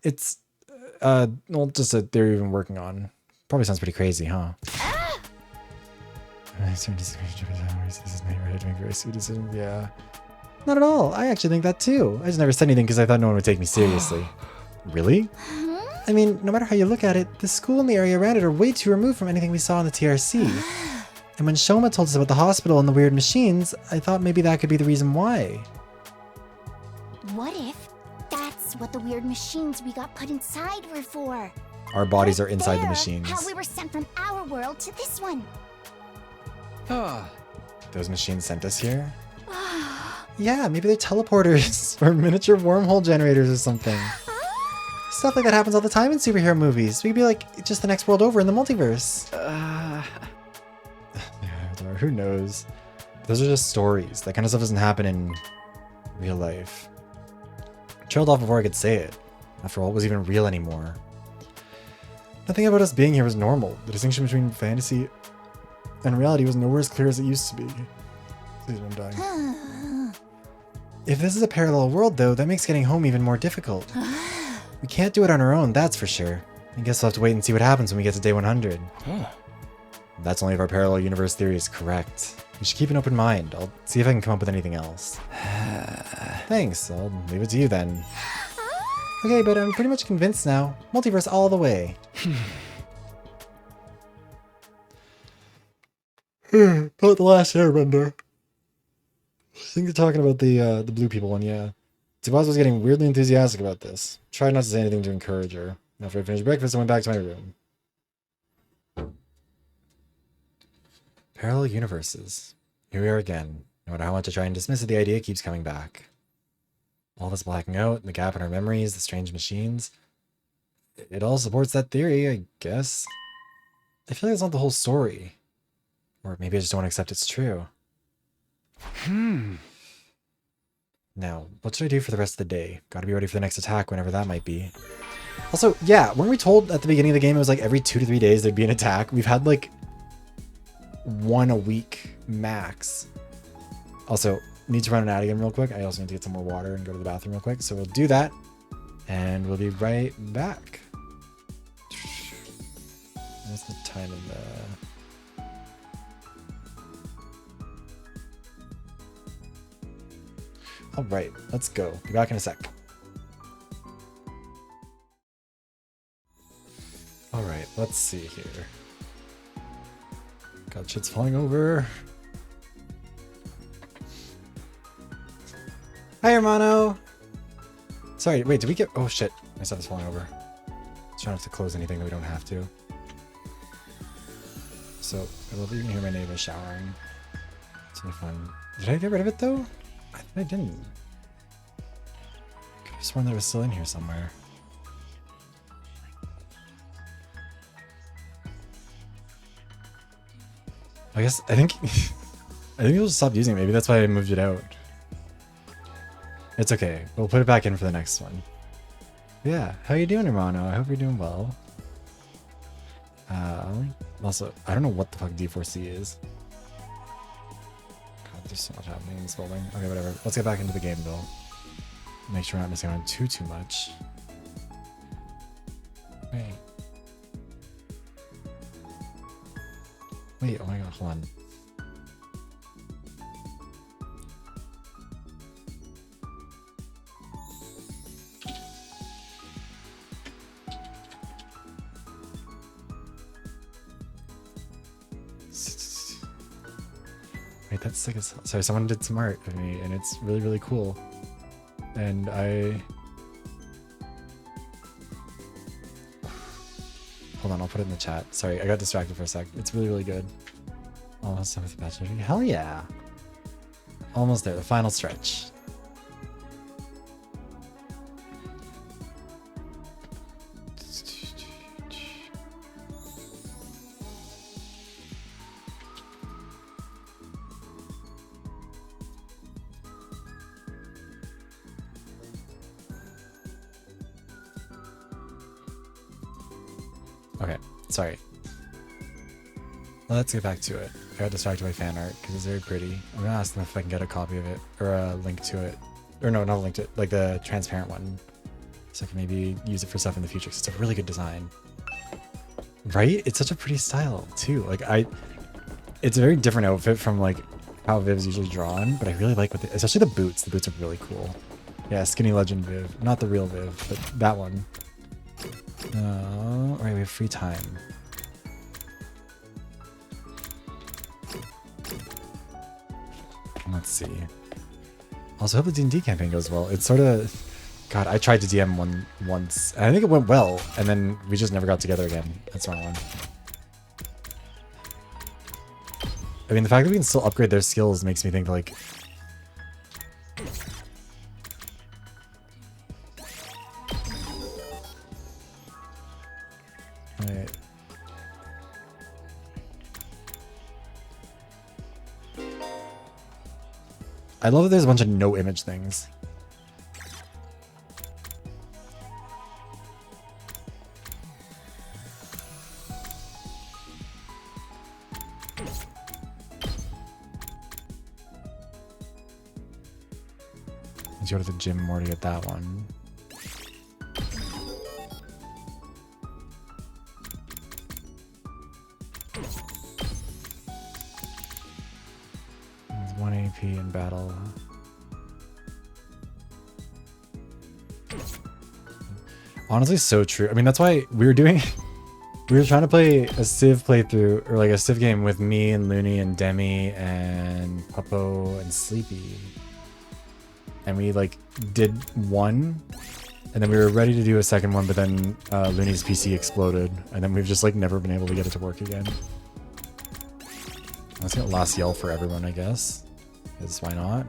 It's, well, just a theory we've been working on. Probably sounds pretty crazy, huh? Yeah. Not at all. I actually think that too. I just never said anything because I thought no one would take me seriously. Really? I mean, no matter how you look at it, the school and the area around it are way too removed from anything we saw in the TRC. And when Shoma told us about the hospital and the weird machines, I thought maybe that could be the reason why. What if that's what the weird machines we got put inside were for? Our bodies are inside the There, machines. How we were sent from our world to this one. Those machines sent us here? Yeah, maybe they're teleporters or miniature wormhole generators or something. Stuff like that happens all the time in superhero movies. We could be like just the next world over in the multiverse. Who knows? Those are just stories. That kind of stuff doesn't happen in real life. Trailed off before I could say it. After all, it wasn't even real anymore. Nothing about us being here was normal. The distinction between fantasy and reality was nowhere as clear as it used to be. Please, I'm dying. If this is a parallel world, though, that makes getting home even more difficult. We can't do it on our own, that's for sure. I guess we'll have to wait and see what happens when we get to day 100. That's only if our parallel universe theory is correct. You should keep an open mind. I'll see if I can come up with anything else. Thanks, I'll leave it to you then. Okay, but I'm pretty much convinced now. Multiverse all the way. About the last airbender. I think they're talking about the blue people one, yeah. Tsubasa was getting weirdly enthusiastic about this. Tried not to say anything to encourage her. After I finished breakfast, I went back to my room. Parallel universes. Here we are again. No matter how much I try and dismiss it, the idea keeps coming back. All this blacking out, the gap in our memories, the strange machines. It all supports that theory, I guess. I feel like it's not the whole story. Or maybe I just don't want to accept it's true. Now, what should I do for the rest of the day? Gotta be ready for the next attack, whenever that might be. Also, yeah, weren't we told at the beginning of the game it was like every 2 to 3 days there'd be an attack? We've had like 1 a week max. Also, need to run an ad again real quick. I also need to get some more water and go to the bathroom real quick. So we'll do that, and we'll be right back. What's the time in the... Alright, let's go. Be back in a sec. Alright, let's see here. God, shit's falling over. Hi, Hermano! Sorry, wait, did we get... Oh, shit. My stuff is falling over. Just trying not to close anything that we don't have to. So, I love that you can hear my neighbor showering. It's really fun. Did I get rid of it, though? I thought I didn't. I could have sworn that it was still in here somewhere. I guess, I think we'll just stop using it. Maybe that's why I moved it out. It's okay. We'll put it back in for the next one. Yeah, how you doing, Hermano? I hope you're doing well. Also, I don't know what the fuck D4C is. God, there's so much happening in this building. Okay, whatever. Let's get back into the game, though. Make sure we're not missing on too much. Wait. Wait, oh my god, hold on. Wait, that's like a... Sorry, someone did some art of me, and it's really, really cool. And I... Hold on, I'll put it in the chat. Sorry, I got distracted for a sec. It's really, really good. Almost done with the bachelor degree. Hell yeah! Almost there, the final stretch. Okay, sorry. Let's get back to it. I got distracted by fan art because it's very pretty. I'm gonna ask them if I can get a copy of it or a link to it or no, not linked it, like the transparent one. So I can maybe use it for stuff in the future, 'cause it's a really good design. Right? It's such a pretty style too. Like it's a very different outfit from like how Viv's usually drawn, but I really like what especially the boots. The boots are really cool. Yeah, Skinny Legend Viv. Not the real Viv, but that one. Alright, we have free time. Let's see. Also, hope the D&D campaign goes well. It's sort of... God, I tried to DM one once, and I think it went well, and then we just never got together again. That's the wrong one. I mean, the fact that we can still upgrade their skills makes me think, like... Alright. I love that there's a bunch of no image things. Let's go to the gym more to get that one. There's 1 AP in battle. Honestly, so true. I mean, that's why we were doing... We were trying to play a Civ playthrough, or like a Civ game with me and Looney and Demi and Puppo and Sleepy. And we like did one, and then we were ready to do a second one, but then Looney's PC exploded, and then we've just like never been able to get it to work again. That's gonna last yell for everyone, I guess. Because why not?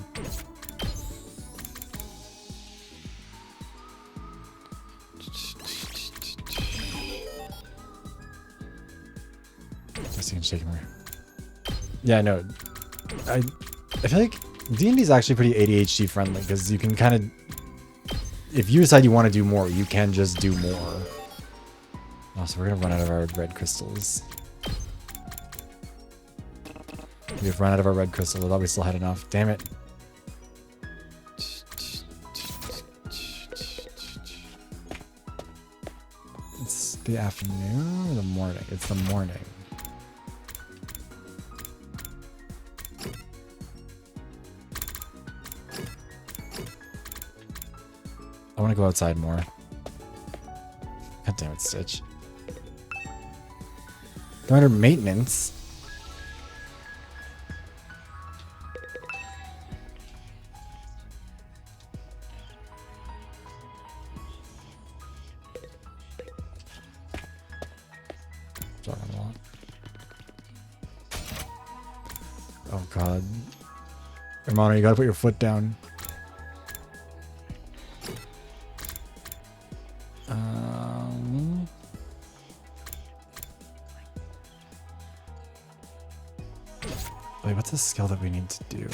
Yeah, no. I feel like D&D is actually pretty ADHD friendly, because you can kind of... If you decide you want to do more, you can just do more. Oh, so we're going to run out of our red crystals. We've run out of our red crystals. I thought we still had enough. Damn it. It's the afternoon or the morning? It's the morning. I want to go outside more. God damn it, Stitch. They're under maintenance. Oh god. Hermano, you gotta put your foot down. Wait, what's the skill that we need to do?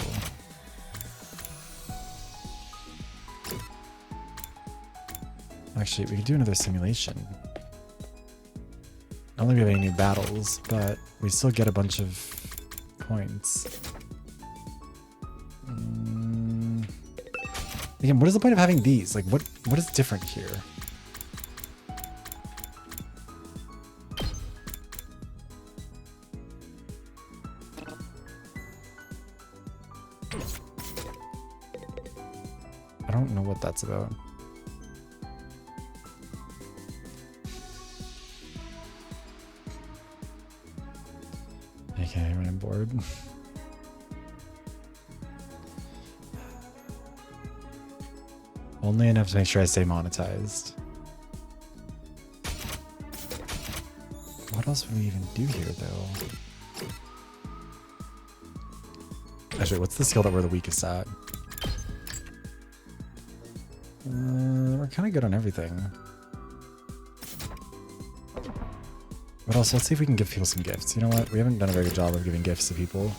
Actually, we could do another simulation. Not only do we have any new battles, but we still get a bunch of points. Again, what is the point of having these? Like, what is different here? I don't know what that's about. Okay, when I'm bored. Only enough to make sure I stay monetized. What else would we even do here, though? Actually, what's the skill that we're the weakest at? We're kind of good on everything. But also, let's see if we can give people some gifts. You know what? We haven't done a very good job of giving gifts to people.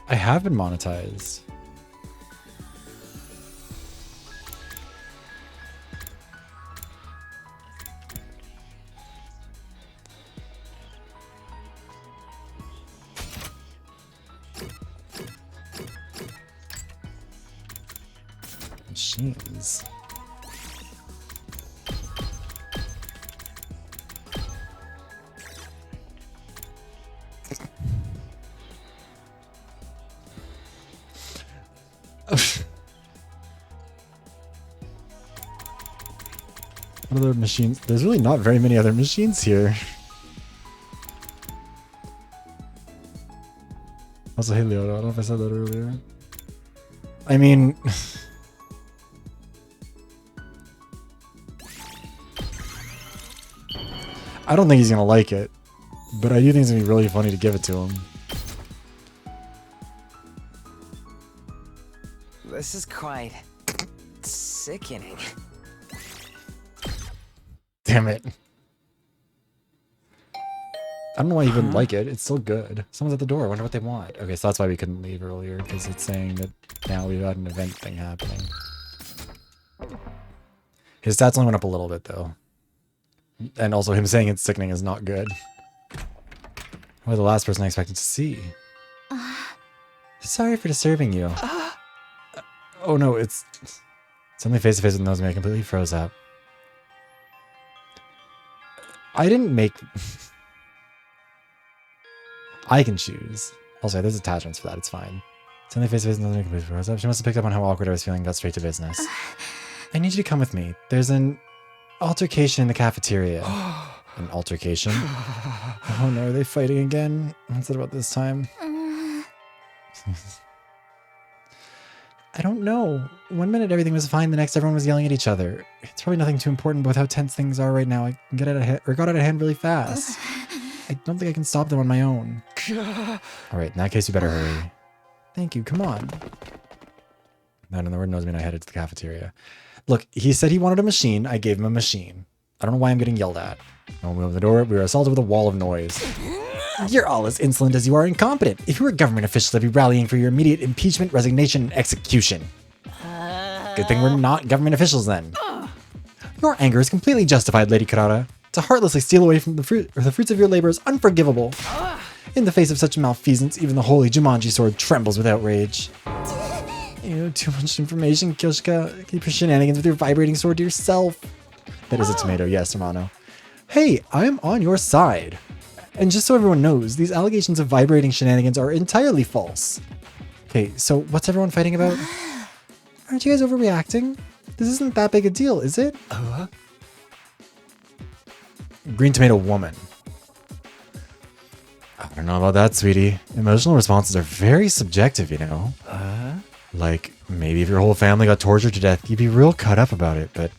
I have been monetized. Machines. What other machines? There's really not very many other machines here. Also, hey Leo, I don't know if I said that earlier. I mean... I don't think he's gonna like it, but I do think it's gonna be really funny to give it to him. This is quite sickening. Damn it. I don't know why you wouldn't like it. It's still good. Someone's at the door. I wonder what they want. Okay, so that's why we couldn't leave earlier, because it's saying that now we've got an event thing happening. His stats only went up a little bit, though. And also him saying it's sickening is not good. Probably the last person I expected to see. Sorry for disturbing you. Oh no, it's suddenly face to face with Nozomi. I completely froze up. I didn't make... I can choose. Also, there's attachments for that. It's fine. Suddenly face to face with Nozomi. Completely froze up. She must have picked up on how awkward I was feeling and got straight to business. I need you to come with me. There's an altercation in the cafeteria. An altercation? Oh no, are they fighting again? What's it about this time? I don't know. One minute everything was fine, the next everyone was yelling at each other. It's probably nothing too important, but with how tense things are right now, I can get out of hand, or got out of hand really fast. I don't think I can stop them on my own. Alright, in that case you better hurry. Thank you, come on. That in the word knows me and I headed to the cafeteria. Look, he said he wanted a machine, I gave him a machine. I don't know why I'm getting yelled at. When we opened the door, we were assaulted with a wall of noise. You're all as insolent as you are incompetent. If you were government officials, I'd be rallying for your immediate impeachment, resignation, and execution. Good thing we're not government officials then. Your anger is completely justified, Lady Karada. To heartlessly steal away from the fruits of your labor is unforgivable. In the face of such malfeasance, even the holy Jumanji sword trembles with outrage. Ew, too much information, Kyoshika. Keep your shenanigans with your vibrating sword to yourself. That is a tomato, yes, Romano. Hey, I'm on your side. And just so everyone knows, these allegations of vibrating shenanigans are entirely false. Okay, so what's everyone fighting about? Aren't you guys overreacting? This isn't that big a deal, is it? Green tomato woman. I don't know about that, sweetie. Emotional responses are very subjective, you know? Like, maybe if your whole family got tortured to death, you'd be real cut up about it, but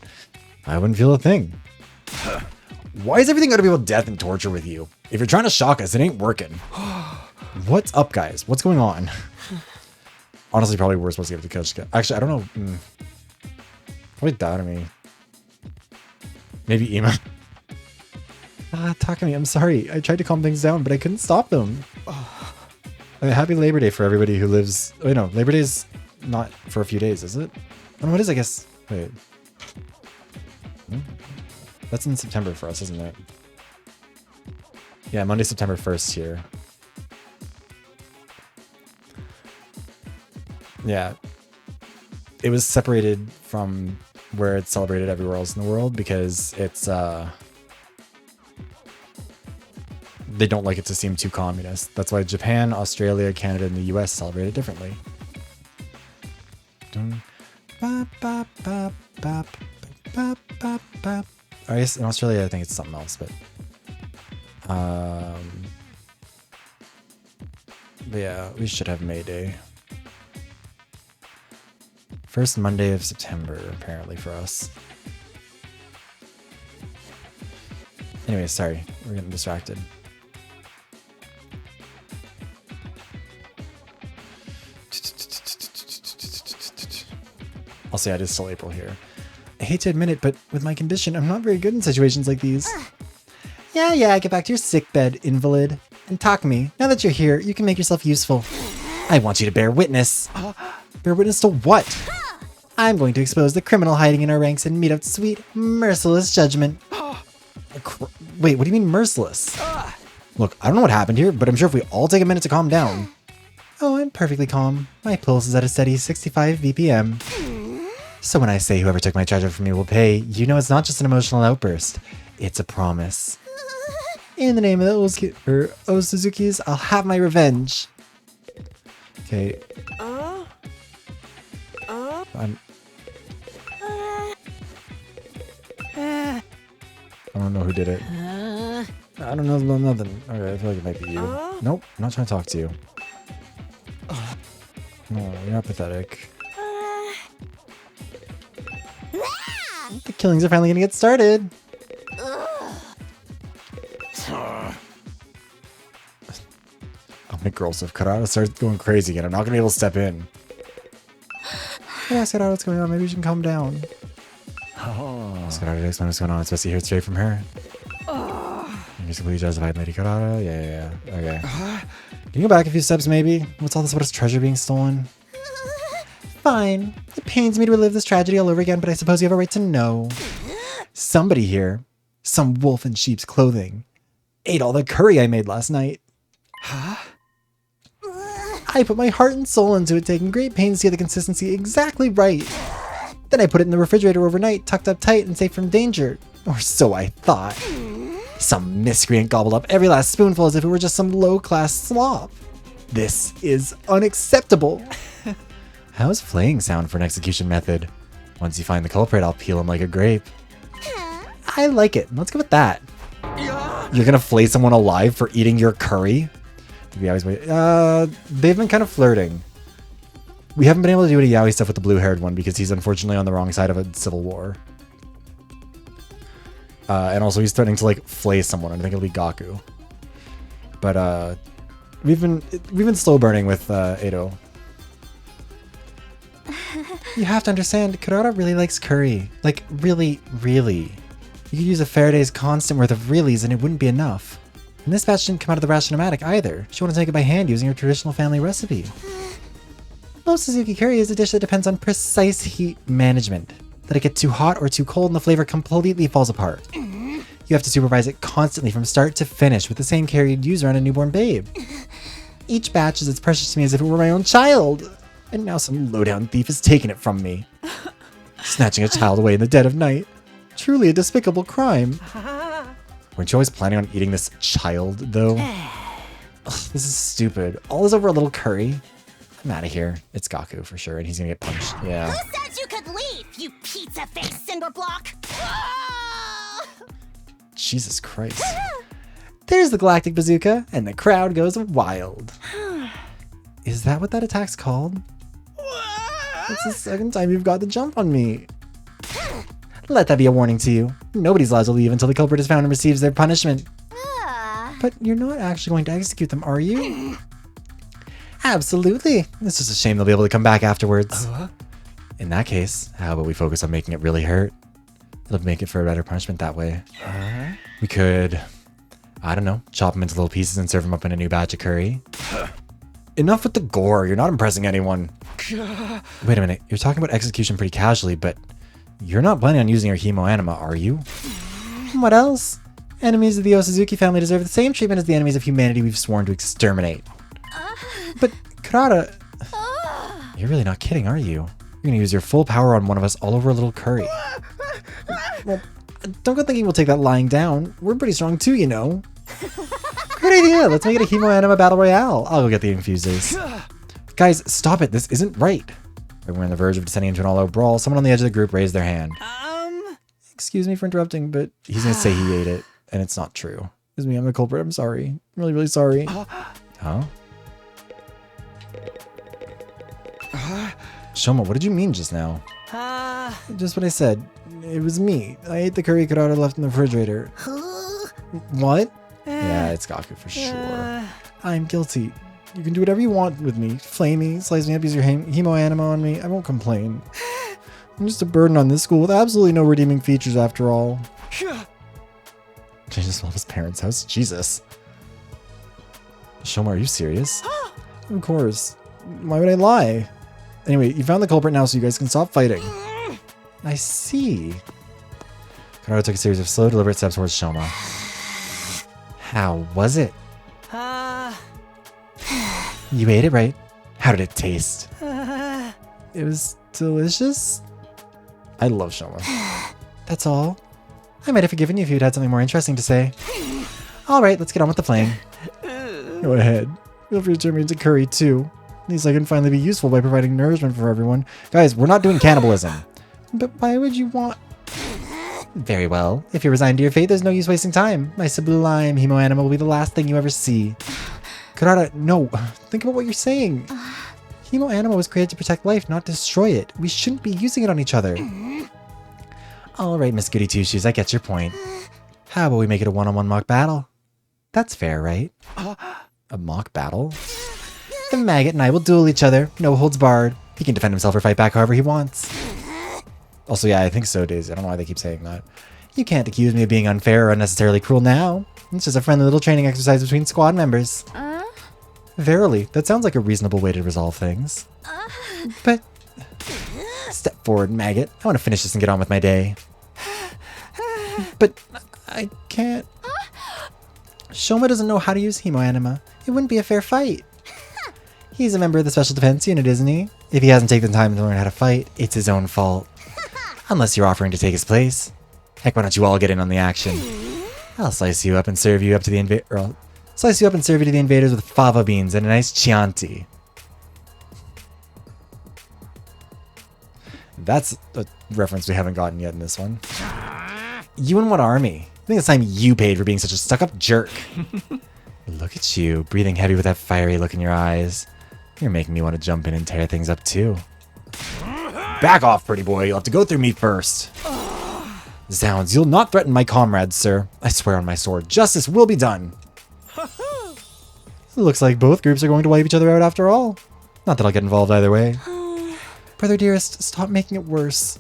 I wouldn't feel a thing. Why is everything gotta be about death and torture with you? If you're trying to shock us, it ain't working. What's up, guys? What's going on? Honestly, probably we're supposed to give it to Kyoshika. Actually, I don't know. Probably Darumi. Maybe Ima. Takumi, I'm sorry. I tried to calm things down, but I couldn't stop them. Happy Labor Day for everybody who lives... Oh, no. Labor Day's not for a few days, is it? Oh, what is, I guess... Wait. That's in September for us, isn't it? Yeah, Monday, September 1st here. Yeah. It was separated from where it's celebrated everywhere else in the world because it's, they don't like it to seem too communist. That's why Japan, Australia, Canada, and the US celebrate it differently. I guess in Australia, I think it's something else, but yeah, we should have May Day. First Monday of September, apparently, for us. Anyway, sorry, we're getting distracted. I'll say it is still April here. I hate to admit it, but with my condition, I'm not very good in situations like these. Yeah, get back to your sickbed, invalid. And Takumi, now that you're here, you can make yourself useful. I want you to bear witness. Bear witness to what? I'm going to expose the criminal hiding in our ranks and mete out sweet, merciless judgment. Wait, what do you mean merciless? Look, I don't know what happened here, but I'm sure if we all take a minute to calm down. Oh, I'm perfectly calm. My pulse is at a steady 65 BPM. So when I say whoever took my treasure from me will pay, you know it's not just an emotional outburst. It's a promise. In the name of the Osuzukis, I'll have my revenge. Okay. I don't know who did it. I don't know nothing. Okay, I feel like it might be you. Nope, I'm not trying to talk to you. No, you're not pathetic. The killings are finally gonna get started. Oh my girls, if Karada starts going crazy again, I'm not gonna be able to step in. Hey, ask Karada what's going on. Maybe we can calm down. Ask Karada to explain what's going on. It's best to hear it straight from her. You're completely justified, Lady Karada. Yeah. Okay. Can you go back a few steps, maybe? What's all this about his treasure being stolen? Fine. It pains me to relive this tragedy all over again, but I suppose you have a right to know. Somebody here, some wolf in sheep's clothing, ate all the curry I made last night. I put my heart and soul into it, taking great pains to get the consistency exactly right. Then I put it in the refrigerator overnight, tucked up tight and safe from danger. Or so I thought. Some miscreant gobbled up every last spoonful as if it were just some low-class slop. This is unacceptable. How's flaying sound for an execution method? Once you find the culprit, I'll peel him like a grape. I like it. Let's go with that. You're gonna flay someone alive for eating your curry? We always wait. They've been kind of flirting. We haven't been able to do any yaoi stuff with the blue-haired one because he's unfortunately on the wrong side of a civil war. And also he's threatening to like flay someone. I think it'll be Gaku. But we've been slow burning with Edo. You have to understand, Kurota really likes curry. Like really, really. You could use a Faraday's constant worth of reallys and it wouldn't be enough. And this batch didn't come out of the Rationomatic either. She wanted to make it by hand using her traditional family recipe. Low Suzuki curry is a dish that depends on precise heat management. Let it get too hot or too cold and the flavor completely falls apart. You have to supervise it constantly from start to finish with the same care you'd use around a newborn babe. Each batch is as precious to me as if it were my own child. And now some lowdown thief has taken it from me. Snatching a child away in the dead of night. Truly a despicable crime. Weren't you always planning on eating this child, though? Ugh, this is stupid. All this over a little curry? I'm out of here. It's Gaku for sure, and he's gonna get punched. Yeah. Who said you could leave, you pizza-faced cinder block? Jesus Christ. There's the Galactic Bazooka, and the crowd goes wild. Is that what that attack's called? It's the second time you've got the jump on me. Let that be a warning to you. Nobody's allowed to leave until the culprit is found and receives their punishment. But you're not actually going to execute them, are you? Absolutely. It's just a shame they'll be able to come back afterwards. In that case, how about we focus on making it really hurt? It'll make it for a better punishment that way. We could, I don't know, chop them into little pieces and serve them up in a new batch of curry. Enough with the gore. You're not impressing anyone. Wait a minute. You're talking about execution pretty casually, but you're not planning on using your hemo anima, are you? What else? Enemies of the Osuzuki family deserve the same treatment as the enemies of humanity we've sworn to exterminate. But, Kurata, you're really not kidding, are you? You're gonna use your full power on one of us all over a little curry. Well, don't go thinking we'll take that lying down. We're pretty strong too, you know. Great idea. Let's make it a hemo anima battle royale. I'll go get the infusers. Guys, stop it. This isn't right. When we're on the verge of descending into an all-out brawl, someone on the edge of the group raised their hand. Excuse me for interrupting, but he's gonna say he ate it, and it's not true. Excuse me, I'm the culprit. I'm sorry. I'm really, really sorry. Huh? Shoma, what did you mean just now? Just what I said. It was me. I ate the curry Kurata left in the refrigerator. What? Yeah, it's Gaku for sure. I'm guilty. You can do whatever you want with me. Flay me, slice me up, use your hemo anima on me. I won't complain. I'm just a burden on this school with absolutely no redeeming features after all. I just love his parents' house. Jesus. Shoma, are you serious? Of course. Why would I lie? Anyway, you found the culprit now so you guys can stop fighting. I see. Konoha took a series of slow, deliberate steps towards Shoma. How was it? You ate it, right? How did it taste? It was delicious. I love Shoma. That's all. I might have forgiven you if you'd had something more interesting to say. Alright, let's get on with the playing. Go ahead. Feel free to turn me into curry too. At least I can finally be useful by providing nourishment for everyone. Guys, we're not doing cannibalism. But why would you want... Very well. If you're resigned to your fate, there's no use wasting time. My sublime hemo anima will be the last thing you ever see. Kurata, no. Think about what you're saying. Hemo anima was created to protect life, not destroy it. We shouldn't be using it on each other. Alright, Miss Goody Two-Shoes, I get your point. How about we make it a one-on-one mock battle? That's fair, right? A mock battle? The maggot and I will duel each other. No holds barred. He can defend himself or fight back however he wants. Also, yeah, I think so, Daisy. I don't know why they keep saying that. You can't accuse me of being unfair or unnecessarily cruel now. It's just a friendly little training exercise between squad members. Verily, that sounds like a reasonable way to resolve things. But... Step forward, maggot. I want to finish this and get on with my day. But... I can't... Shoma doesn't know how to use hemo anima. It wouldn't be a fair fight. He's a member of the Special Defense Unit, isn't he? If he hasn't taken the time to learn how to fight, it's his own fault. Unless you're offering to take his place. Heck, why don't you all get in on the action? I'll slice you up and serve you up to the invaders with fava beans and a nice Chianti. That's a reference we haven't gotten yet in this one. You and what army? I think it's time you paid for being such a stuck-up jerk. Look at you, breathing heavy with that fiery look in your eyes. You're making me want to jump in and tear things up too. Back off, pretty boy. You'll have to go through me first. Zounds, you'll not threaten my comrades, sir. I swear on my sword, justice will be done. It looks like both groups are going to wipe each other out after all. Not that I'll get involved either way. Brother dearest, stop making it worse.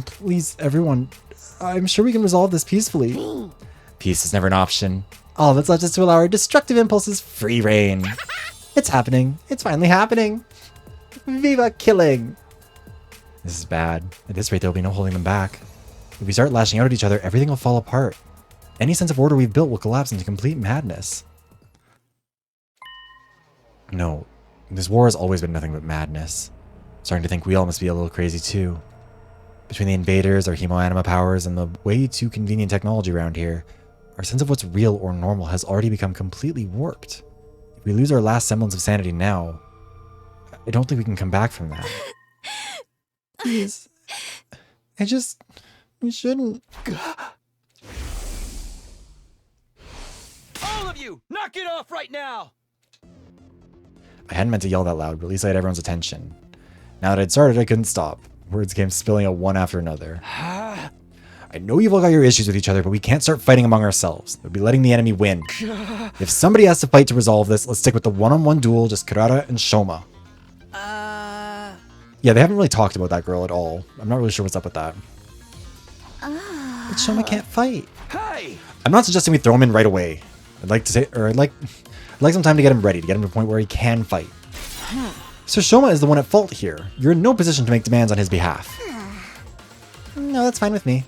Please, everyone. I'm sure we can resolve this peacefully. Peace is never an option. All that's left is to allow our destructive impulses free reign. It's happening. It's finally happening. Viva killing! This is bad. At this rate, there will be no holding them back. If we start lashing out at each other, everything will fall apart. Any sense of order we've built will collapse into complete madness. No, this war has always been nothing but madness. I'm starting to think we all must be a little crazy too. Between the invaders, our hemo anima powers, and the way too convenient technology around here, our sense of what's real or normal has already become completely warped. If we lose our last semblance of sanity now, I don't think we can come back from that. Please. We shouldn't. All of you, knock it off right now! I hadn't meant to yell that loud, but at least I had everyone's attention. Now that I'd started, I couldn't stop. Words came spilling out one after another. I know you've all got your issues with each other, but we can't start fighting among ourselves. That would be letting the enemy win. If somebody has to fight to resolve this, let's stick with the one-on-one duel, just Kurata and Shoma. Yeah, they haven't really talked about that girl at all. I'm not really sure what's up with that. But Shoma can't fight. Hey! I'm not suggesting we throw him in right away. I'd like some time to get him ready, to get him to a point where he can fight. So Shoma is the one at fault here. You're in no position to make demands on his behalf. No, that's fine with me.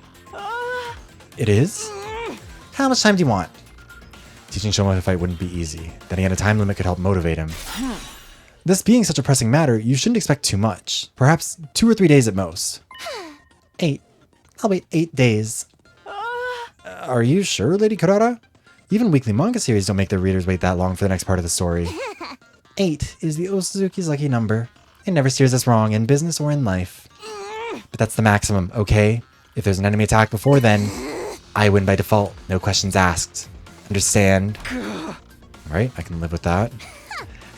It is? How much time do you want? Teaching Shoma to fight wouldn't be easy. Then again, a time limit could help motivate him. This being such a pressing matter, you shouldn't expect too much. Perhaps 2 or 3 days at most. 8. I'll wait 8 days. Are you sure, Lady Kurata? Even weekly manga series don't make their readers wait that long for the next part of the story. 8 is the Osuzuki's lucky number. It never steers us wrong in business or in life. But that's the maximum, okay? If there's an enemy attack before then, I win by default. No questions asked. Understand? Right, I can live with that.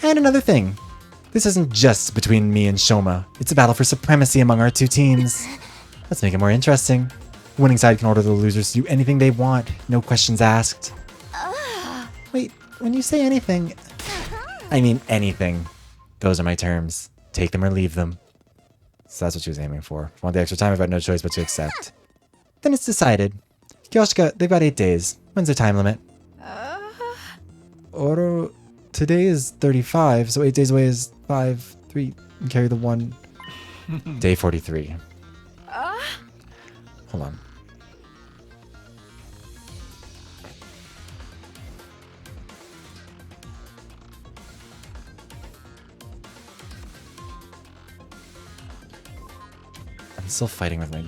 And another thing. This isn't just between me and Shoma. It's a battle for supremacy among our two teams. Let's make it more interesting. The winning side can order the losers to do anything they want. No questions asked. Wait, when you say anything... I mean anything. Those are my terms. Take them or leave them. So that's what she was aiming for. If I want the extra time, I've got no choice but to accept. Then it's decided. Kyoshika, they've got 8 days. When's their time limit? Oro... today is 35, so 8 days away is 5, 3, and carry the 1. Day 43. Hold on. I'm still fighting with my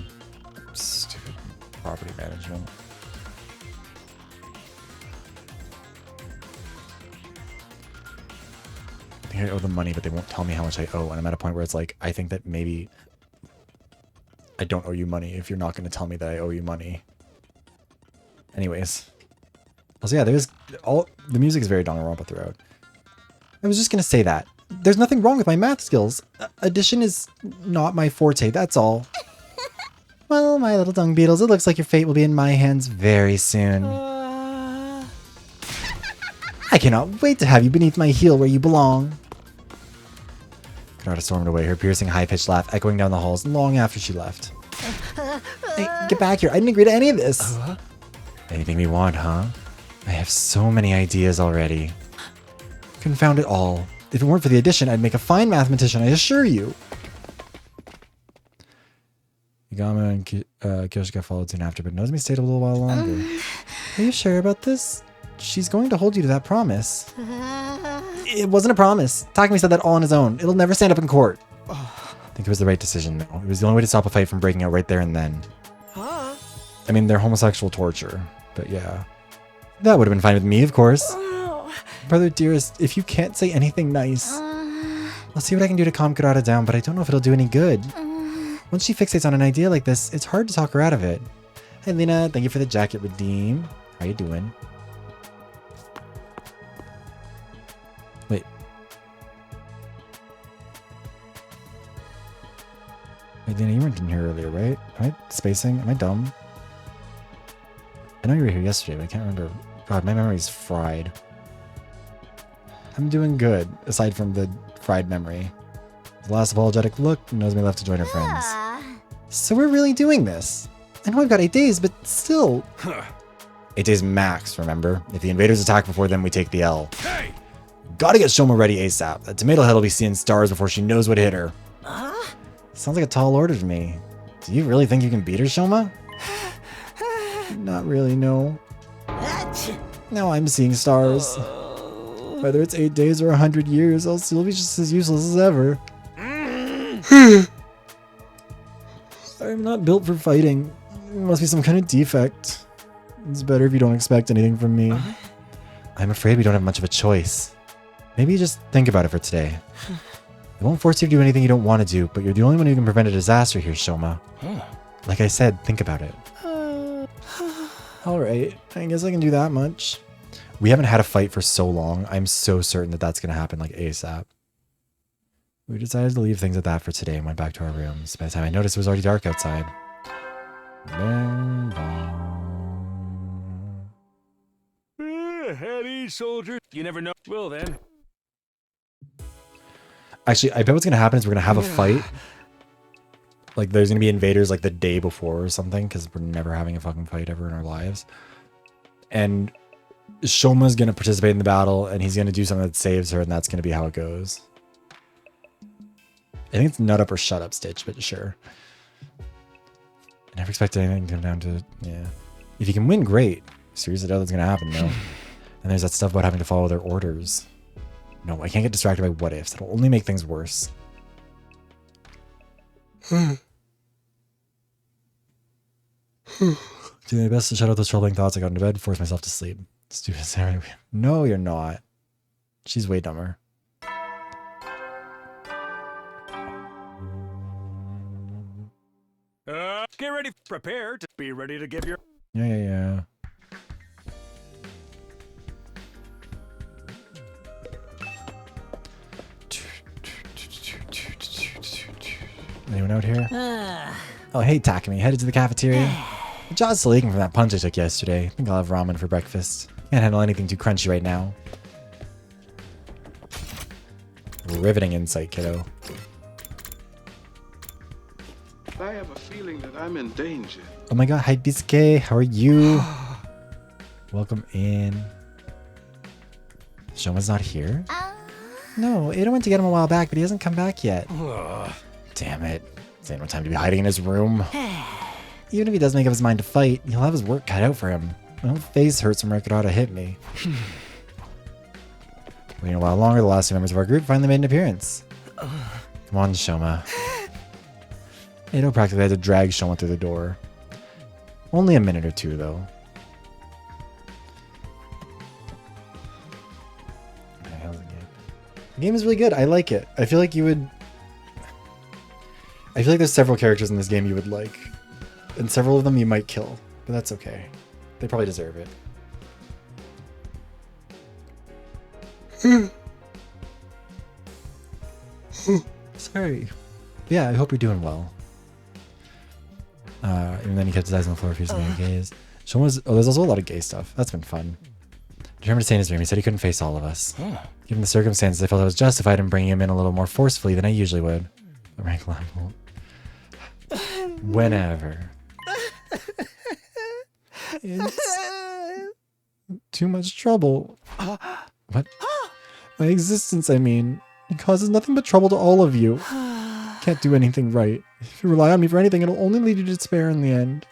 stupid property management. I think I owe them money, but they won't tell me how much I owe. And I'm at a point where it's like, I think that maybe I don't owe you money if you're not going to tell me that I owe you money. Anyways. Also, yeah, there's all the music is very Danganronpa throughout. I was just going to say that. There's nothing wrong with my math skills. Addition is not my forte, that's all. Well, my little dung beetles, it looks like your fate will be in my hands very soon. I cannot wait to have you beneath my heel where you belong. Kanata stormed away, her piercing high-pitched laugh echoing down the halls long after she left. Hey, get back here, I didn't agree to any of this. Anything we want, huh? I have so many ideas already. Confound it all. If it weren't for the addition, I'd make a fine mathematician, I assure you. Yagama and Kyoshika followed soon after, but Nozomi stayed a little while longer. Are you sure about this? She's going to hold you to that promise. It wasn't a promise. Takumi said that all on his own. It'll never stand up in court. I think it was the right decision, though. It was the only way to stop a fight from breaking out right there and then. I mean, they're homosexual torture, but yeah. That would have been fine with me, of course. Brother dearest, if you can't say anything nice, I'll see what I can do to calm Kurata down, but I don't know if it'll do any good. Once she fixates on an idea like this, it's hard to talk her out of it. Hey Lena, thank you for the jacket redeem. How you doing? Wait. Wait, Lena, you weren't in here earlier, right? Am I spacing? Am I dumb? I know you were here yesterday, but I can't remember. God, my memory's fried. I'm doing good, aside from the fried memory. The last apologetic look, Nozomi left to join her friends. So we're really doing this. I know I've got 8 days, but still. 8 days max, remember? If the invaders attack before then, we take the L. Hey! Gotta get Shoma ready ASAP. That tomato head will be seeing stars before she knows what hit her. Sounds like a tall order to me. Do you really think you can beat her, Shoma? Not really, no. Now I'm seeing stars. Whether it's 8 days or 100 years, I'll still be just as useless as ever. I'm not built for fighting. It must be some kind of defect. It's better if you don't expect anything from me. I'm afraid we don't have much of a choice. Maybe just think about it for today. I won't force you to do anything you don't want to do, but you're the only one who can prevent a disaster here, Shoma. Like I said, think about it. Alright, I guess I can do that much. We haven't had a fight for so long. I'm so certain that that's going to happen like ASAP. We decided to leave things at that for today and went back to our rooms. By the time I noticed, it was already dark outside. Heady soldier. You never know. Well then. Actually, I bet what's going to happen is we're going to have a fight. Like, there's going to be invaders like the day before or something, because we're never having a fucking fight ever in our lives. And Shoma's going to participate in the battle, and he's going to do something that saves her, and that's going to be how it goes. I think it's nut up or shut up Stitch, but sure. I never expected anything to come down to, yeah. If you can win, great. Seriously doubt that's going to happen, though. And there's that stuff about having to follow their orders. No, I can't get distracted by what ifs. It'll only make things worse. Doing my best to shut out those troubling thoughts. I got into bed, forced myself to sleep. Stupid Sarah. No, you're not. She's way dumber. Get ready, prepare to be ready to give your. Yeah. Anyone out here? Oh, hey, Takumi. Headed to the cafeteria? My jaw's still aching from that punch I took yesterday. I think I'll have ramen for breakfast. Can't handle anything too crunchy right now. Riveting insight, kiddo. I have a feeling that I'm in danger. Oh my god, hi Bisuke, how are you? Welcome in. Shoma's not here? No, Ada went to get him a while back, but he hasn't come back yet. Damn it. This ain't no time to be hiding in his room. Even if he does make up his mind to fight, he'll have his work cut out for him. My whole face hurts from Rekadata hit me. Waiting a while longer, the last two members of our group finally made an appearance. Come on, Shoma. Ada practically had to drag Shoma through the door. Only a minute or two, though. The game is really good. I like it. I feel like you would... I feel like there's several characters in this game you would like. And several of them you might kill. But that's okay. They probably deserve it. Sorry. Yeah, I hope you're doing well. And then he kept his eyes on the floor refusing to gaze. There's also a lot of gay stuff. That's been fun. Determined to stay in his room, he said he couldn't face all of us. Given the circumstances, I felt I was justified in bringing him in a little more forcefully than I usually would. The rank level. Whenever. It's too much trouble. What? My existence, I mean. It causes nothing but trouble to all of you. Can't do anything right. If you rely on me for anything, it'll only lead you to despair in the end.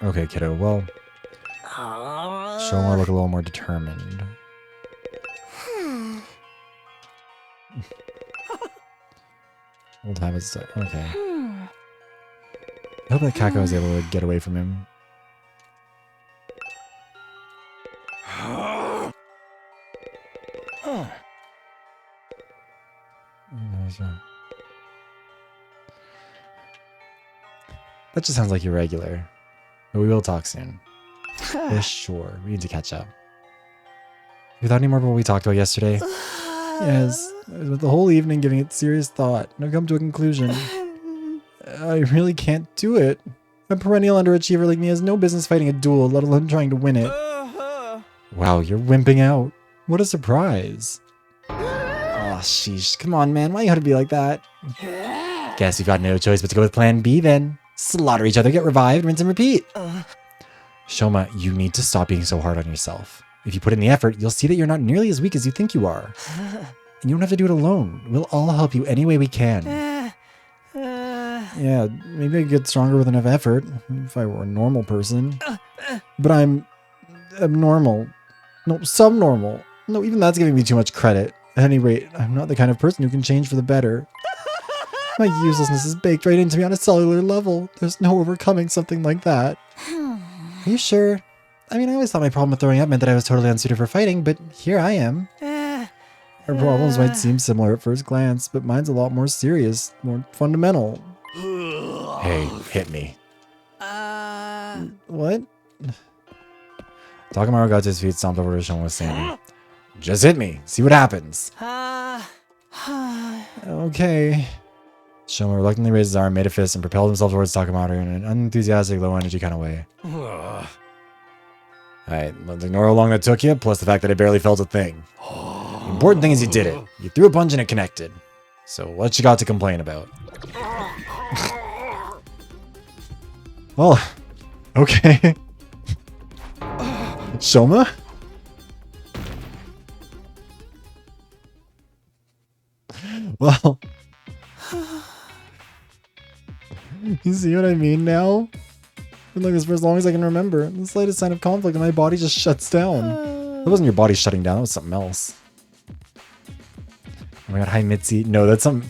Okay, kiddo, well... Shoma look a little more determined. Old habits. Okay. I hope that Kako was able to get away from him. That just sounds like your regular. But we will talk soon. For sure. We need to catch up. You thought any more about what we talked about yesterday? Yes. I spent the whole evening giving it serious thought, and I've come to a conclusion. I really can't do it. A perennial underachiever like me has no business fighting a duel, let alone trying to win it. Wow, you're wimping out. What a surprise. Oh, sheesh. Come on, man. Why you gotta be like that? Guess we've got no choice but to go with plan B then. Slaughter each other, get revived, rinse and repeat. Shoma, you need to stop being so hard on yourself. If you put in the effort, you'll see that you're not nearly as weak as you think you are. And you don't have to do it alone. We'll all help you any way we can. Yeah, maybe I could get stronger with enough effort, if I were a normal person. But I'm... abnormal. No, subnormal. No, even that's giving me too much credit. At any rate, I'm not the kind of person who can change for the better. My uselessness is baked right into me on a cellular level. There's no overcoming something like that. Are you sure? I mean, I always thought my problem with throwing up meant that I was totally unsuited for fighting, but here I am. Our problems might seem similar at first glance, but mine's a lot more serious, more fundamental. Hey, hit me. What? Takamaru got to his feet, stomped over to Shoma with Sandy. Just hit me. See what happens. Okay. Shoma reluctantly raised his arm, made a fist, and propelled himself towards Takamaru in an unenthusiastic, low-energy kind of way. Alright, let's ignore how long that took you, plus the fact that I barely felt a thing. The important thing is you did it. You threw a punch and it connected. So what you got to complain about? Well, okay. Shoma? Well... You see what I mean now? I've been like this for as long as I can remember. The slightest sign of conflict and my body just shuts down. That wasn't your body shutting down, that was something else. Oh my god, hi Mitzi. No, that's some...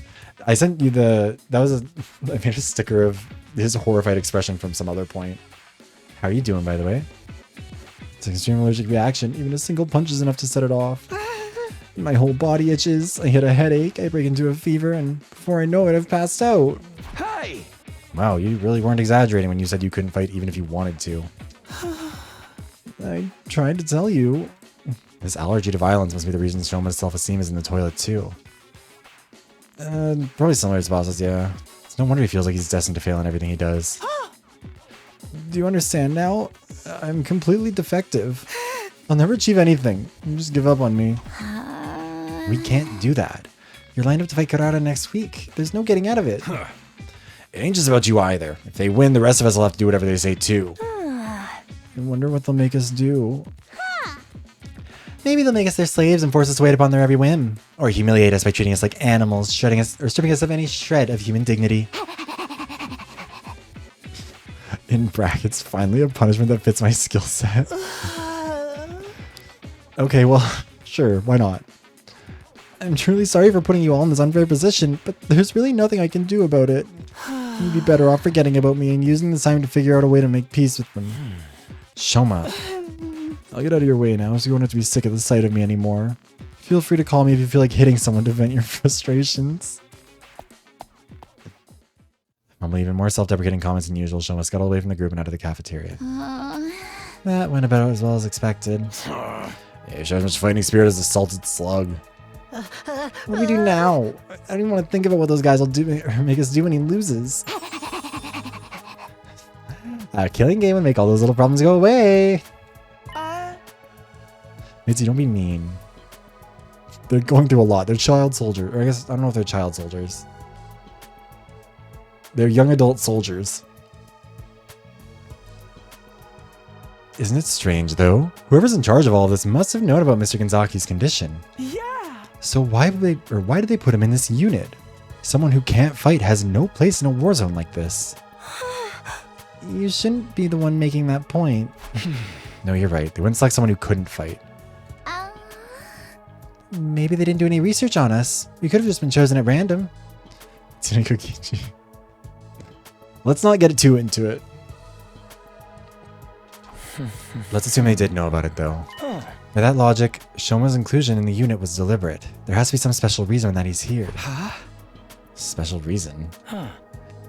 I sent you the... That was a... I made a sticker of his horrified expression from some other point. How are you doing, by the way? It's an extreme allergic reaction. Even a single punch is enough to set it off. My whole body itches. I hit a headache. I break into a fever, and before I know it, I've passed out. Hey! Wow, you really weren't exaggerating when you said you couldn't fight even if you wanted to. I tried to tell you. This allergy to violence must be the reason Shoma's self-esteem is in the toilet too. Probably similar to his bosses, yeah. It's no wonder he feels like he's destined to fail in everything he does. Do you understand now? I'm completely defective. I'll never achieve anything. You just give up on me. We can't do that. You're lined up to fight Karada next week. There's no getting out of it. It ain't just about you either. If they win, the rest of us will have to do whatever they say too. I wonder what they'll make us do. Maybe they'll make us their slaves and force us to wait upon their every whim. Or humiliate us by treating us like animals, shredding us or stripping us of any shred of human dignity. In brackets, finally a punishment that fits my skill set. Okay, well, sure, why not? I'm truly sorry for putting you all in this unfair position, but there's really nothing I can do about it. You'd be better off forgetting about me and using this time to figure out a way to make peace with them. Shoma, I'll get out of your way now so you won't have to be sick of the sight of me anymore. Feel free to call me if you feel like hitting someone to vent your frustrations. Mumbling even more self-deprecating comments than usual, Shoma scuttled away from the group and out of the cafeteria. That went about as well as expected. Yeah, she has much fighting spirit as a salted slug. What do we do now? I don't even want to think about what those guys will do or make us do when he loses. A killing game would make all those little problems go away. Mitzi, don't be mean. They're going through a lot. They're child soldiers. Or I guess, I don't know if they're child soldiers. They're young adult soldiers. Isn't it strange, though? Whoever's in charge of all of this must have known about Mr. Gonzaki's condition. Yeah. So why did they put him in this unit? Someone who can't fight has no place in a war zone like this. You shouldn't be the one making that point. No, you're right. They wouldn't select someone who couldn't fight. Maybe they didn't do any research on us. We could have just been chosen at random. Tsunokokichi. Let's not get too into it. Let's assume they did know about it, though. By that logic, Shoma's inclusion in the unit was deliberate. There has to be some special reason that he's here. Special reason?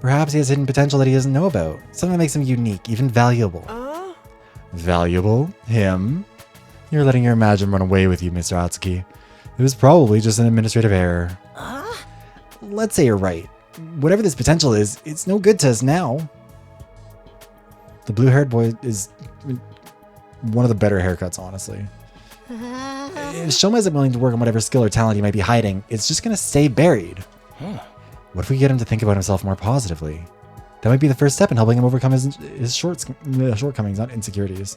Perhaps he has hidden potential that he doesn't know about. Something that makes him unique, even valuable. Valuable? Him? You're letting your imagination run away with you, Mr. Atsuki. It was probably just an administrative error. Let's say you're right. Whatever this potential is, it's no good to us now. The blue-haired boy is one of the better haircuts, honestly. If Shoma isn't willing to work on whatever skill or talent he might be hiding, it's just going to stay buried. What if we get him to think about himself more positively? That might be the first step in helping him overcome his shortcomings, not insecurities.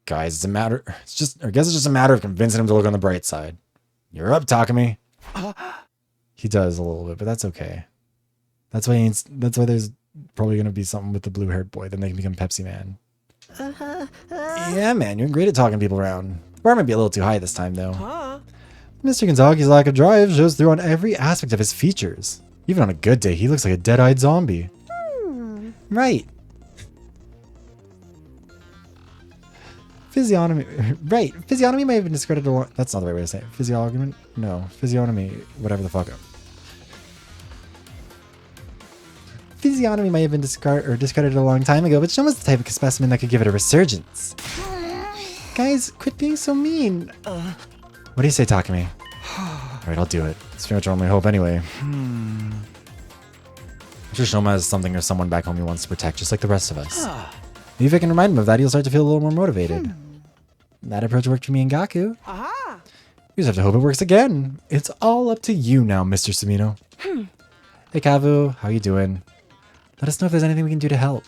Guys, I guess it's just a matter of convincing him to look on the bright side. You're up, Takumi. He does a little bit, but that's okay. That's why there's probably going to be something with the blue-haired boy. Then they can become Pepsi Man. Yeah, man, you're great at talking people around. The bar might be a little too high this time, though. Mr. Gonzaki's lack of drive shows through on every aspect of his features. Even on a good day, he looks like a dead-eyed zombie. Right. Physiognomy. Right. Physiognomy may have been discredited a lot. That's not the right way to say it. Physiognomy? No. Physiognomy. Whatever the fuck. Physiognomy may have been discredited a long time ago, but Shoma's the type of specimen that could give it a resurgence. Guys, quit being so mean. What do you say, Takumi? Alright, I'll do it. It's pretty much our only hope anyway. I'm sure Shoma has something or someone back home he wants to protect, just like the rest of us. Maybe if I can remind him of that, he'll start to feel a little more motivated. That approach worked for me and Gaku. We just have to hope it works again. It's all up to you now, Mr. Sumino. Hey, Kavu. How you doing? Let us know if there's anything we can do to help.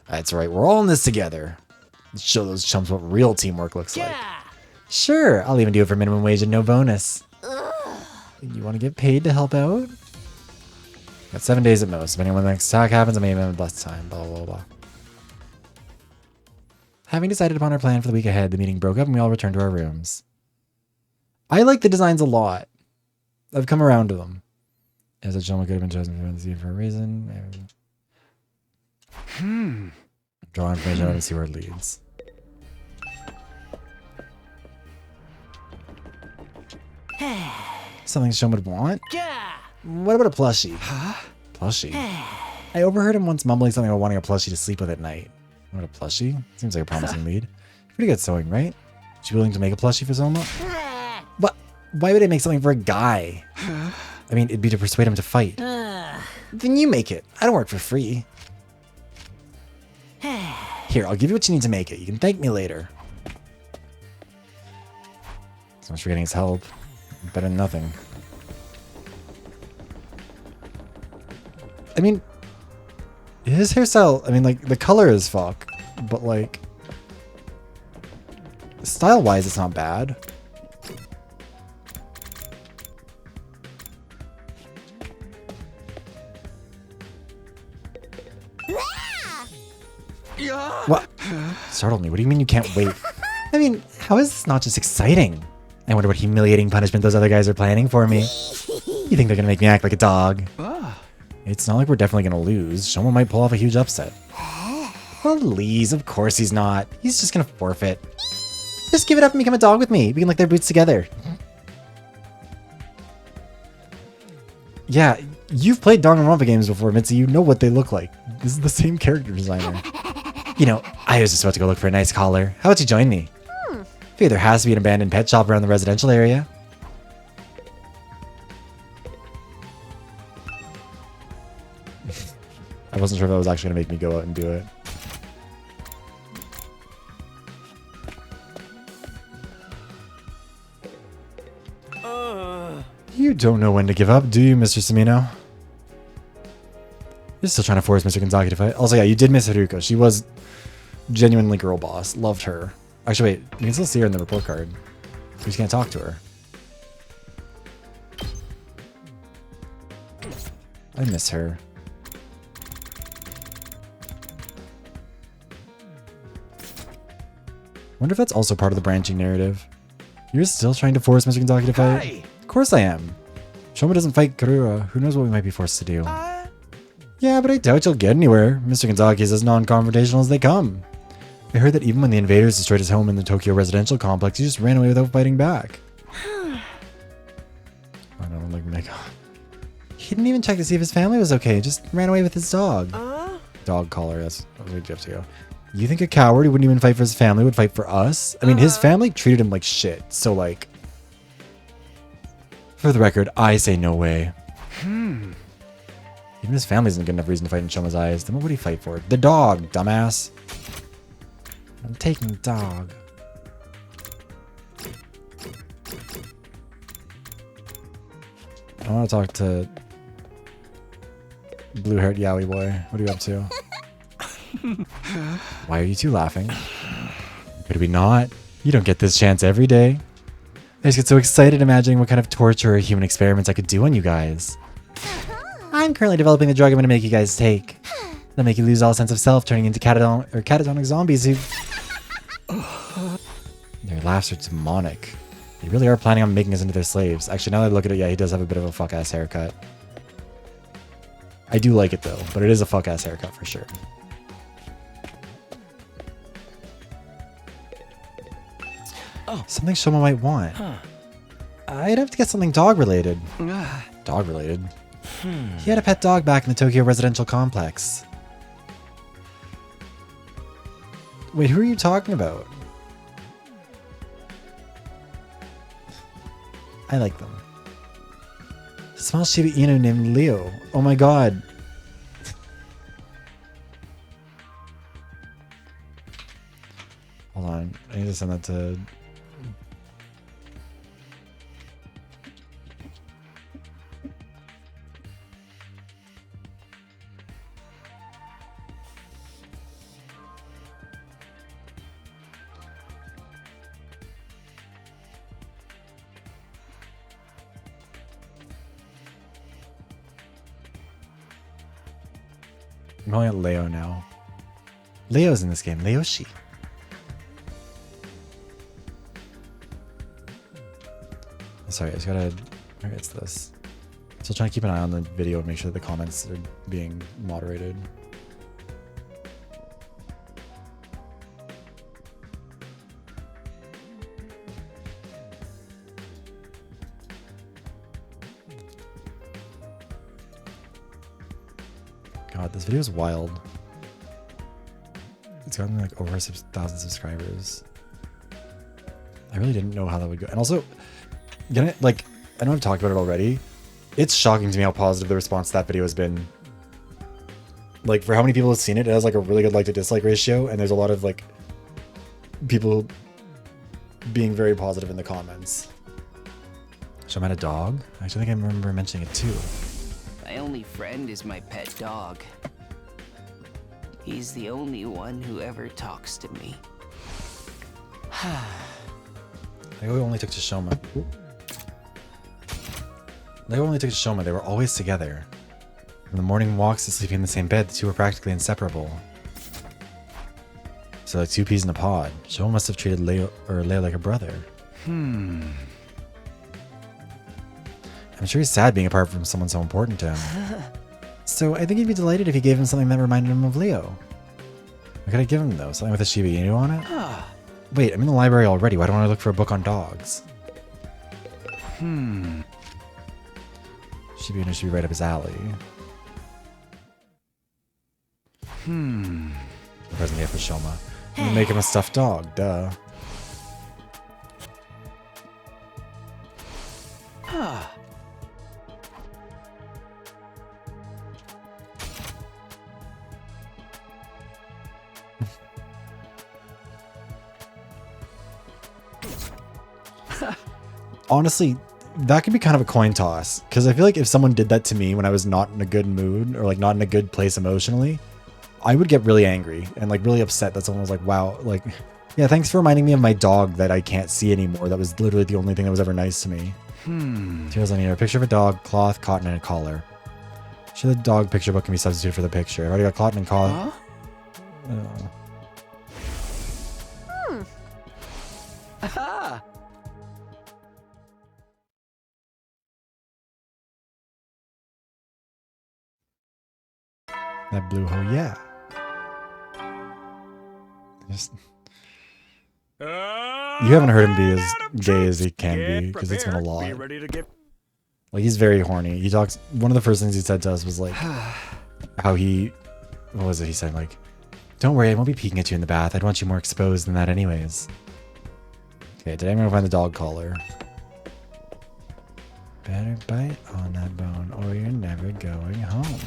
That's right. We're all in this together. Let's show those chumps what real teamwork looks like. Sure. I'll even do it for minimum wage and no bonus. You want to get paid to help out? Got 7 days at most. Depending on when the next attack happens, I may have less time. Blah, blah, blah. Having decided upon our plan for the week ahead, the meeting broke up and we all returned to our rooms. I like the designs a lot. I've come around to them. As a gentleman could have been chosen for a reason. Draw information out and see where it leads. Something Shoma would want? What about a plushie? Plushie? I overheard him once mumbling something about wanting a plushie to sleep with at night. What, a plushie? Seems like a promising lead. Pretty good sewing, right? Is she willing to make a plushie for Soma? What? Why would I make something for a guy? I mean, it'd be to persuade him to fight. Then you make it. I don't work for free. Here, I'll give you what you need to make it. You can thank me later. So much for getting his help. Better than nothing. I mean, his hairstyle, I mean, like, the color is fuck, but like, Style-wise, it's not bad. What? Startled me. What do you mean you can't wait? I mean, how is this not just exciting? I wonder what humiliating punishment those other guys are planning for me. You think they're gonna make me act like a dog? It's not like we're definitely gonna lose. Someone might pull off a huge upset. Please, of course he's not. He's just gonna forfeit. Just give it up and become a dog with me. We can lick their boots together. Yeah, you've played Danganronpa games before, Mitzi. You know what they look like. This is the same character designer. You know, I was just about to go look for a nice collar. How about you join me? Figure there has to be an abandoned pet shop around the residential area. I wasn't sure if that was actually going to make me go out and do it. You don't know when to give up, do you, Mr. Samino? You're still trying to force Mr. Gonzaki to fight. Also, yeah, you did miss Haruko. She was genuinely girl boss. Loved her. Actually, wait. You can still see her in the report card. We just can't talk to her. I miss her. Wonder if that's also part of the branching narrative. You're still trying to force Mr. Gonzaki to fight? Hey. Of course I am. Shoma doesn't fight Karura. Who knows what we might be forced to do? Yeah, but I doubt you'll get anywhere. Mr. Gonzaki is as non-confrontational as they come. I heard that even when the invaders destroyed his home in the Tokyo residential complex, he just ran away without fighting back. I don't like Mega. He didn't even check to see if his family was okay. Just ran away with his dog. Dog collar, that's where you have to go. You think a coward who wouldn't even fight for his family would fight for us? I mean, his family treated him like shit. So, like, for the record, I say no way. Even his family isn't good enough reason to fight in Shoma's eyes. Then what would he fight for? The dog, dumbass. I'm taking the dog. I want to talk to blue-haired yaoi boy. What are you up to? Why are you two laughing? Could we not? You don't get this chance every day. I just get so excited imagining what kind of torture or human experiments I could do on you guys. I'm currently developing the drug I'm going to make you guys take. They'll make you lose all sense of self, turning into catatonic zombies who... Their laughs are demonic. They really are planning on making us into their slaves. Actually, now that I look at it, yeah, he does have a bit of a fuck-ass haircut. I do like it, though, but it is a fuck-ass haircut for sure. Oh. Something Shoma might want. I'd have to get something dog-related. Dog-related? He had a pet dog back in the Tokyo residential complex. Wait, who are you talking about? I like them. Small Shiba Inu named Leo. Oh my god. Hold on. I need to send that to... I'm calling it Leo now. Leo's in this game. Leoshi. Sorry, I just gotta... Where is this? Still trying to keep an eye on the video and make sure that the comments are being moderated. God, this video is wild. It's gotten like over 1,000 subscribers. I really didn't know how that would go. And also, like, I know I've talked about it already. It's shocking to me how positive the response to that video has been. Like, for how many people have seen it, it has like a really good like to dislike ratio, and there's a lot of like people being very positive in the comments. So I'm at a dog? I actually think I remember mentioning it too. My only friend is my pet dog. He's the only one who ever talks to me. They only took to Shoma. They only took to Shoma. They were always together. From the morning walks to sleeping in the same bed, the two were practically inseparable. So like two peas in a pod. Shoma must have treated Leo like a brother. I'm sure he's sad being apart from someone so important to him. So I think he'd be delighted if he gave him something that reminded him of Leo. What could I give him though? Something with a Shiba Inu on it? Wait, I'm in the library already. Why don't I look for a book on dogs? Shiba Inu should be right up his alley. The present gift for Shoma. I'm gonna make him a stuffed dog, duh. Honestly, that could be kind of a coin toss. Because I feel like if someone did that to me when I was not in a good mood or like not in a good place emotionally, I would get really angry and like really upset that someone was like, wow, like, yeah, thanks for reminding me of my dog that I can't see anymore. That was literally the only thing that was ever nice to me. Materials I need are a picture of a dog, cloth, cotton, and a collar. Sure, the dog picture book can be substituted for the picture. I've already got cotton and cloth. That blue hoe, yeah. You haven't heard him be as gay as he can be, because it's been a lot. Like, he's very horny. He talks, one of the first things he said to us was like, how he, what was it he said? Like, don't worry, I won't be peeking at you in the bath. I'd want you more exposed than that anyways. Okay, today I'm gonna find the dog collar. Better bite on that bone, or you're never going home.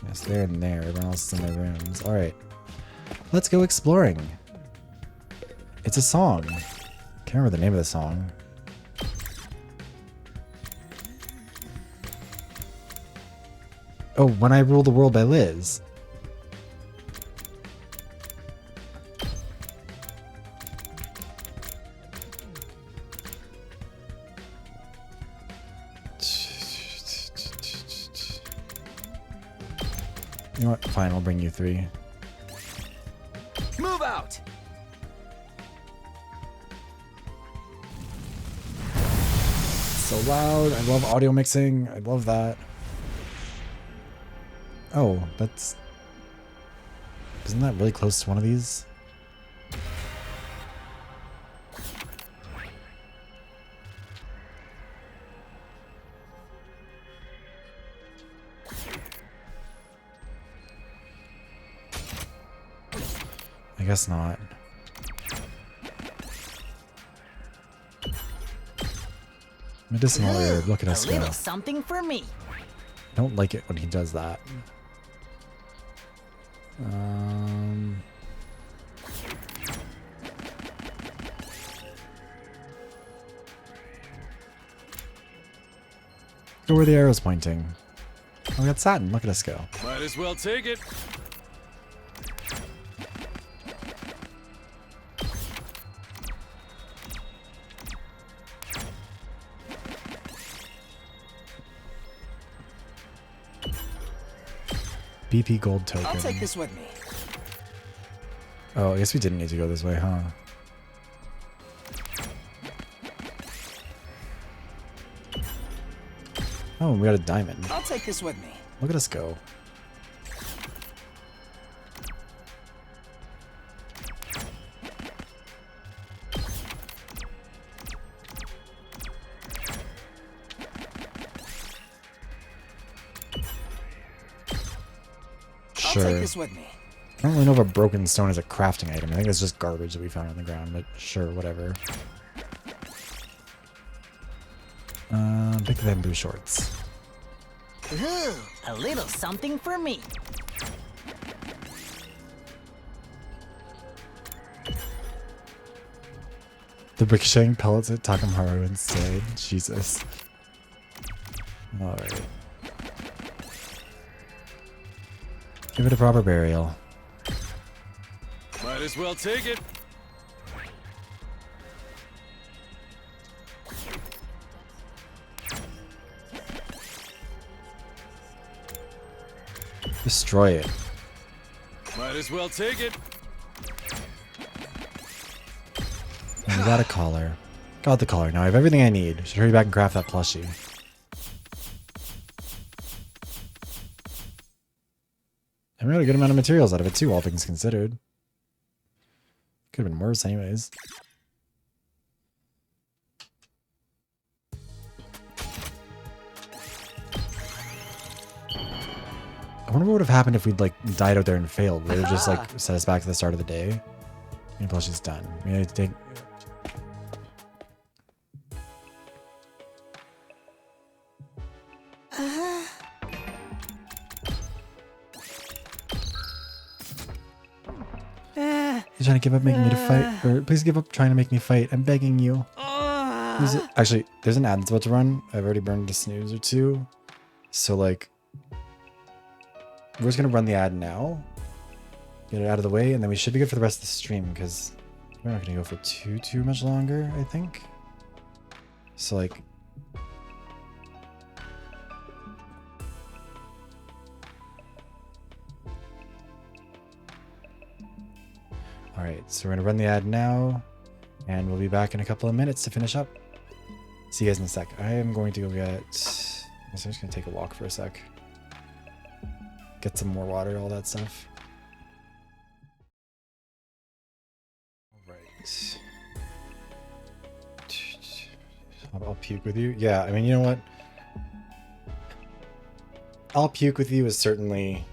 Yes, they're in there. Everyone else is in their rooms. Alright. Let's go exploring. It's a song. Can't remember the name of the song. Oh, When I Rule the World by Liz. You know what? Fine, I'll bring you 3. Move out! So loud. I love audio mixing. I love that. Oh, that's... Isn't that really close to one of these? I guess not. Medicinal herb. Look at us A go. little something for me. I don't like it when he does that. Go where the arrow's pointing. Oh, we got satin. Look at us go. Might as well take it. BP gold token. I'll take this with me. Oh, I guess we didn't need to go this way, huh? Oh, we got a diamond. I'll take this with me. Look at us go. I'll take this with me. I don't really know if a broken stone is a crafting item. I think it's just garbage that we found on the ground, but sure, whatever. Big bamboo shorts. Ooh, a little something for me. The ricocheting pellets at Takamaru instead. Jesus. Alright. Give it a proper burial. as well take it. Destroy it. Might as well take it. And we got a collar. Got the collar. Now I have everything I need. Should hurry back and craft that plushie. And we got a good amount of materials out of it too, all things considered. Could have been worse anyways. I wonder what would have happened if we'd like died out there and failed. Would it have just like set us back to the start of the day? And plushie's done. We need to take... You're trying to give up making me to fight? Or please give up trying to make me fight. I'm begging you. Actually, there's an ad that's about to run. I've already burned a snooze or two. So like... We're just going to run the ad now. Get it out of the way. And then we should be good for the rest of the stream. Because we're not going to go for too much longer, I think. So like... Alright, so we're going to run the ad now, and we'll be back in a couple of minutes to finish up. See you guys in a sec. I am going to go get... I'm just going to take a walk for a sec. Get some more water, all that stuff. Alright. I'll puke with you. Yeah, I mean, you know what? I'll puke with you is certainly...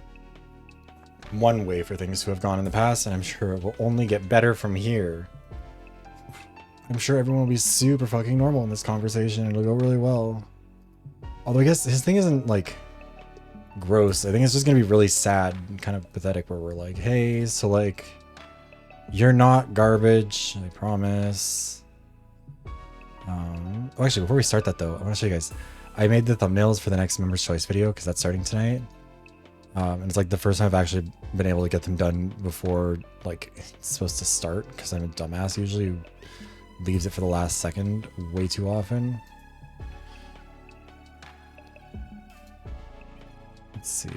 one way for things to have gone in the past, and I'm sure it will only get better from here. I'm sure everyone will be super fucking normal in this conversation. It'll go really well. Although I guess his thing isn't like gross. I think it's just gonna be really sad and kind of pathetic where we're like, hey, so like you're not garbage, I promise. Oh, actually, before we start that though, I want to show you guys. I made the thumbnails for the next Members Choice video because that's starting tonight. And it's like the first time I've actually been able to get them done before like it's supposed to start, because I'm a dumbass usually who leaves it for the last second way too often. Let's see.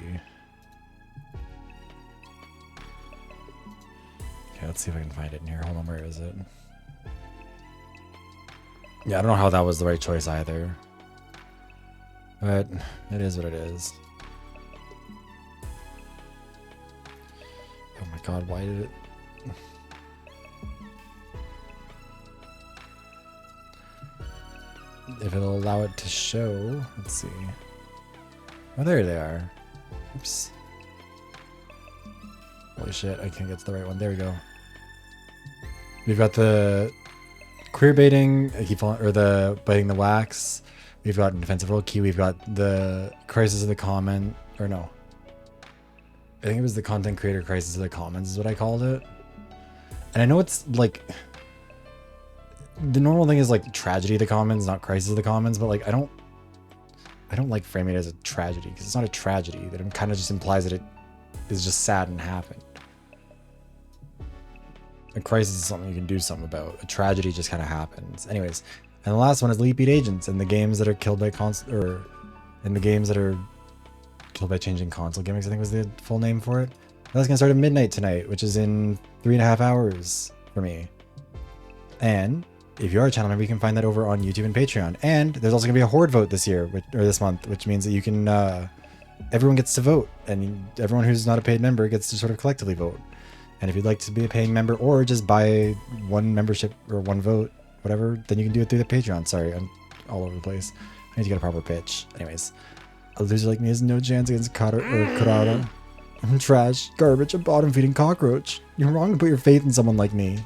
Okay, let's see if I can find it in here. Hold on, where is it? Yeah, I don't know how that was the right choice either. But it is what it is. Oh my god, why did it... If it'll allow it to show, let's see. Oh, there they are. Oops. Holy shit, I can't get to the right one. There we go. We've got the queer baiting, I keep falling, or the biting the wax. We've got defensive roll key. We've got the crisis of the comment, or no. I think it was the content creator crisis of the commons is what I called it. And I know it's like the normal thing is like tragedy of the commons, not crisis of the commons, but like I don't like framing it as a tragedy because it's not a tragedy. That kind of just implies that it is just sad and happened. A crisis is something you can do something about. A tragedy just kind of happens. Anyways, and the last one is Leap Beat Agents and the games that are killed by the games that are killed by changing console gimmicks, I think was the full name for it. That's gonna start at midnight tonight, which is in 3.5 hours for me. And if you are a channel member, you can find that over on YouTube and Patreon. And there's also gonna be a Horde vote this year, or this month, which means that you can, everyone gets to vote, and everyone who's not a paid member gets to sort of collectively vote. And if you'd like to be a paying member or just buy one membership or one vote, whatever, then you can do it through the Patreon. Sorry, I'm all over the place. I need to get a proper pitch. Anyways. A loser like me has no chance against Karada. I'm trash, garbage, a bottom-feeding cockroach. You're wrong to put your faith in someone like me.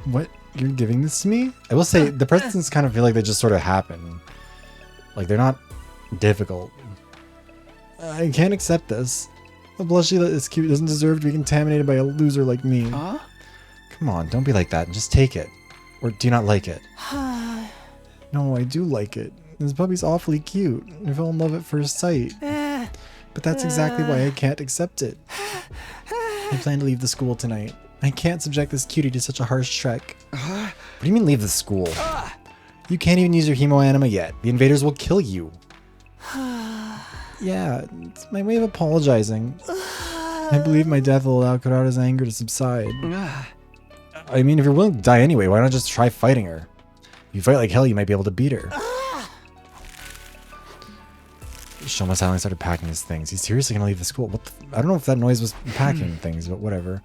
What? You're giving this to me? I will say, the presents kind of feel like they just sort of happen. Like, they're not difficult. I can't accept this. A plushie that is cute doesn't deserve to be contaminated by a loser like me. Huh? Come on, don't be like that and just take it. Or do you not like it? No, I do like it. This puppy's awfully cute. I fell in love at first sight. But that's exactly why I can't accept it. I plan to leave the school tonight. I can't subject this cutie to such a harsh trek. What do you mean leave the school? You can't even use your hemo anima yet. The invaders will kill you. Yeah, it's my way of apologizing. I believe my death will allow Kurata's anger to subside. I mean, if you're willing to die anyway, why not just try fighting her? If you fight like hell, you might be able to beat her. Shoma suddenly started packing his things. He's seriously gonna leave the school. What I don't know if that noise was packing things, but whatever.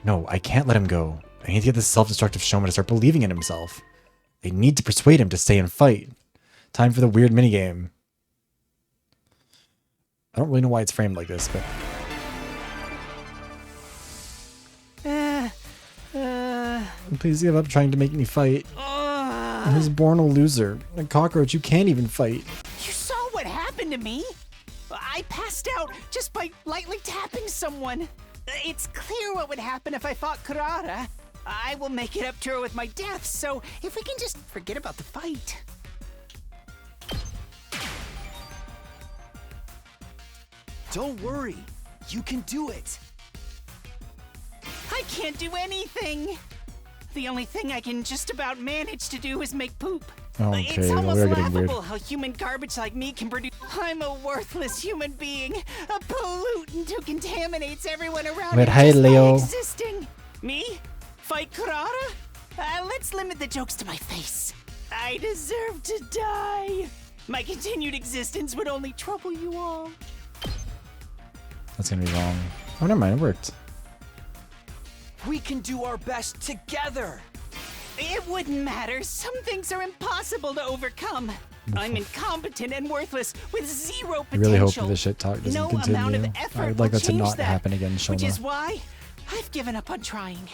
No, I can't let him go. I need to get this self-destructive Shoma to start believing in himself. I need to persuade him to stay and fight. Time for the weird minigame. I don't really know why it's framed like this, but... Please give up trying to make me fight. I was born a loser. A cockroach you can't even fight. You saw what happened to me? I passed out just by lightly tapping someone. It's clear what would happen if I fought Kurata. I will make it up to her with my death, so if we can just forget about the fight. Don't worry. You can do it. I can't do anything. The only thing I can just about manage to do is make poop. Okay, It's well, almost we're getting weird. laughable how human garbage like me can produce. I'm a worthless human being, a pollutant who contaminates everyone around But him hey, just by Leo. existing. Me? Fight Kurata? Let's limit the jokes to my face. I deserve to die. My continued existence would only trouble you all. That's gonna be wrong. Oh, never mind, it worked. We can do our best together. It wouldn't matter. Some things are impossible to overcome. I'm incompetent and worthless with zero potential. I really hope that this shit talk doesn't no continue. amount of effort I would like will that to change not that, happen again, which is Shoma. why I've given up on trying.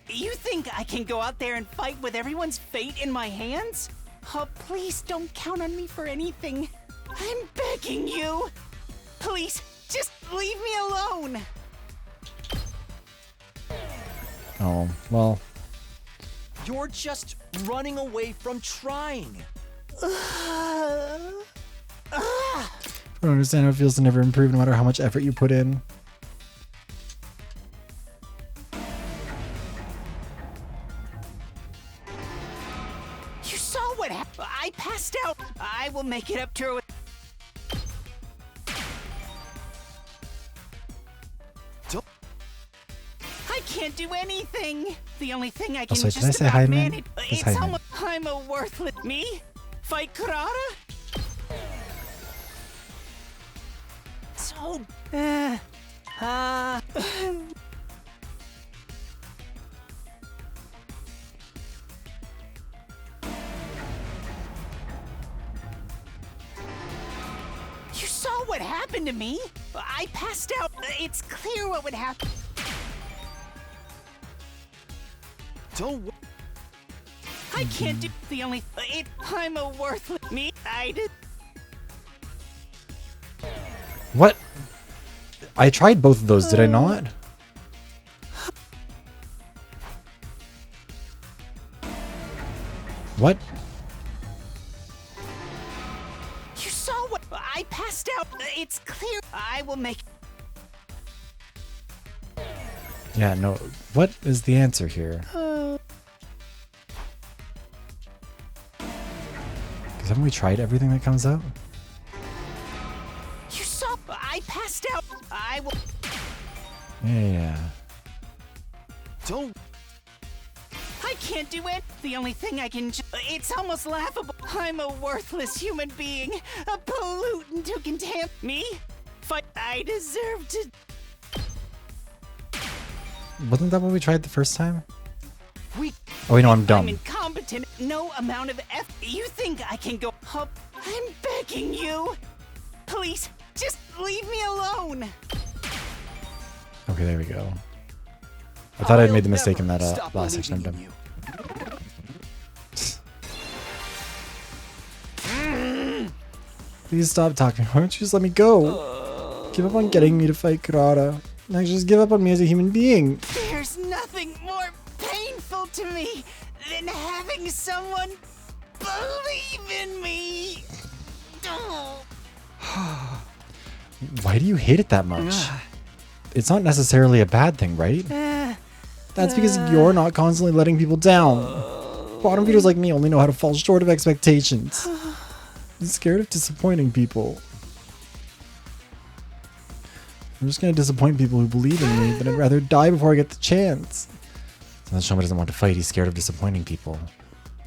You think I can go out there and fight with everyone's fate in my hands? Oh, please don't count on me for anything. I'm begging you. Please, just leave me alone. Oh, well. You're just running away from trying. I don't understand how it feels to never improve no matter how much effort you put in. You saw what happened. I passed out. I will make it up to her with... Don't- I can't do anything. The only thing I can Also, just did I say about hi, man? manage... Just It's hi, man. almost... I'm a worthless... Me? Fight Kurata? So... You saw what happened to me? I passed out. It's clear what would happen. Don't worry. I can't do the only... I'm a worthless... Me? I did... What? I tried both of those, did I not? What? You saw what... I passed out. It's clear. I will make... Yeah, no. What is the answer here? Because haven't we tried everything that comes out? You saw... I passed out. I will... Yeah. Don't. I can't do it. The only thing I can... It's almost laughable. I'm a worthless human being. A pollutant who can Me? Fight... I deserve to... Wasn't that what we tried the first time? We... Oh, wait, no, I'm I'm dumb. incompetent. No amount of You think I can go up? I'm begging you. Please, just leave me alone. Okay, there we go. I thought I'd I'll made the mistake in never that stop last section. I'm believing dumb. in you. Please stop talking. Why don't you just let me go? Give up on getting me to fight Kurata. Like, just give up on me as a human being. There's nothing more painful to me than having someone believe in me. Oh. Why do you hate it that much? it's not necessarily a bad thing, right? That's because you're not constantly letting people down. Bottom feeders like me only know how to fall short of expectations. I'm scared of disappointing people. I'm just gonna disappoint people who believe in me, but I'd rather die before I get the chance. So Shoma doesn't want to fight, he's scared of disappointing people.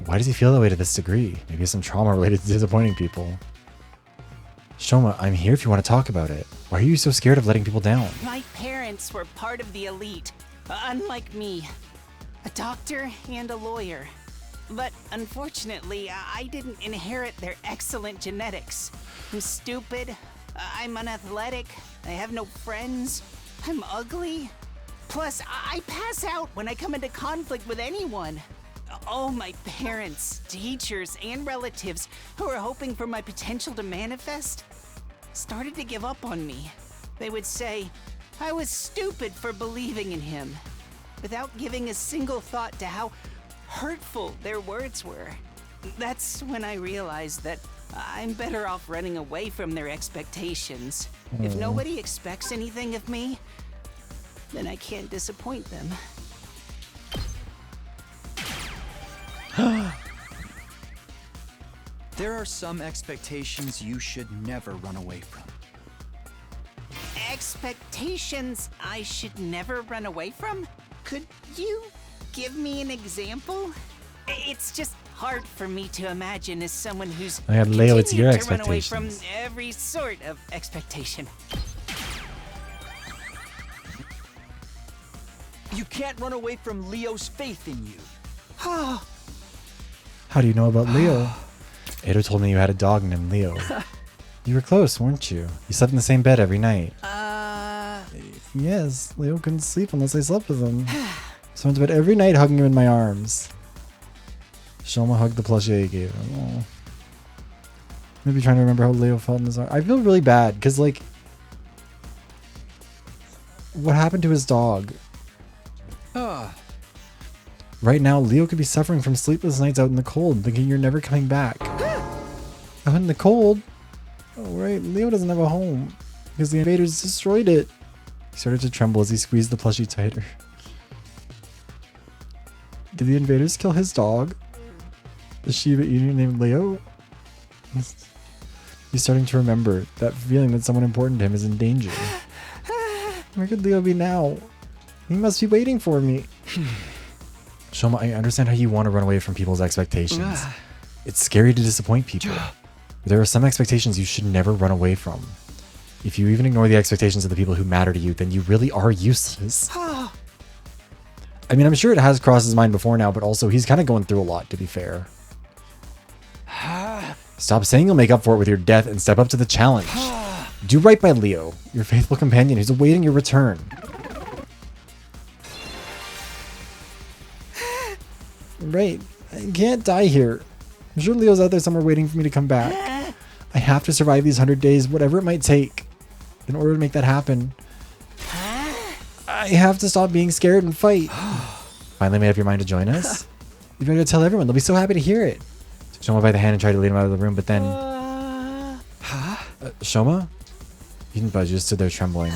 Why does he feel that way to this degree? Maybe some trauma related to disappointing people. Shoma, I'm here if you want to talk about it. Why are you so scared of letting people down? My parents were part of the elite, unlike me. A doctor and a lawyer. But unfortunately, I didn't inherit their excellent genetics. I'm stupid, I'm unathletic, I have no friends, I'm ugly. Plus, I pass out when I come into conflict with anyone. All my parents, teachers, and relatives who were hoping for my potential to manifest started to give up on me. They would say I was stupid for believing in him, without giving a single thought to how hurtful their words were. That's when I realized that I'm better off running away from their expectations. If nobody expects anything of me, then I can't disappoint them. There are some expectations you should never run away from. Expectations I should never run away from? Could you give me an example? It's just hard for me to imagine as someone who's Oh yeah, Leo, it's your continued to run away from expectations. every sort of expectation. You can't run away from Leo's faith in you. How do you know about Leo? Ada told me you had a dog named Leo. You were close, weren't you? You slept in the same bed every night. Yes, Leo couldn't sleep unless I slept with him. So I went to bed every night hugging him in my arms. Shoma hugged the plushie I gave him. Aw. Maybe trying to remember how Leo felt in his arms. I feel really bad because, like, what happened to his dog? Right now, Leo could be suffering from sleepless nights out in the cold, thinking you're never coming back. Out in the cold? Oh, right, Leo doesn't have a home because the invaders destroyed it. He started to tremble as he squeezed the plushie tighter. Did the invaders kill his dog? The Shiba Inu named Leo? He's starting to remember that feeling that someone important to him is in danger. Where could Leo be now? He must be waiting for me. Shoma, I understand how you want to run away from people's expectations. It's scary to disappoint people. There are some expectations you should never run away from. If you even ignore the expectations of the people who matter to you, then you really are useless. I mean, I'm sure it has crossed his mind before now, but also he's kind of going through a lot, to be fair. Stop saying you'll make up for it with your death and step up to the challenge. Do right by Leo, your faithful companion who's awaiting your return. Right, I can't die here. I'm sure Leo's out there somewhere waiting for me to come back. I have to survive these 100 days, whatever it might take, in order to make that happen. I have to stop being scared and fight. Finally made up your mind to join us? You better tell everyone, they'll be so happy to hear it. Shoma by the hand and tried to lead him out of the room, but then... Shoma? He didn't budge, just stood there trembling.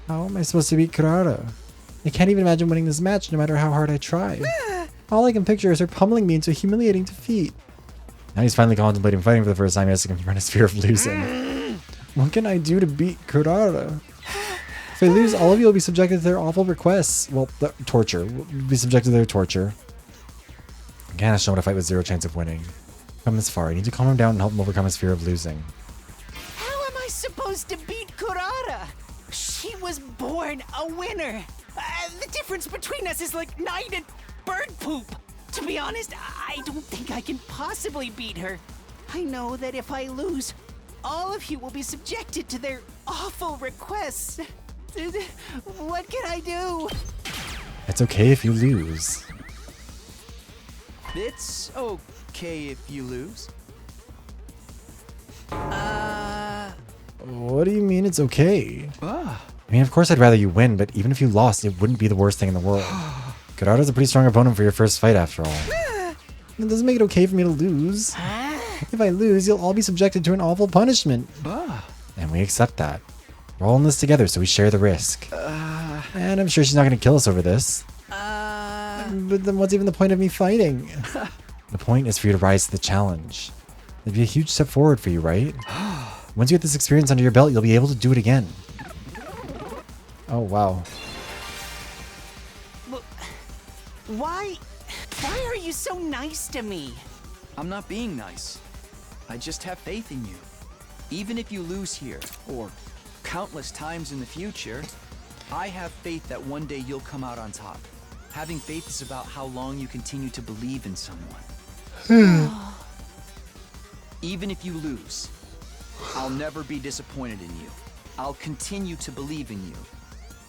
How am I supposed to beat Kurara? I can't even imagine winning this match no matter how hard I try. All I can picture is her pummeling me into a humiliating defeat. Now he's finally contemplating fighting for the first time. He has to confront his fear of losing. What can I do to beat Kurara? If I lose, all of you will be subjected to their awful requests. Well, torture. We'll be subjected to their torture. I can't show him to fight with zero chance of winning. Come this far. I need to calm him down and help him overcome his fear of losing. How am I supposed to beat Kurara? She was born a winner. The difference between us is like night and bird poop. To be honest, I don't think I can possibly beat her. I know that if I lose, all of you will be subjected to their awful requests. What can I do? It's okay if you lose. It's okay if you lose. What do you mean it's okay? I mean, of course I'd rather you win, but even if you lost, it wouldn't be the worst thing in the world. Kurara's a pretty strong opponent for your first fight, after all. It doesn't make it okay for me to lose. If I lose, you'll all be subjected to an awful punishment. And we accept that. We're all in this together, so we share the risk. And I'm sure she's not going to kill us over this. But then what's even the point of me fighting? The point is for you to rise to the challenge. It'd be a huge step forward for you, right? Once you get this experience under your belt, you'll be able to do it again. Oh, wow. Why are you so nice to me? I'm not being nice. I just have faith in you. Even if you lose here, or countless times in the future, I have faith that one day you'll come out on top. Having faith is about how long you continue to believe in someone. Even if you lose, I'll never be disappointed in you. I'll continue to believe in you.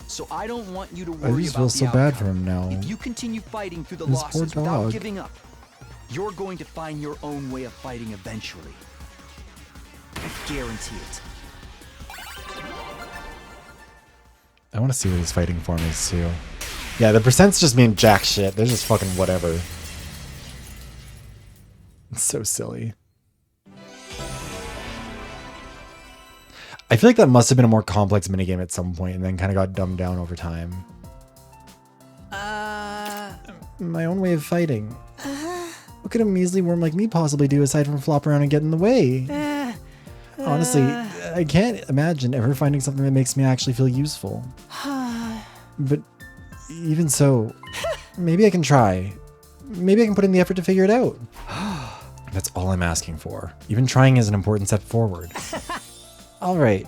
So I don't want you to worry about the outcome. I just feel so bad for him now. If you continue fighting through the This losses poor without dog. giving up, you're going to find your own way of fighting eventually. I guarantee it. I want to see what his fighting form is, too. Yeah, the percents just mean jack shit. They're just fucking whatever. It's so silly. I feel like that must have been a more complex minigame at some point and then kind of got dumbed down over time. My own way of fighting. What could a measly worm like me possibly do aside from flop around and get in the way? Honestly, I can't imagine ever finding something that makes me actually feel useful. But even so, maybe I can try. Maybe I can put in the effort to figure it out. That's all I'm asking for. Even trying is an important step forward. Alright,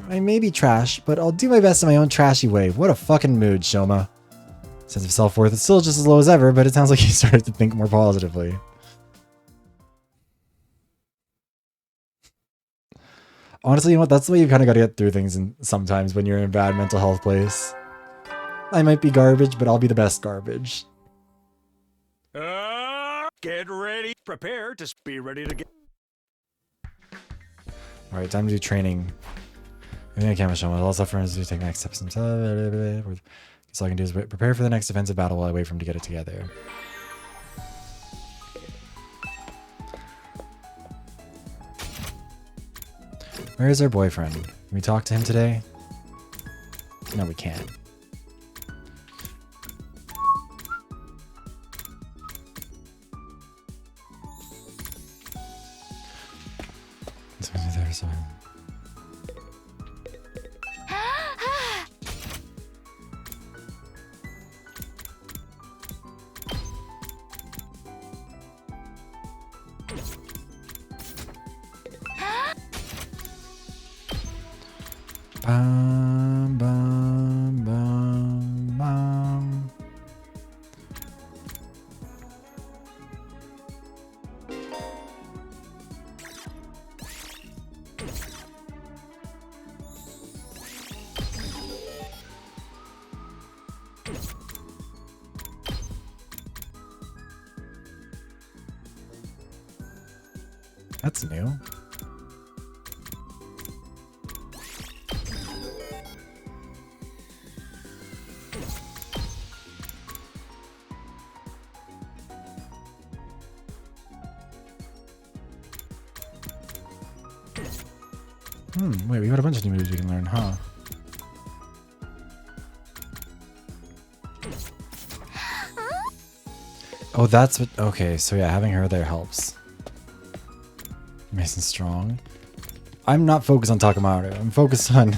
I may be trash, but I'll do my best in my own trashy way. What a fucking mood, Shoma. Sense of self-worth is still just as low as ever, but it sounds like you started to think more positively. Honestly, you know what? That's the way you kind of got to get through things sometimes when you're in a bad mental health place. I might be garbage, but I'll be the best garbage. Get ready. Prepare to be ready to get... Alright, time to do training. I can't show all stuff friends to take next steps. So all I can do is prepare for the next offensive battle while I wait for him to get it together. Where is our boyfriend? Can we talk to him today? No, we can't. Bum, bum, bum, bum. That's new. Wait, we got a bunch of new moves we can learn, huh? Oh, that's what... Okay, so yeah, having her there helps. Nice and strong. I'm not focused on Takamaru. I'm focused on...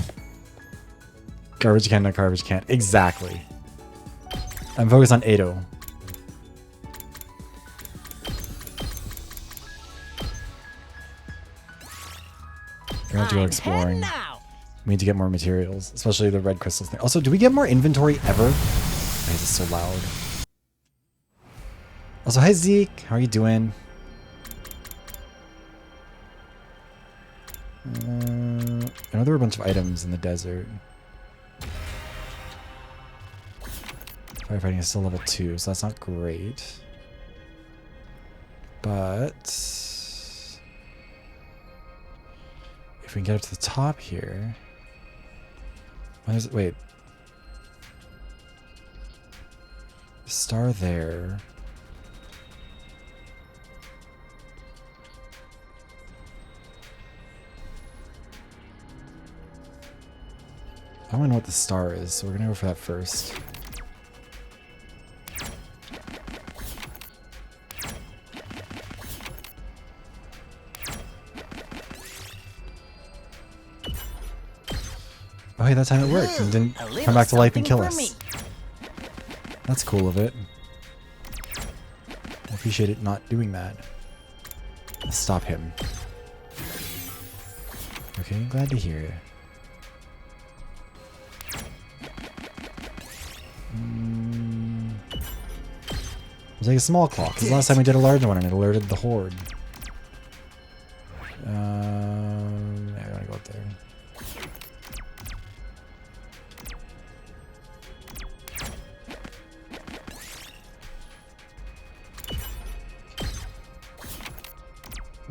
Garbage can, not garbage can. Exactly. I'm focused on Edo. We have to go exploring. We need to get more materials, especially the red crystals thing. Also, do we get more inventory ever? Why is it so loud? Also, hi Zeke. How are you doing? I know there were a bunch of items in the desert. Firefighting is still level 2, so that's not great. But... if we can get up to the top here... Wait. Star there. I want to know what the star is, so we're gonna go for that first. Oh hey, that time it worked and didn't come back to life and kill us. That's cool of it. I appreciate it not doing that. Let's stop him. Okay, glad to hear it. It's like a small claw, because last time we did a large one and it alerted the horde. Yeah, I gotta go up there.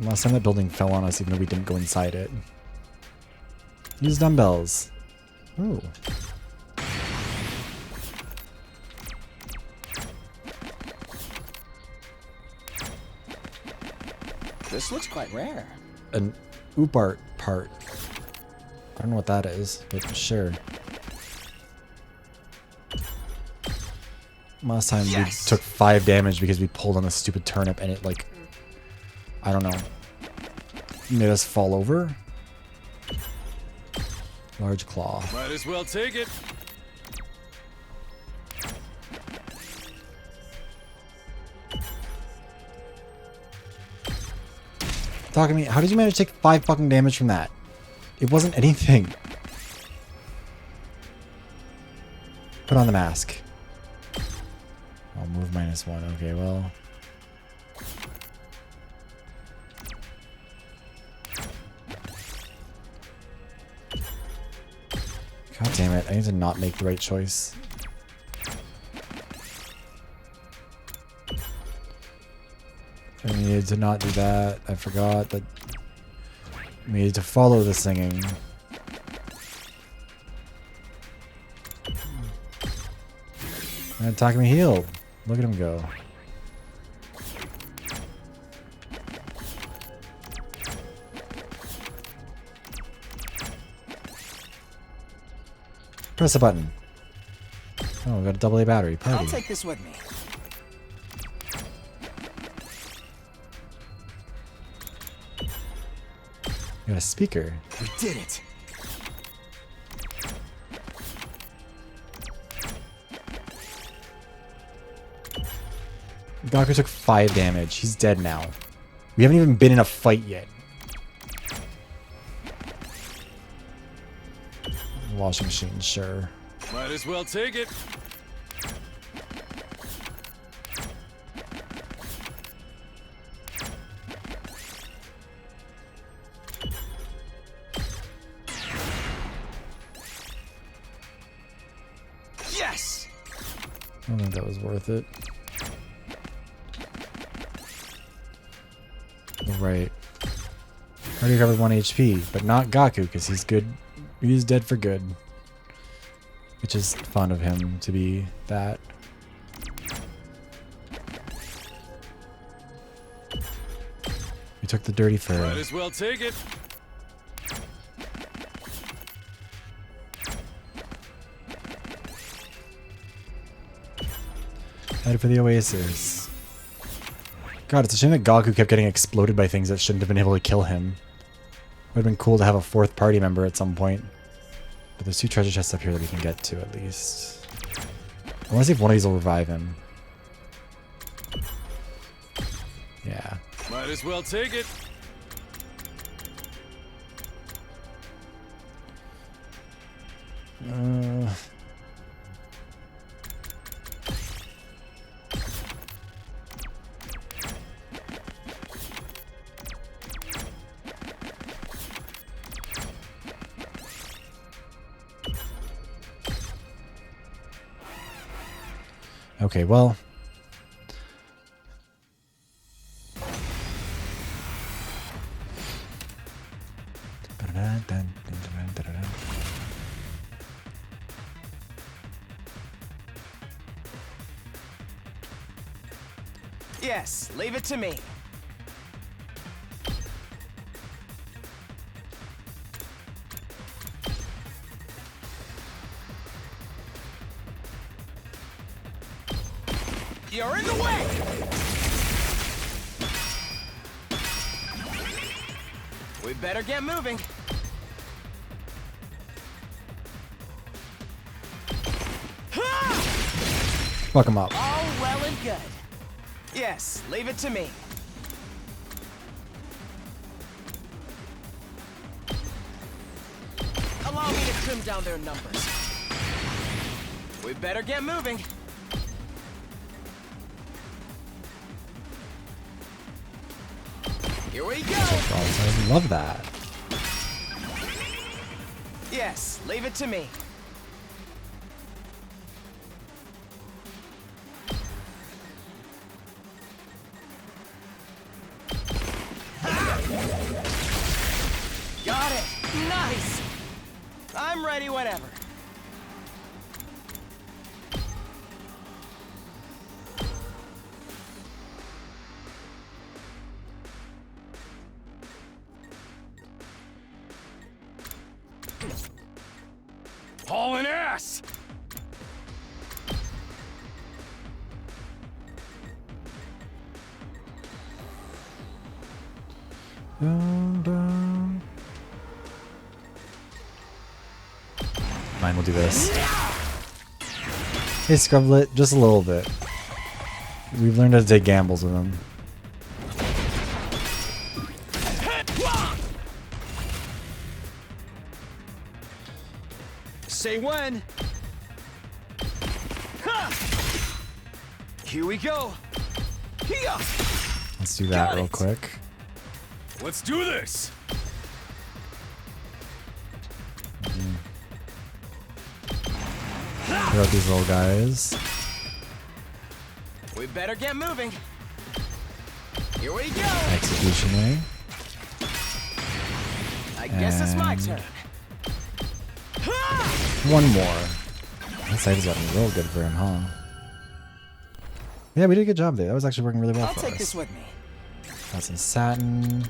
Last time that building fell on us even though we didn't go inside it. Use dumbbells. Ooh. This looks quite rare. An oopart part. I don't know what that is, but sure. Last time we took 5 damage because we pulled on a stupid turnip and it like, I don't know, made us fall over. Large claw. Might as well take it. Talk to me. How did you manage to take 5 fucking damage from that? It wasn't anything. Put on the mask. I'll move -1. Okay, well. God damn it. I need to not make the right choice. I needed to not do that. I forgot that we needed to follow the singing. And Takumi healed. Look at him go. Press a button. Oh, we got a AA battery. Party. I'll take this with me. You got a speaker. We did it. Gaku took 5 damage. He's dead now. We haven't even been in a fight yet. Washing machine, sure. Might as well take it. Yes. I don't think that was worth it. Right. Already recovered 1 HP, but not Gaku, because he's good. He's dead for good. Which is fun of him to be that. We took the dirty fur. Might as well take it. Headed for the Oasis. God, it's a shame that Gaku kept getting exploded by things that shouldn't have been able to kill him. Would have been cool to have a 4th party member at some point. But there's 2 treasure chests up here that we can get to at least. I want to see if one of these will revive him. Yeah. Might as well take it. Okay, well. Yes, leave it to me. You're in the way! We better get moving. Fuck him up. All well and good. Yes, leave it to me. Allow me to trim down their numbers. We better get moving. Here we go. I love that. Yes, leave it to me. Got it. Nice. I'm ready whenever. Hauling ass! Fine, we'll do this. Hey, Scrublet, just a little bit. We've learned how to take gambles with him. Say when. Here we go. Here. Let's do that real quick. Let's do this! Throw out these little guys. We better get moving. Here we go. Execution way. I guess it's my And turn. one more. That side has gotten real good for him, huh? Yeah, we did a good job there. That was actually working really well I'll for take us. this with me. Got some satin.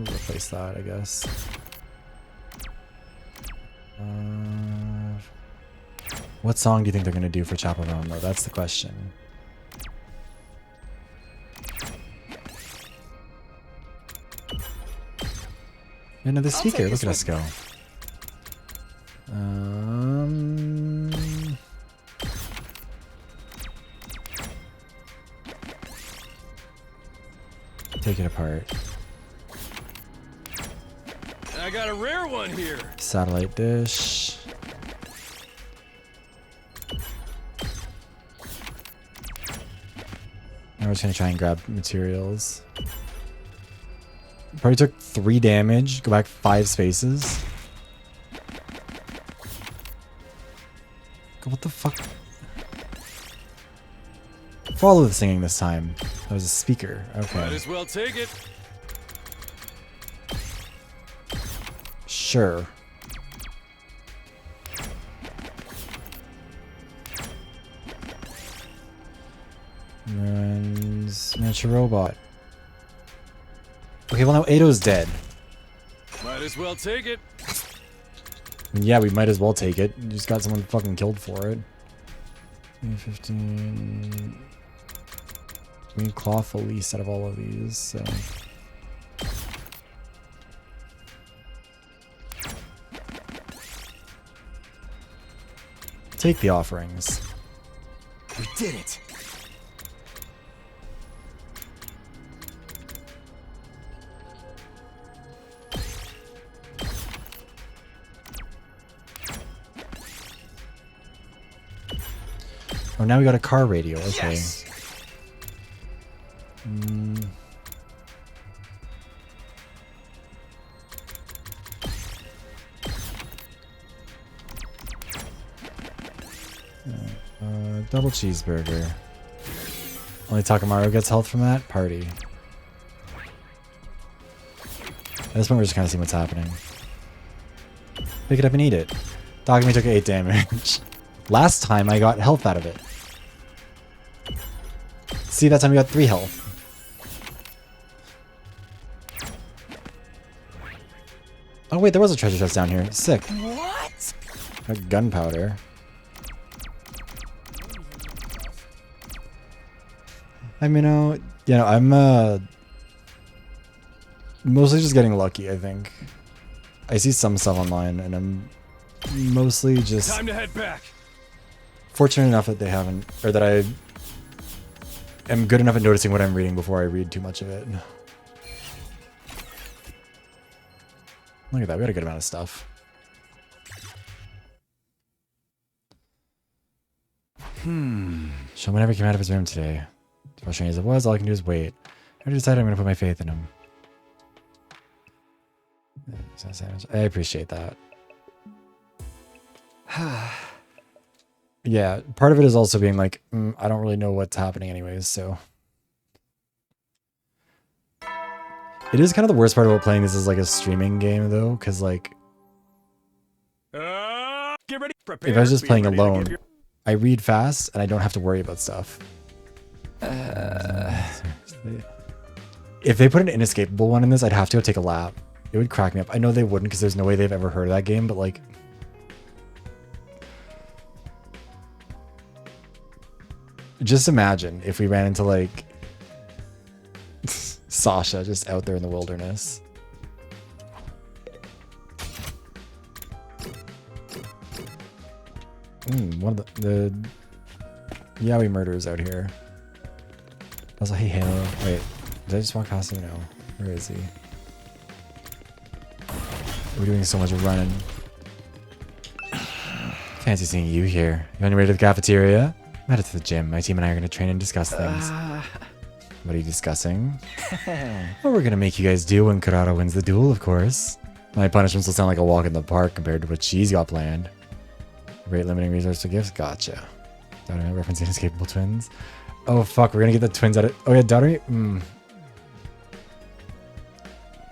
Replace that, I guess. What song do you think they're gonna do for Chaperone, though? That's the question. Another speaker. Look at us go. Take it apart. I got a rare one here. Satellite dish. Now we're just gonna try and grab materials. Probably took 3 damage. Go back 5 spaces. What the fuck? Follow the singing this time. That was a speaker. Okay. Might as well take it. Sure. And miniature robot. Okay, well now Ado's dead. Might as well take it. Yeah, we might as well take it. You just got someone fucking killed for it. 15. We need cloth the least out of all of these, so. Take the offerings. We did it. Oh, now we got a car radio. Okay. Yes. Double cheeseburger. Only Takamaru gets health from that? Party. At this point, we're just kind of seeing what's happening. Pick it up and eat it. Takami took 8 damage. Last time, I got health out of it. See, that time we got 3 health. Oh wait, there was a treasure chest down here. Sick. What? Got gunpowder. I mean, I'm mostly just getting lucky, I think. I see some stuff online, and I'm mostly just Time to head back. fortunate enough that they haven't, or that I am good enough at noticing what I'm reading before I read too much of it. Look at that, we got a good amount of stuff. Showman never came out of his room today. As frustrating as it was, all I can do is wait. I already decided I'm going to put my faith in him. I appreciate that. Yeah, part of it is also being like, I don't really know what's happening anyways, so. It is kind of the worst part about playing this as like a streaming game though, because like, Get ready. Prepare. if I was just Be playing ready to alone, give your- I read fast and I don't have to worry about stuff. If they put an inescapable one in this, I'd have to go take a lap. It would crack me up. I know they wouldn't because there's no way they've ever heard of that game, but like... Just imagine if we ran into like... Sasha just out there in the wilderness. One of the Yaoi murderers out here. Also, hey Halo. Wait, did I just walk past him? No. Where is he? We're doing so much running. Fancy seeing you here. You on your way to the cafeteria? I'm headed to the gym. My team and I are going to train and discuss things. What are you discussing? What we're going to make you guys do when Kurata wins the duel, of course. My punishments will sound like a walk in the park compared to what she's got planned. Rate limiting resource for gifts? Gotcha. Daughter referencing inescapable twins. Oh fuck, we're gonna get the twins out of... Oh yeah, daughter...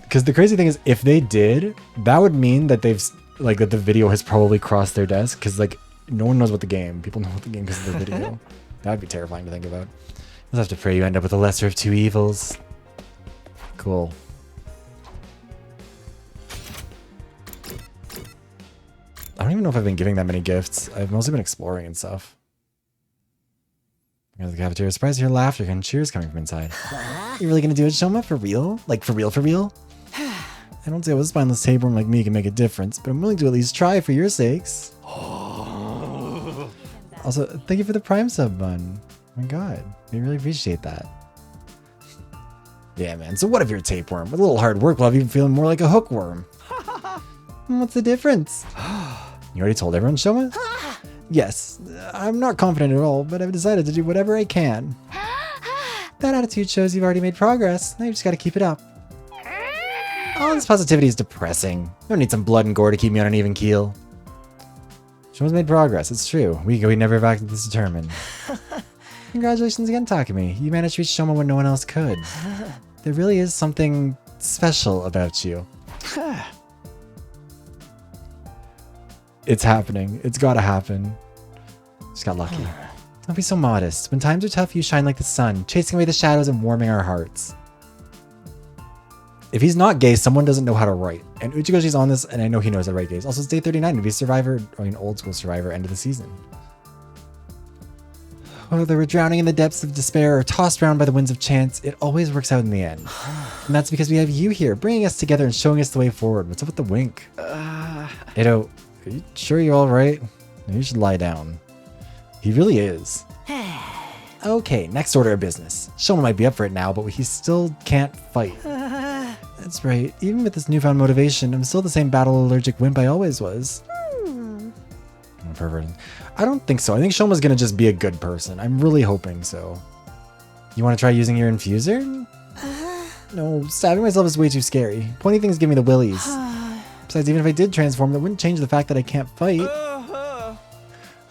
Because the crazy thing is, if they did, that would mean that they've... Like, that the video has probably crossed their desk. Because, like, no one knows what the game. People know what the game because of the video. That would be terrifying to think about. You'll have to pray you end up with the lesser of two evils. Cool. I don't even know if I've been giving that many gifts. I've mostly been exploring and stuff. I'm going to the cafeteria. Surprised to hear laughter and cheers coming from inside. You really going to do it, Shoma? For real? Like, for real, for real? I don't see how a spineless tapeworm like me can make a difference, but I'm willing to at least try for your sakes. Also, thank you for the Prime sub, bun. Oh my god. We really appreciate that. Yeah, man. So what if you're a tapeworm? With a little hard work, we'll have you feeling more like a hookworm. What's the difference? You already told everyone, Shoma? Yes. I'm not confident at all, but I've decided to do whatever I can. That attitude shows you've already made progress. Now you just gotta keep it up. All this positivity is depressing. I don't need some blood and gore to keep me on an even keel. Shoma's made progress. It's true. We never have acted this determined. Congratulations again, Takumi. You managed to reach Shoma when no one else could. There really is something special about you. It's happening. It's gotta happen. Just got lucky. Don't be so modest. When times are tough, you shine like the sun, chasing away the shadows and warming our hearts. If he's not gay, someone doesn't know how to write. And Uchigoshi's on this, and I know he knows how to write gays. Also, it's day 39 to be Survivor, I mean, old school Survivor, end of the season. Whether we're drowning in the depths of despair or tossed around by the winds of chance, it always works out in the end. And that's because we have you here, bringing us together and showing us the way forward. What's up with the wink? Edo, are you sure you're alright? You should lie down. He really is. Okay, next order of business. Shoma might be up for it now, but he still can't fight. That's right. Even with this newfound motivation, I'm still the same battle-allergic wimp I always was. I'm a pervert. I don't think so. I think Shoma's gonna just be a good person. I'm really hoping so. You want to try using your infuser? No, stabbing myself is way too scary. Pointy things give me the willies. Besides, even if I did transform, that wouldn't change the fact that I can't fight.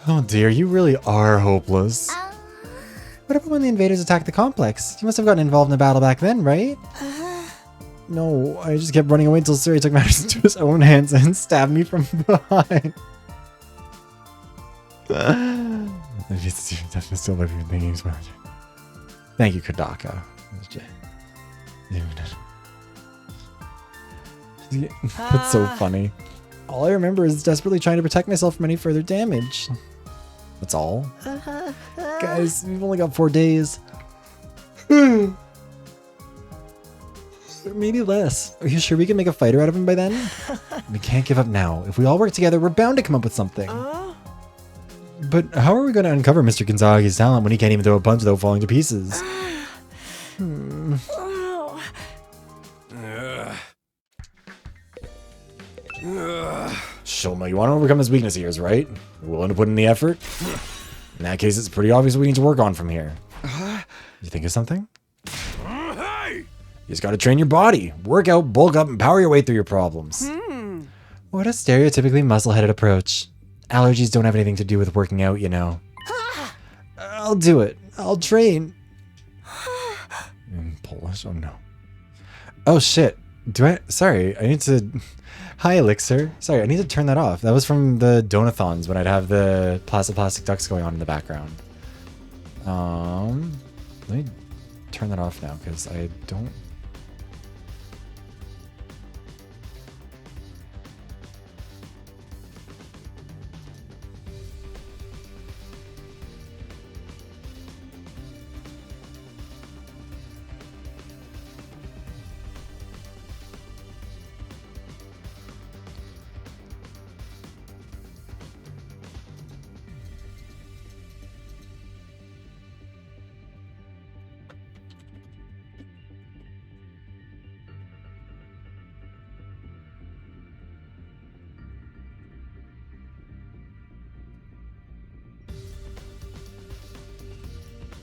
Oh dear, you really are hopeless. What about when the invaders attacked the complex? You must have gotten involved in the battle back then, right? No, I just kept running away until Suri took matters into his own hands and stabbed me from behind. Thank you, Kodaka. That's so funny. All I remember is desperately trying to protect myself from any further damage. That's all. Guys, we've only got 4 days. Maybe less. Are you sure we can make a fighter out of him by then? We can't give up now. If we all work together, we're bound to come up with something. But how are we going to uncover Mr. Gonzaga's talent when he can't even throw a punch without falling to pieces? Shoma, you want to overcome his weakness of yours, right? You're willing to put in the effort? In that case, it's pretty obvious what we need to work on from here. You think of something? You just got to train your body. Work out, bulk up, and power your way through your problems. What a stereotypically muscle-headed approach. Allergies don't have anything to do with working out, you know. I'll do it. I'll train. In Polish? Oh, no. Oh, shit. Sorry, I need to... Hi, Elixir. Sorry, I need to turn that off. That was from the Donathons when I'd have the plastic ducks going on in the background. Let me turn that off now, because I don't...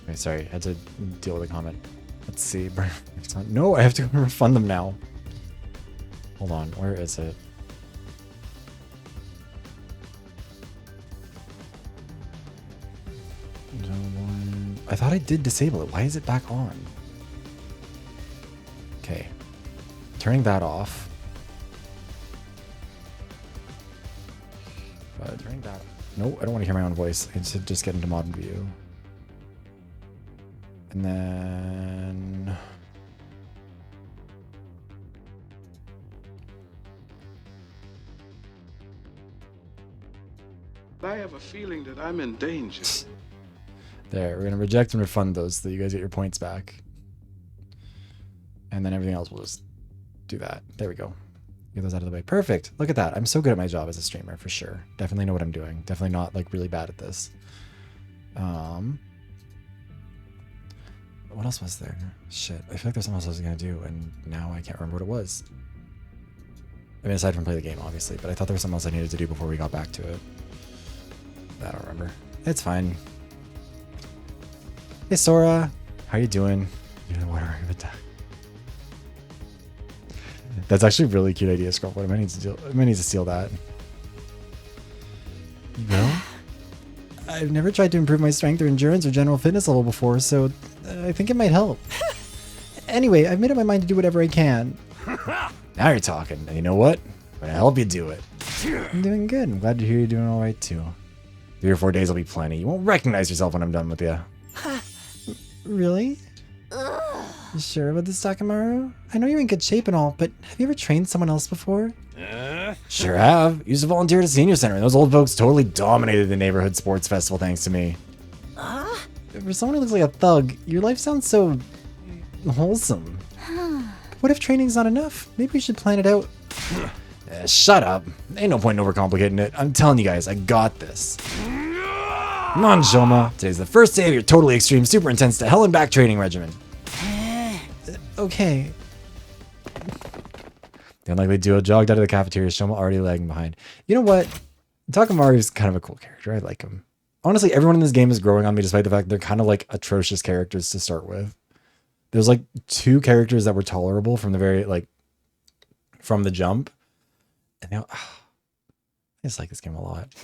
Okay, sorry, I had to deal with a comment. Let's see. No, I have to go refund them now. Hold on, where is it? I thought I did disable it. Why is it back on? Okay. Turning that off. Turning that... No, I don't want to hear my own voice. I should just get into modern view. And then... I have a feeling that I'm in danger. There, we're going to reject and refund those so that you guys get your points back. And then everything else will just do that. There we go. Get those out of the way. Perfect. Look at that. I'm so good at my job as a streamer, for sure. Definitely know what I'm doing. Definitely not, like, really bad at this. What else was there? Shit. I feel like there's something else I was going to do, and now I can't remember what it was. I mean, aside from play the game, obviously, but I thought there was something else I needed to do before we got back to it. I don't remember. It's fine. Hey, Sora. How you doing? You're the water of attack. That's actually a really cute idea, Scrollboard. I might need to steal that. Well, I've never tried to improve my strength or endurance or general fitness level before, so I think it might help. Anyway, I've made up my mind to do whatever I can. Now you're talking. And you know what? I'm gonna help you do it. I'm doing good. I'm glad to hear you're doing all right, too. 3 or 4 days will be plenty. You won't recognize yourself when I'm done with you. Really? You sure about this, Takamaru? I know you're in good shape and all, but have you ever trained someone else before? Sure have. Used to volunteer at a senior center, and those old folks totally dominated the neighborhood sports festival thanks to me. For someone who looks like a thug, your life sounds so... wholesome. What if training's not enough? Maybe we should plan it out. Shut up. Ain't no point in overcomplicating it. I'm telling you guys, I got this. Come on, Shoma. Today's the first day of your totally extreme, super intense to hell and back training regimen. Okay. The unlikely duo jogged out of the cafeteria, Shoma already lagging behind. You know what? Takamaru's kind of a cool character. I like him. Honestly, everyone in this game is growing on me despite the fact they're kind of like atrocious characters to start with. There's like 2 characters that were tolerable from the very, like, from the jump. And now, I just like this game a lot.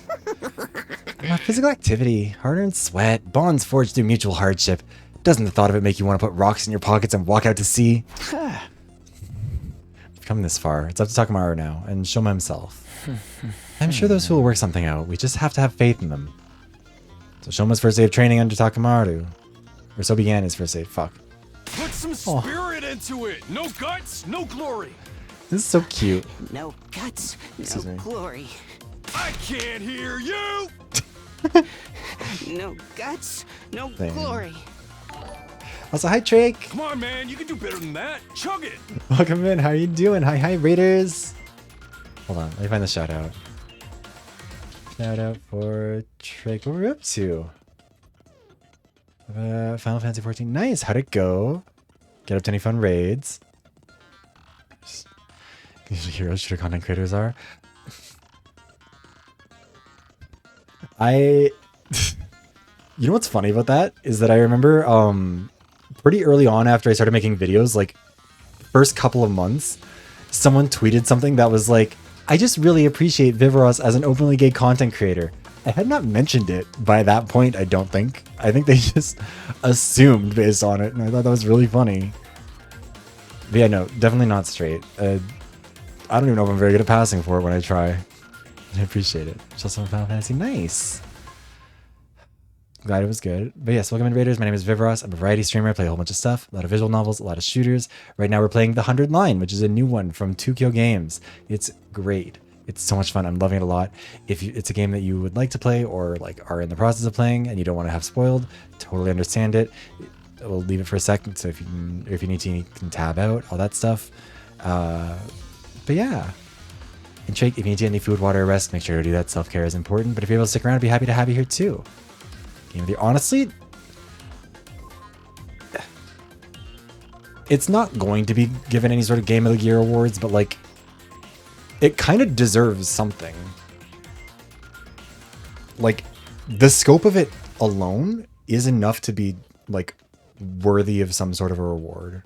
Physical activity, hard-earned sweat, bonds forged through mutual hardship. Doesn't the thought of it make you want to put rocks in your pockets and walk out to sea? We've come this far. It's up to Takamaru now, and Shoma himself. I'm sure those two will work something out. We just have to have faith in them. So Shoma's first day of training under Takamaru. Or so began his first day. Fuck. Put some spirit into it. No guts, no glory. This is so cute. No guts, Excuse no me. glory. I can't hear you. No guts, no Thing. glory. Also, hi, Drake. Come on, man. You can do better than that. Chug it. Welcome in. How are you doing? Hi, Raiders. Hold on. Let me find the shout out. Shout out for Drake. What were we up to? Final Fantasy 14. Nice. How'd it go? Get up to any fun raids? Usually heroes shooter content creators are. You know what's funny about that is that I remember pretty early on after I started making videos, like first couple of months, someone tweeted something that was like, I just really appreciate Viveros as an openly gay content creator. I had not mentioned it by that point, I don't think. I think they just assumed based on it, and I thought that was really funny. But yeah, no, definitely not straight. I don't even know if I'm very good at passing for it when I try. I appreciate it. Just on Final Fantasy. Nice. Glad it was good. But yes, welcome in Raiders. My name is Viveros. I'm a variety streamer. I play a whole bunch of stuff. A lot of visual novels, a lot of shooters. Right now we're playing The 100 Line, which is a new one from 2Kyo Games. It's great. It's so much fun. I'm loving it a lot. If it's a game that you would like to play or like are in the process of playing and you don't want to have spoiled, totally understand it. We'll leave it for a second. So if you need to, you can tab out, all that stuff. But yeah. And Drake, if you need to get any food, water, or rest, make sure to do that. Self-care is important. But if you're able to stick around, I'd be happy to have you here too. Game of the year. Honestly, it's not going to be given any sort of Game of the Year awards, but like, it kind of deserves something. Like, the scope of it alone is enough to be like worthy of some sort of a reward.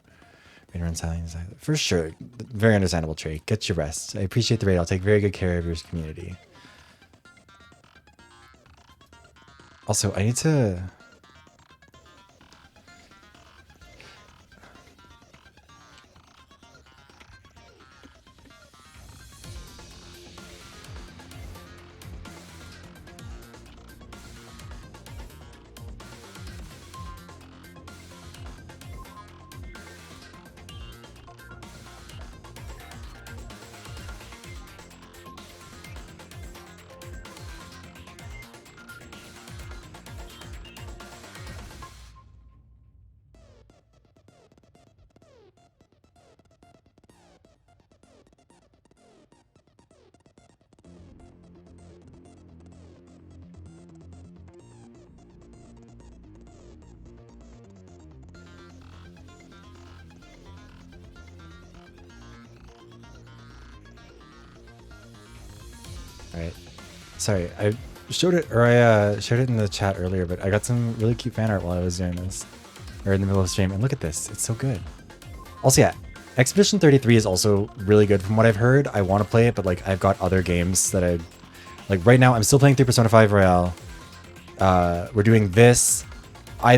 For sure. Very understandable, Trey. Get your rest. I appreciate the raid. I'll take very good care of your community. Also, I need to... Alright. Sorry, I showed it, or I shared it in the chat earlier, but I got some really cute fan art while I was doing this. Or in the middle of the stream, and look at this. It's so good. Also, yeah, Expedition 33 is also really good from what I've heard. I want to play it, but like I've got other games that I... Like right now, I'm still playing through Persona 5 Royale. We're doing this. No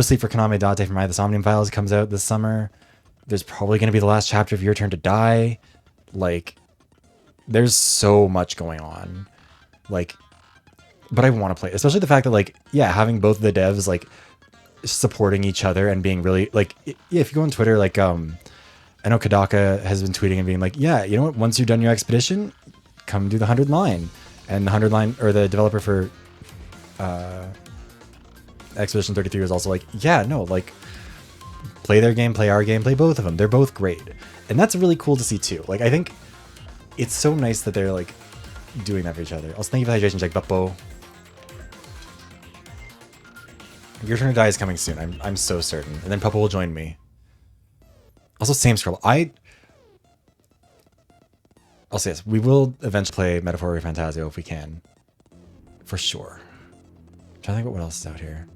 Sleep for Kaname Date from the Somnium Files comes out this summer. There's probably going to be the last chapter of Your Turn to Die. Like... There's so much going on, like, but I want to play, especially the fact that like, yeah, having both the devs like supporting each other and being really like, yeah, if you go on Twitter, like, I know Kadaka has been tweeting and being like, yeah, you know what, once you've done your expedition, come do the 100 Line, and the 100 Line, or the developer for Expedition 33 was also like, yeah, no, like, play their game, play our game, play both of them. They're both great, and that's really cool to see too. Like, I think it's so nice that they're like doing that for each other. Also, thank you for the hydration check, Buppo. Your Turn to Die is coming soon. I'm so certain. And then Puppo will join me. Also, same scroll. I'll say yes. We will eventually play Metaphor Fantasio if we can. For sure. I'm trying to think about what else is out here.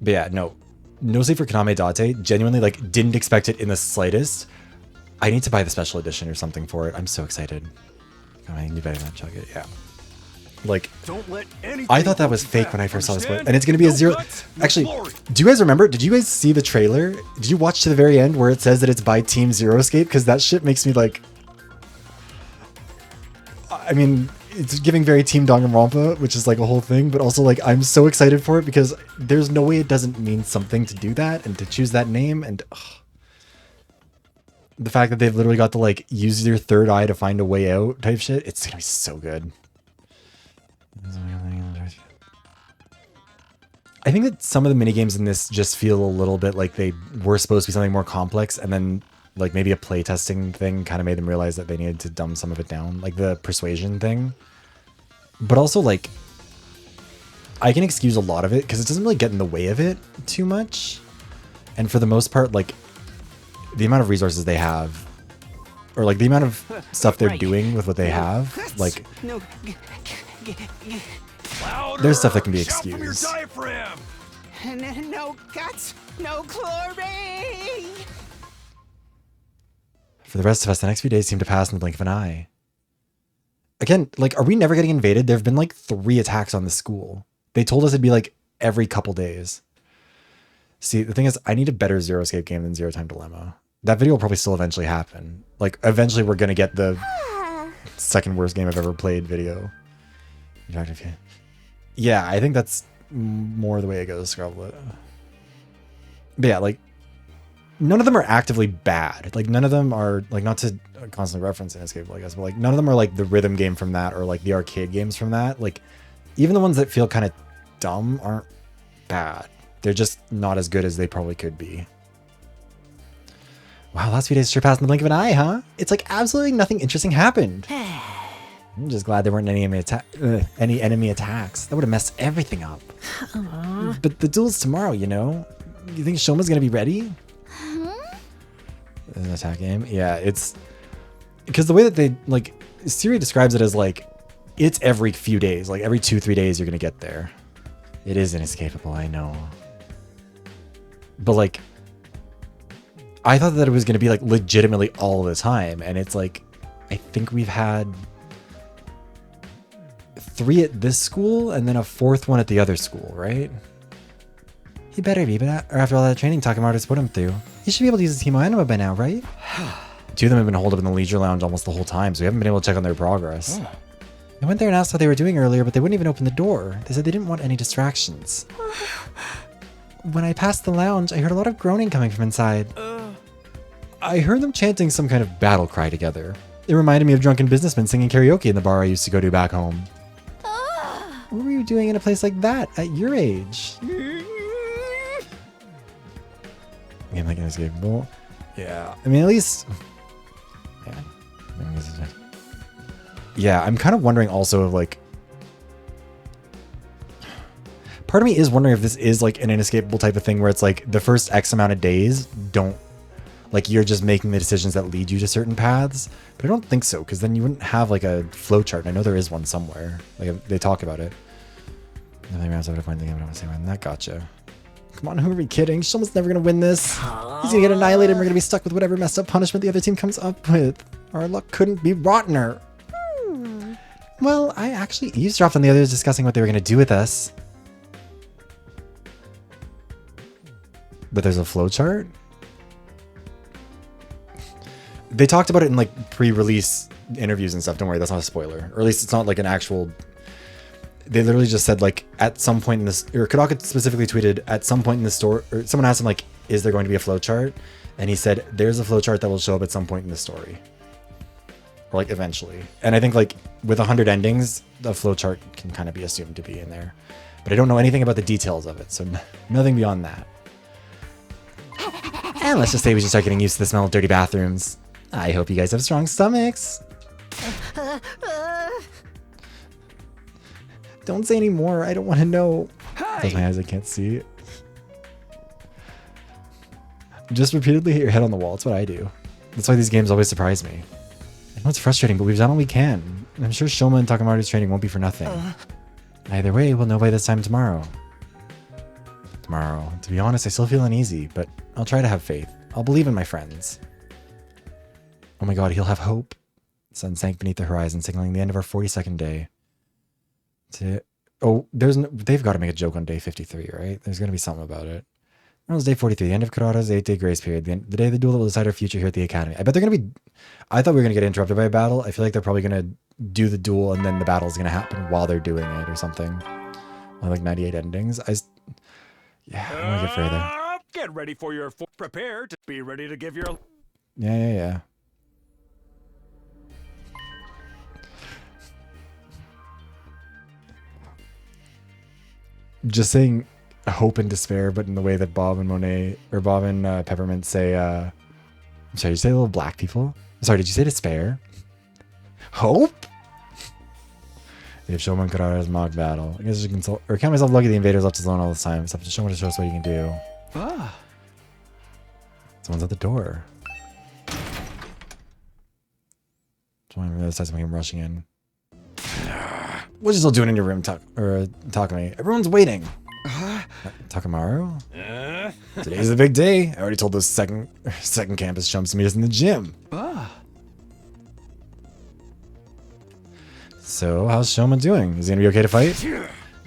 But yeah, no. No Sleep for Kaname Date. Genuinely, like, didn't expect it in the slightest. I need to buy the special edition or something for it. I'm so excited. I need better not chug it. Yeah. Like, I thought that was fake when I first saw this, and it's gonna be a zero. Actually, do you guys remember? Did you guys see the trailer? Did you watch to the very end where it says that it's by Team Zero Escape? Because that shit makes me like. I mean, it's giving very Team Danganronpa, which is like a whole thing, but also like I'm so excited for it because there's no way it doesn't mean something to do that and to choose that name, and the fact that they've literally got to like use your third eye to find a way out type shit. It's gonna be so good. I think that some of the mini games in this just feel a little bit like they were supposed to be something more complex, and then like maybe a playtesting thing kind of made them realize that they needed to dumb some of it down, like the persuasion thing. But also, like, I can excuse a lot of it because it doesn't really get in the way of it too much. And for the most part, like, the amount of resources they have, or like the amount of stuff they're doing with what they have, like, No. there's stuff that can be Shout from your excused. diaphragm. No guts, no glory. For the rest of us, the next few days seem to pass in the blink of an eye. Again, like, are we never getting invaded? There have been like 3 attacks on the school. They told us it'd be like every couple days. See, the thing is, I need a better Zero Escape game than Zero Time Dilemma. That video will probably still eventually happen. Like, eventually we're going to get the second worst game I've ever played video. Yeah, I think that's more the way it goes, Scrabble. But yeah, like, none of them are actively bad. Like, none of them are, like, not to constantly reference Escape, I guess, but like, none of them are like the rhythm game from that or like the arcade games from that. Like, even the ones that feel kind of dumb aren't bad. They're just not as good as they probably could be. Wow, last few days sure passed in the blink of an eye, huh? It's like absolutely nothing interesting happened. I'm just glad there weren't any enemy attacks. That would have messed everything up. But the duel's tomorrow, you know? You think Shoma's gonna be ready? An attack game? Yeah, it's... Because the way that they, like... Siri describes it as, like, it's every few days. Like, every 2-3 days you're gonna get there. It is inescapable, I know. But, like... I thought that it was gonna be, like, legitimately all the time. And it's, like... I think we've had... 3 at this school, and then a 4th one at the other school, right? He better be, but after all that training Takamaru's put him through, he should be able to use the Teemo Anima by now, right? 2 of them have been holed up in the leisure lounge almost the whole time, so we haven't been able to check on their progress. I went there and asked how they were doing earlier, but they wouldn't even open the door. They said they didn't want any distractions. When I passed the lounge, I heard a lot of groaning coming from inside. I heard them chanting some kind of battle cry together. It reminded me of drunken businessmen singing karaoke in the bar I used to go to back home. What were you doing in a place like that at your age? Game like inescapable. Yeah, I mean, at least... Yeah, I'm kind of wondering also, like... Part of me is wondering if this is, like, an inescapable type of thing where it's, like, the first X amount of days don't... Like, you're just making the decisions that lead you to certain paths. But I don't think so, because then you wouldn't have, like, a flowchart. I know there is one somewhere. Like, they talk about it. Nothing rounds over to find the game. I don't want to say when that gotcha. Come on, who are we kidding? Shoma's never going to win this. He's going to get annihilated and we're going to be stuck with whatever messed up punishment the other team comes up with. Our luck couldn't be rottener. Well, I actually eavesdropped on the others discussing what they were going to do with us. But there's a flowchart? They talked about it in like pre-release interviews and stuff. Don't worry, that's not a spoiler. Or at least it's not like an actual... They literally just said like at some point in this, or Kodaka specifically tweeted at some point in the story, or someone asked him like, is there going to be a flowchart? And he said, there's a flowchart that will show up at some point in the story. Or like eventually. And I think like with 100 endings, the flowchart can kind of be assumed to be in there. But I don't know anything about the details of it, so nothing beyond that. And let's just say we should start getting used to the smell of dirty bathrooms. I hope you guys have strong stomachs. Don't say any more. I don't want to know. Close my eyes. I can't see. Just repeatedly hit your head on the wall. That's what I do. That's why these games always surprise me. I know it's frustrating, but we've done all we can. I'm sure Shoma and Takamaru's training won't be for nothing. Either way, we'll know by this time tomorrow. To be honest, I still feel uneasy, but I'll try to have faith. I'll believe in my friends. Oh my god, he'll have hope. The sun sank beneath the horizon, signaling the end of our 42nd day. They've got to make a joke on day 53, right? There's going to be something about it. It was day 43, the end of Kurata's 8-day grace period, the day of the duel that will decide our future here at the Academy. I bet they're going to be... I thought we were going to get interrupted by a battle. I feel like they're probably going to do the duel and then the battle is going to happen while they're doing it or something. Like 98 endings. Yeah, I want to get further. Get ready for your... Prepare to be ready to give your... Yeah. Just saying, hope and despair, but in the way that Bob and Monet, or Bob and Peppermint say, I'm sorry, did you say little black people? Sorry, did you say despair? Hope? If Showman could out his mock battle. I guess you can count myself lucky the invaders left us alone all this time. It's up to Showman to show us what you can do. Ah. Someone's at the door. Someone on the other side, someone came rushing in. What you still doing in your room, Takumi? Everyone's waiting. Takamaru? Today's a big day. I already told those second campus chumps to meet us in the gym. So, how's Shoma doing? Is he gonna be okay to fight?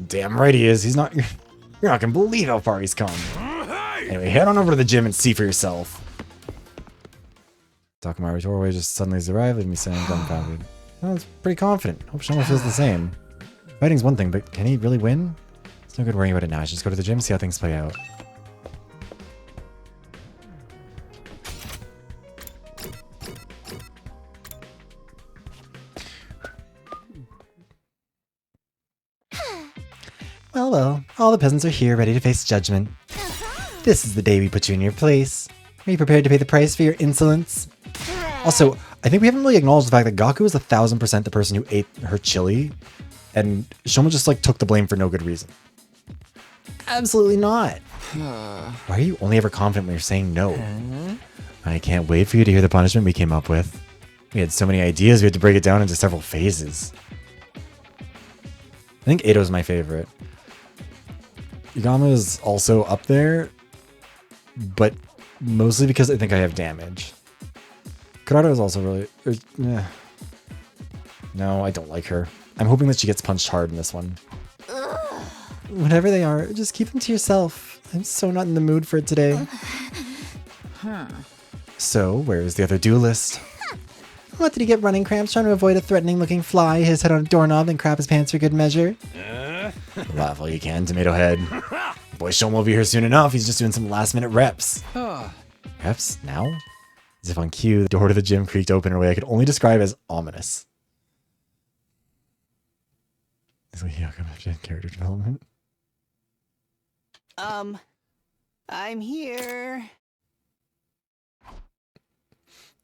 Damn right he is. He's not. You're not gonna believe how far he's come. Anyway, head on over to the gym and see for yourself. Takamaru Torway just suddenly arrived, leaving me saying dumbfounded. I was pretty confident. Hope Shoma feels the same. Fighting's one thing, but can he really win? It's no good worrying about it now. I should just go to the gym and see how things play out. Well, all the peasants are here ready to face judgment. This is the day we put you in your place. Are you prepared to pay the price for your insolence? Also, I think we haven't really acknowledged the fact that Gaku is 1000% the person who ate her chili, and Shoma just like took the blame for no good reason. Absolutely not. Why are you only ever confident when you're saying no? I can't wait for you to hear the punishment we came up with. We had so many ideas, we had to break it down into several phases. I think Eido's my favorite. Yagama is also up there, but mostly because I think I have damage. Kurata is also really... No, I don't like her. I'm hoping that she gets punched hard in this one. Whatever they are, just keep them to yourself. I'm so not in the mood for it today. So, where's the other duelist? What, did he get running cramps trying to avoid a threatening-looking fly, his head on a doorknob, and crap his pants for good measure? Laugh all you can, tomato head. Boy, Shoma will be here soon enough. He's just doing some last-minute reps. Reps? Now? As if on cue, the door to the gym creaked open in a way I could only describe as ominous. Is we character development? I'm here.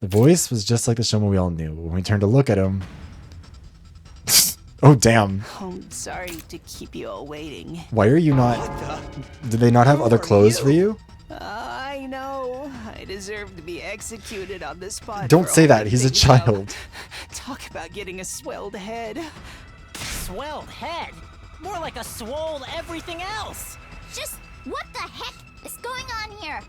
The voice was just like the Shoma we all knew. When we turned to look at him... Oh, damn. I'm sorry to keep you all waiting. Why are you not... Did they not have other clothes for you? I know. I deserve to be executed on the spot. Don't say that. He's a child. Talk about getting a swelled head. Swelled head? More like a swole everything else. Just what the heck is going on here?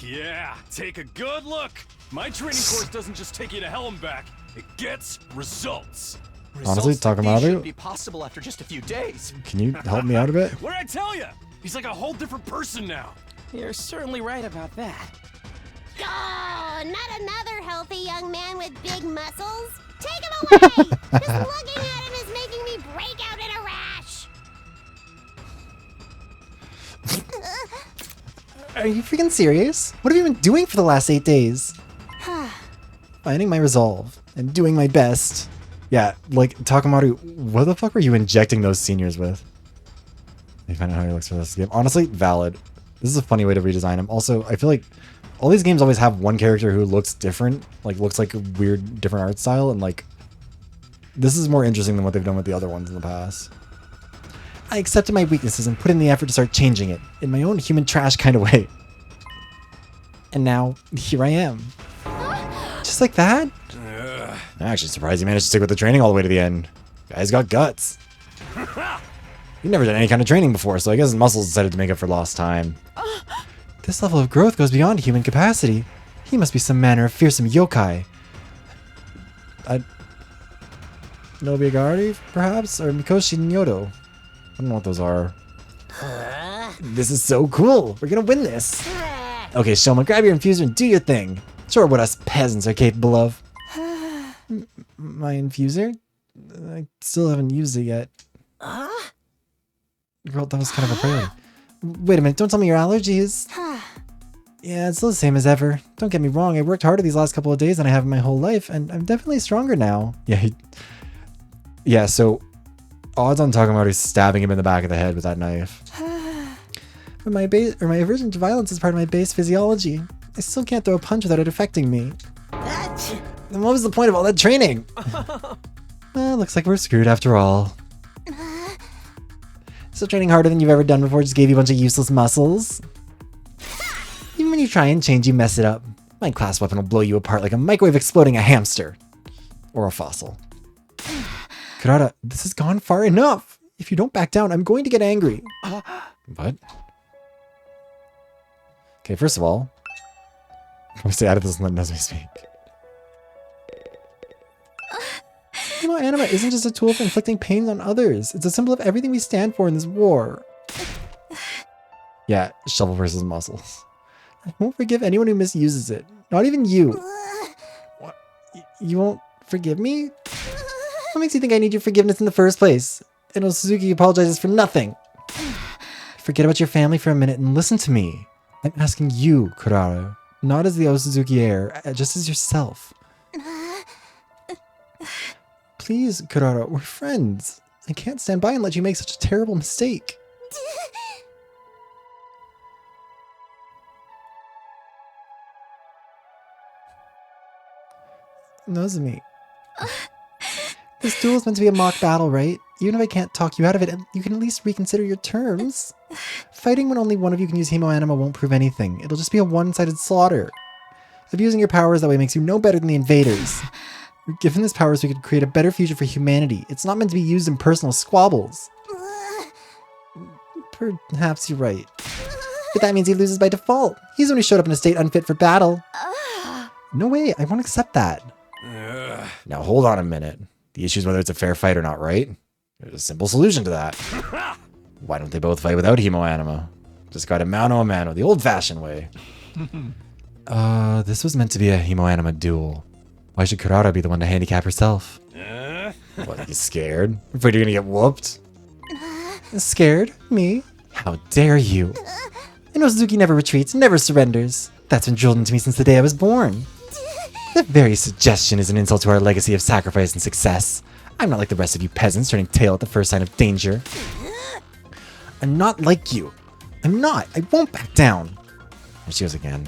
Yeah, take a good look. My training course doesn't just take you to hell and back. It gets results. Honestly, Takamaru, shouldn't be possible after just a few days. Can you help me out a bit? What did I tell you? He's like a whole different person now. You're certainly right about that. Oh, not another healthy young man with big muscles. Take him away! Just looking at him is making me break out in a rash. Are you freaking serious? What have you been doing for the last 8 days? Finding my resolve and doing my best. Yeah, like, Takamaru, what the fuck were you injecting those seniors with? They find out how he looks for this game. Honestly, valid. This is a funny way to redesign him. Also, I feel like all these games always have one character who looks different, like looks like a weird, different art style, and like, this is more interesting than what they've done with the other ones in the past. I accepted my weaknesses and put in the effort to start changing it, in my own human trash kind of way. And now, here I am. Just like that? I'm actually surprised he managed to stick with the training all the way to the end. Guy's got guts. He'd never done any kind of training before, so I guess his muscles decided to make up for lost time. This level of growth goes beyond human capacity. He must be some manner of fearsome yokai. Nobuagari, perhaps? Or Mikoshi Nyoto? I don't know what those are. This is so cool. We're gonna win this. Okay, Shoma, grab your infuser and do your thing. Show her what us peasants are capable of. My infuser? I still haven't used it yet. Girl, that was kind of a priority. Wait a minute, don't tell me your allergies. Yeah, it's still the same as ever. Don't get me wrong, I worked harder these last couple of days than I have in my whole life, and I'm definitely stronger now. Yeah, so odds on Takamaru stabbing him in the back of the head with that knife. But my aversion to violence is part of my base physiology. I still can't throw a punch without it affecting me. Then what was the point of all that training? Well, looks like we're screwed after all. So training harder than you've ever done before just gave you a bunch of useless muscles? Even when you try and change, you mess it up. My class weapon will blow you apart like a microwave exploding a hamster. Or a fossil. Kurata, this has gone far enough. If you don't back down, I'm going to get angry. What? Okay, first of all, I'm going to stay out of this and let Nozomi speak. Anima isn't just a tool for inflicting pain on others. It's a symbol of everything we stand for in this war. Yeah, shovel versus muscles. I won't forgive anyone who misuses it. Not even you. What? You won't forgive me? What makes you think I need your forgiveness in the first place? And Suzuki apologizes for nothing. Forget about your family for a minute and listen to me. I'm asking you, Kurata, not as the Osuzuki heir, just as yourself. Please, Kurata, we're friends. I can't stand by and let you make such a terrible mistake. Nozomi. This duel is meant to be a mock battle, right? Even if I can't talk you out of it, you can at least reconsider your terms. Fighting when only one of you can use Hemo-Anima won't prove anything. It'll just be a one-sided slaughter. Abusing your powers that way makes you no better than the invaders. We're given this power so we could create a better future for humanity. It's not meant to be used in personal squabbles. Perhaps you're right. But that means he loses by default. He's only showed up in a state unfit for battle. No way, I won't accept that. Now hold on a minute. The issue is whether it's a fair fight or not, right? There's a simple solution to that. Why don't they both fight without Hemo-Anima? Just gotta mano a mano, the old-fashioned way. This was meant to be a Hemo-Anima duel. Why should Kurata be the one to handicap herself? What, you scared? Afraid you're gonna get whooped? Scared? Me? How dare you? And Osuzuki never retreats, never surrenders. That's been drilled into me since the day I was born. The very suggestion is an insult to our legacy of sacrifice and success. I'm not like the rest of you peasants turning tail at the first sign of danger. I'm not like you. I'm not. I won't back down. There she goes again.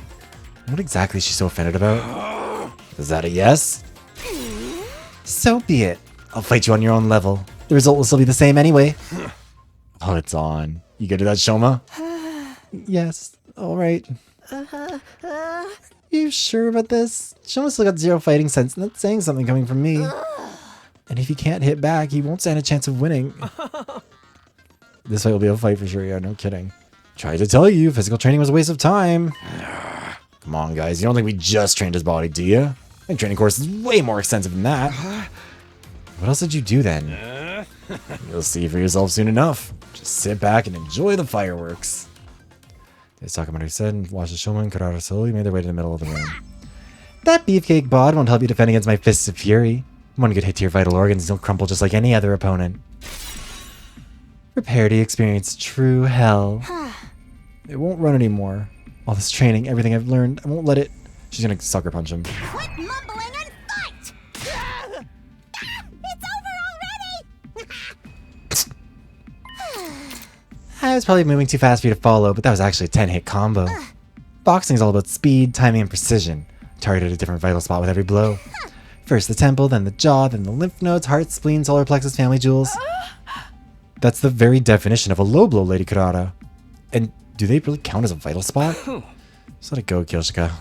What exactly is she so offended about? Is that a yes? So be it. I'll fight you on your own level. The result will still be the same anyway. Oh, it's on. You good at that, Shoma? Yes. All right. You sure about this? Shoma's still got zero fighting sense, and that's saying something coming from me. And if he can't hit back, he won't stand a chance of winning. This fight will be a fight for sure, yeah, no kidding. Tried to tell you, physical training was a waste of time. Come on, guys, you don't think we just trained his body, do you? My training course is way more extensive than that. What else did you do then? You'll see for yourself soon enough. Just sit back and enjoy the fireworks. They talk about what he said and watched the Shoma and Kurata slowly made their way to the middle of the room. That beefcake bod won't help you defend against my fists of fury. One good hit to your vital organs and you'll crumple just like any other opponent. Prepare to experience true hell. It won't run anymore. All this training, everything I've learned, I won't let it... She's gonna sucker punch him. Quit mumbling and fight! It's over already! I was probably moving too fast for you to follow, but that was actually a 10-hit combo. Boxing is all about speed, timing, and precision. Targeted a different vital spot with every blow. First the temple, then the jaw, then the lymph nodes, heart, spleen, solar plexus, family jewels. That's the very definition of a low blow, Lady Kurata. And do they really count as a vital spot? Just let it go, Kyoshika.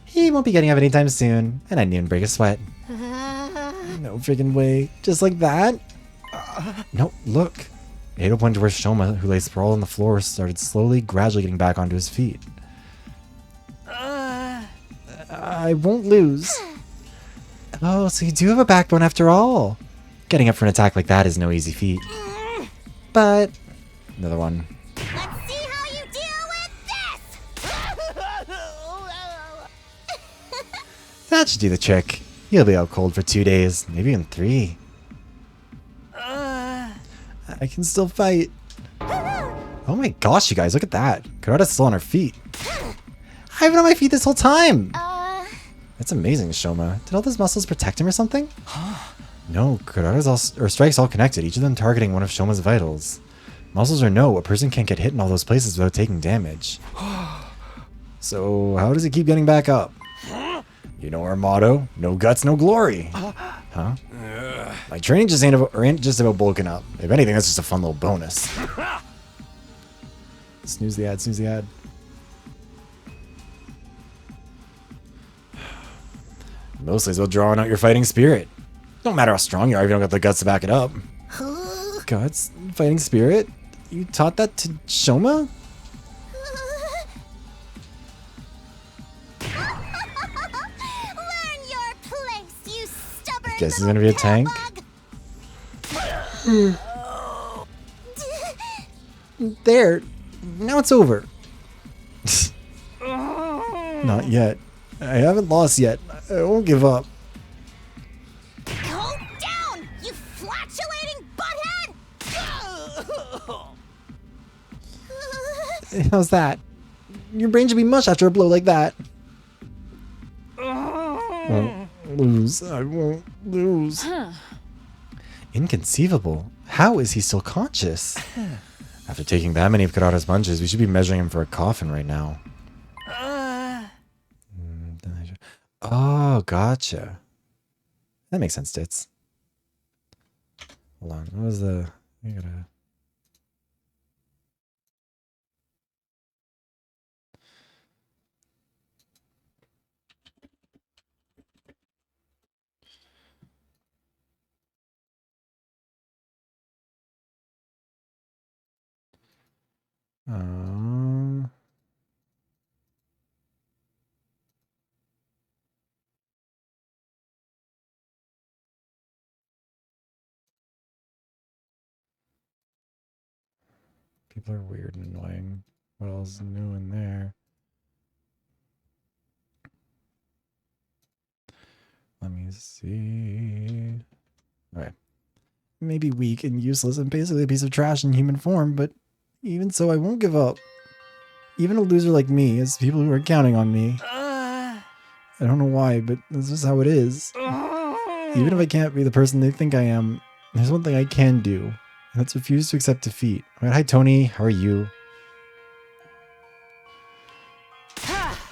He won't be getting up anytime soon, and I didn't even break a sweat. No friggin' way. Just like that? No, look. Edo pointed towards Shoma, who lay sprawled on the floor, started slowly, gradually getting back onto his feet. I won't lose. Oh, so you do have a backbone after all. Getting up for an attack like that is no easy feat. But... Another one. Let's see how you deal with this! That should do the trick. You'll be out cold for 2 days, maybe even 3. I can still fight. Oh my gosh, you guys, look at that. Kurata's still on her feet. I've been on my feet this whole time. That's amazing, Shoma. Did all those muscles protect him or something? No, Kurata's strikes all connected, each of them targeting one of Shoma's vitals. Muscles or no, a person can't get hit in all those places without taking damage. So how does he keep getting back up? You know our motto, no guts, no glory. Huh? My training just ain't just about bulking up. If anything, that's just a fun little bonus. Snooze the ad, snooze the ad. Mostly it's about drawing out your fighting spirit. Don't matter how strong you are if you don't got the guts to back it up. Guts? Fighting spirit? You taught that to Shoma? Learn your place, you stubborn Guess he's gonna be a tank. There. Now it's over. Not yet. I haven't lost yet. I won't give up. Go down, you flatulating butthead! How's that? Your brain should be mush after a blow like that. Won't lose. I won't lose. Inconceivable. How is he still conscious? After taking that many of Kurata's punches, we should be measuring him for a coffin right now. Oh, gotcha. That makes sense, Tits. Hold on. What was the... I gotta... People are weird and annoying. What else is new in there? Let me see. Okay. Maybe weak and useless and basically a piece of trash in human form, but even so, I won't give up. Even a loser like me has people who are counting on me. I don't know why, but that's just how it is. Even if I can't be the person they think I am, there's one thing I can do, and that's refuse to accept defeat. Alright, hi Tony, how are you?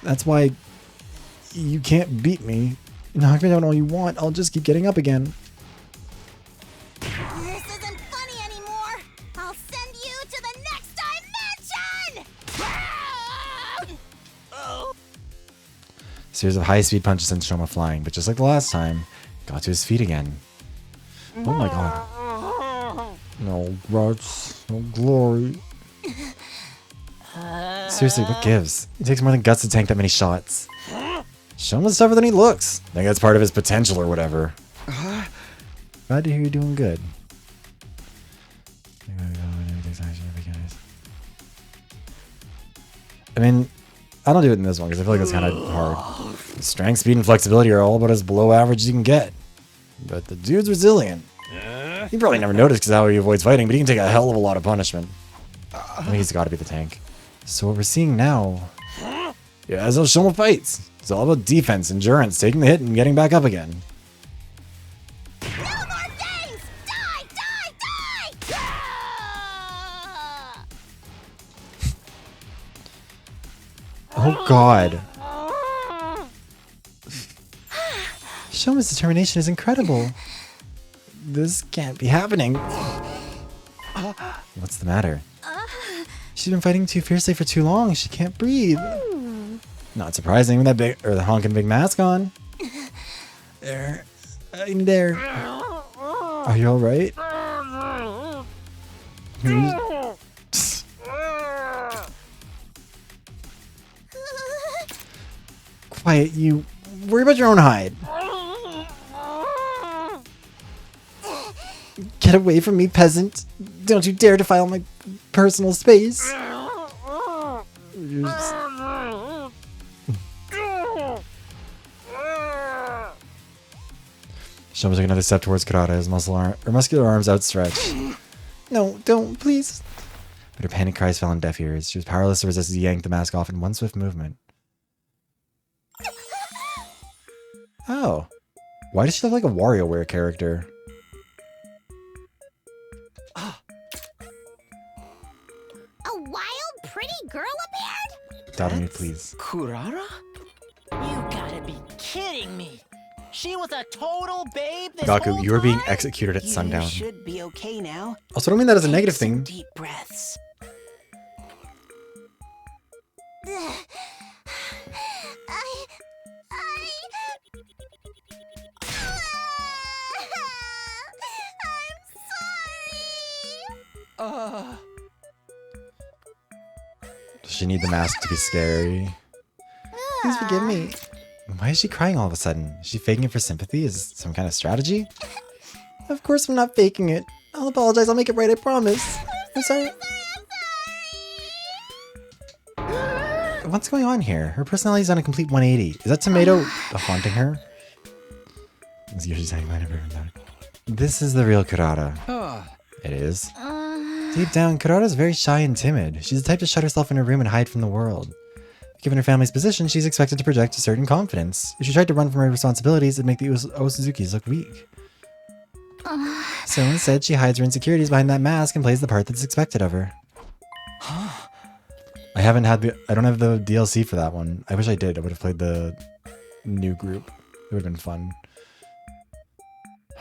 That's why you can't beat me. Knock me down all you want, I'll just keep getting up again. This isn't funny anymore! I'll send you to the next dimension! Series of high-speed punches sent Shoma flying, but just like the last time, got to his feet again. Oh my god. No guts, no glory. Seriously, what gives? It takes more than guts to tank that many shots. Shoma's tougher than he looks. I think that's part of his potential or whatever. Glad to hear you're doing good. I mean, I don't do it in this one because I feel like it's kind of hard. Strength, speed, and flexibility are all about as below average as you can get. But the dude's resilient. You probably never noticed because how he avoids fighting, but he can take a hell of a lot of punishment. I think he's got to be the tank. So what we're seeing now... Yeah, as those Shoma fights. It's all about defense, endurance, taking the hit, and getting back up again. No more things! Die! Die! Die! Oh god. Shoma's determination is incredible. This can't be happening. What's the matter? She's been fighting too fiercely for too long. She can't breathe. Not surprising with that big, or the honking big mask on. There. In there. Are you alright? Quiet, you. Worry about your own hide. Get away from me, peasant. Don't you dare defile my personal space. Shoma took another step towards Kurata, his muscular arms outstretched. No, don't, please. But her panic cries fell on deaf ears. She was powerless to resist as he yanked the mask off in one swift movement. Oh. Why does she look like a WarioWare character? out on me, please. Kurara? You gotta be kidding me. She was a total babe this Gaku, whole you are being time? executed at sundown. You should be okay now. Also, I don't mean that as a Take negative some thing. Deep breaths. Does she need the mask to be scary? Please forgive me. Why is she crying all of a sudden? Is she faking it for sympathy? Is this some kind of strategy? Of course I'm not faking it. I'll apologize. I'll make it right. I promise. I'm sorry. What's going on here? Her personality's on a complete 180. Is that tomato haunting her? Is usually saying I never heard that. This is the real Kurara. It is. Deep down, Kurara is very shy and timid. She's the type to shut herself in her room and hide from the world. Given her family's position, she's expected to project a certain confidence. If she tried to run from her responsibilities, it'd make the Osuzukis look weak. So instead, she hides her insecurities behind that mask and plays the part that's expected of her. I don't have the DLC for that one. I wish I did. I would have played the new group. It would have been fun.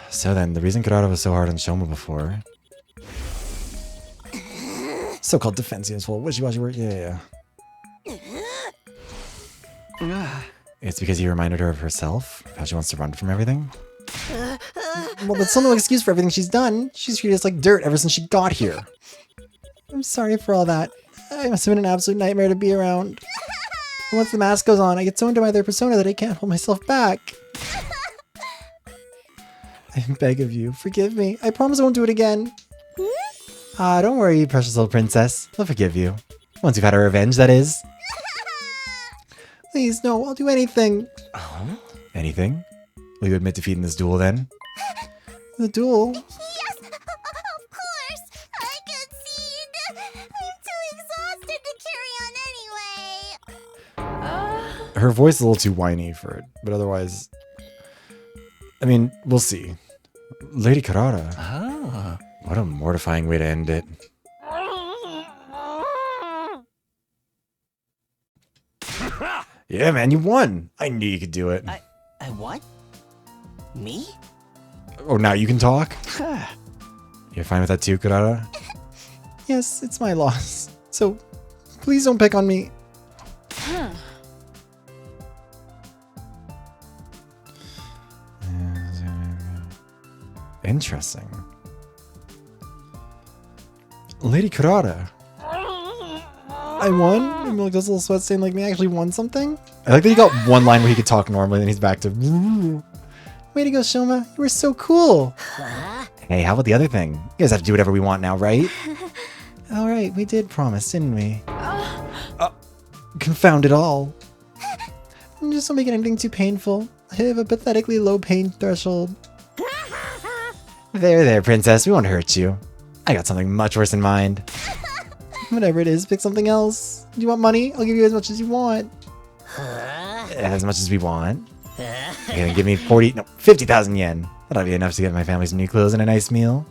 So then, the reason Kurara was so hard on Shoma before... So-called defense units, well, wishy-washy work, yeah. It's because he reminded her of herself, how she wants to run from everything. Well, that's still no excuse for everything she's done. She's treated us like dirt ever since she got here. I'm sorry for all that. I must have been an absolute nightmare to be around. And once the mask goes on, I get so into my other persona that I can't hold myself back. I beg of you, forgive me. I promise I won't do it again. Don't worry, precious little princess. I'll forgive you. Once you've had our revenge, that is. Please, no, I'll do anything. Anything? Will you admit defeat in this duel, then? The duel? Yes, of course. I concede. I'm too exhausted to carry on anyway. Her voice is a little too whiny for it, but otherwise... I mean, we'll see. Lady Kurara. What a mortifying way to end it. Yeah, man, you won. I knew you could do it. I what? Me? Oh, now you can talk? You're fine with that too, Kurara? Yes, it's my loss. So, please don't pick on me. Interesting. Lady Kurara. I won? And like this little sweat stain like me actually won something? I like that he got one line where he could talk normally and he's back to way to go, Shoma. You were so cool. Hey, how about the other thing? You guys have to do whatever we want now, right? Alright, we did promise, didn't we? Confound it all. Just don't make anything too painful. I have a pathetically low pain threshold. There, princess. We won't hurt you. I got something much worse in mind. Whatever it is, pick something else. Do you want money? I'll give you as much as you want. As much as we want. You're gonna give me 50,000 yen. That'll be enough to get my family some new clothes and a nice meal.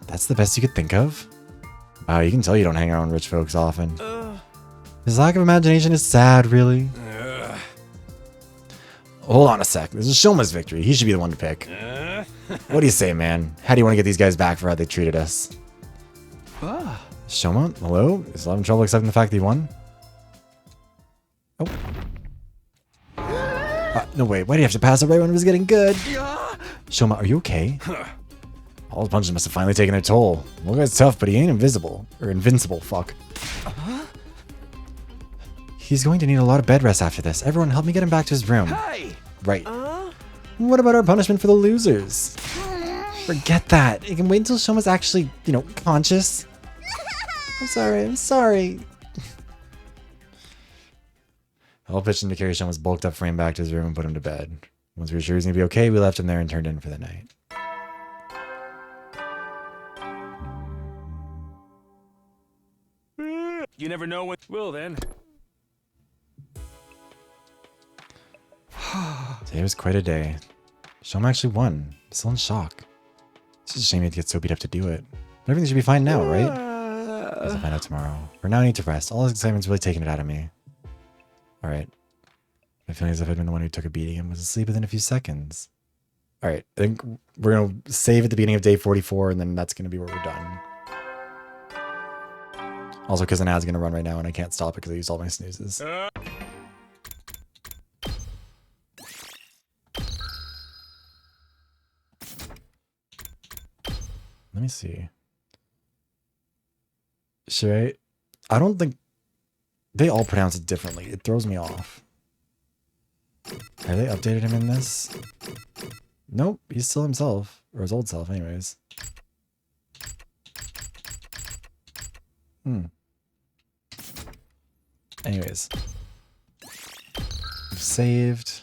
That's the best you could think of? Wow, you can tell you don't hang around rich folks often. His lack of imagination is sad, really. Hold on a sec. This is Shoma's victory. He should be the one to pick. What do you say, man? How do you want to get these guys back for how they treated us? Shoma, hello? Is he having trouble accepting the fact that he won? Oh. No, wait. Why do you have to pass it right when it was getting good? Shoma, are you okay? All the punches must have finally taken their toll. Well, guy's tough, but he ain't invisible. Or invincible, fuck. He's going to need a lot of bed rest after this. Everyone, help me get him back to his room. Right. What about our punishment for the losers? Forget that. It can wait until Shoma's actually, conscious. I'm sorry. I'll pitch him to carry Shoma's bulked up frame back to his room and put him to bed. Once we were sure he was going to be okay, we left him there and turned in for the night. You never know when... Well, then. Today was quite a day. Shoma actually won. Still in shock. It's just a shame he had to get so beat up to do it. But everything should be fine now, right? I'll find out tomorrow. For now, I need to rest. All this excitement's really taking it out of me. Alright. I feel as if I'd been the one who took a beating and was asleep within a few seconds. Alright, I think we're going to save at the beginning of day 44, and then that's going to be where we're done. Also, because an ad's going to run right now, and I can't stop it because I used all my snoozes. Let me see. Should I don't think... They all pronounce it differently. It throws me off. Have they updated him in this? Nope, he's still himself. Or his old self, anyways. Anyways. Saved.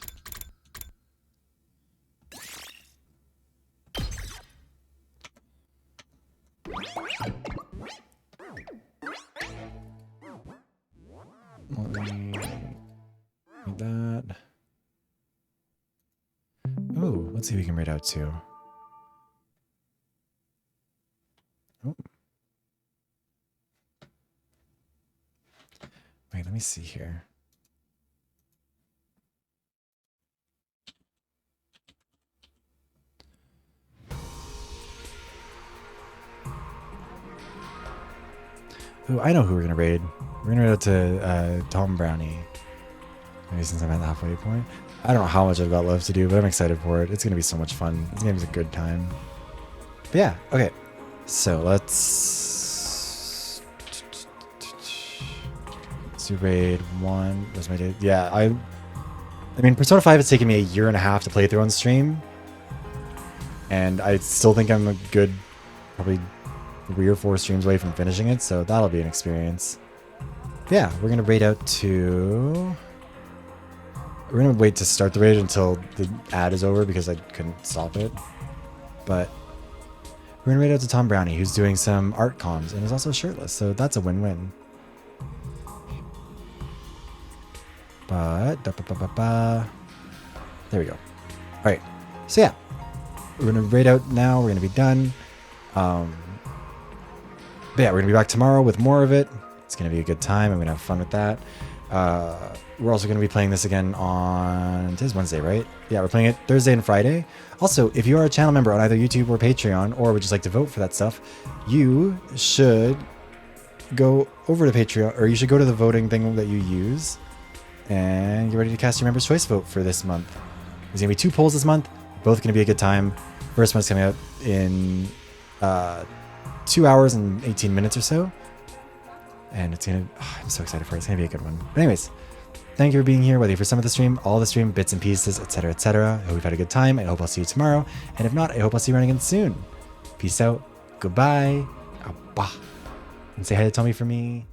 Like that. Ooh, let's see if we can raid out too. Oh. Wait, let me see here. Ooh, I know who we're gonna raid. We're gonna raid out to Tom Brownie. Maybe since I'm at the halfway point. I don't know how much I've got left to do, but I'm excited for it. It's gonna be so much fun. This game's a good time. But yeah, okay. So let's do raid 1. Where's my date? Yeah, I mean, Persona 5 has taken me a year and a half to play through on stream. And I still think I'm a good, probably 3 or 4 streams away from finishing it, so that'll be an experience. But yeah, we're gonna raid out to... We're gonna wait to start the raid until the ad is over because I couldn't stop it. But we're gonna raid out to Tom Brownie, who's doing some art comms and is also shirtless, so that's a win-win. But there we go. All right, so yeah, we're gonna raid out now. We're gonna be done. But yeah, we're gonna be back tomorrow with more of it. It's gonna be a good time. I'm gonna have fun with that. We're also going to be playing this again on... Today's Wednesday, right? Yeah, we're playing it Thursday and Friday. Also, if you are a channel member on either YouTube or Patreon, or would just like to vote for that stuff, you should go over to Patreon, or you should go to the voting thing that you use, and get ready to cast your member's choice vote for this month. There's going to be 2 polls this month. Both going to be a good time. First one's coming out in 2 hours and 18 minutes or so. And it's going to... Oh, I'm so excited for it. It's going to be a good one. But anyways, thank you for being here, whether you're for some of the stream, all the stream, bits and pieces, etc., etc. I hope you've had a good time. I hope I'll see you tomorrow. And if not, I hope I'll see you around again soon. Peace out. Goodbye. Abba. And say hi to Tommy for me.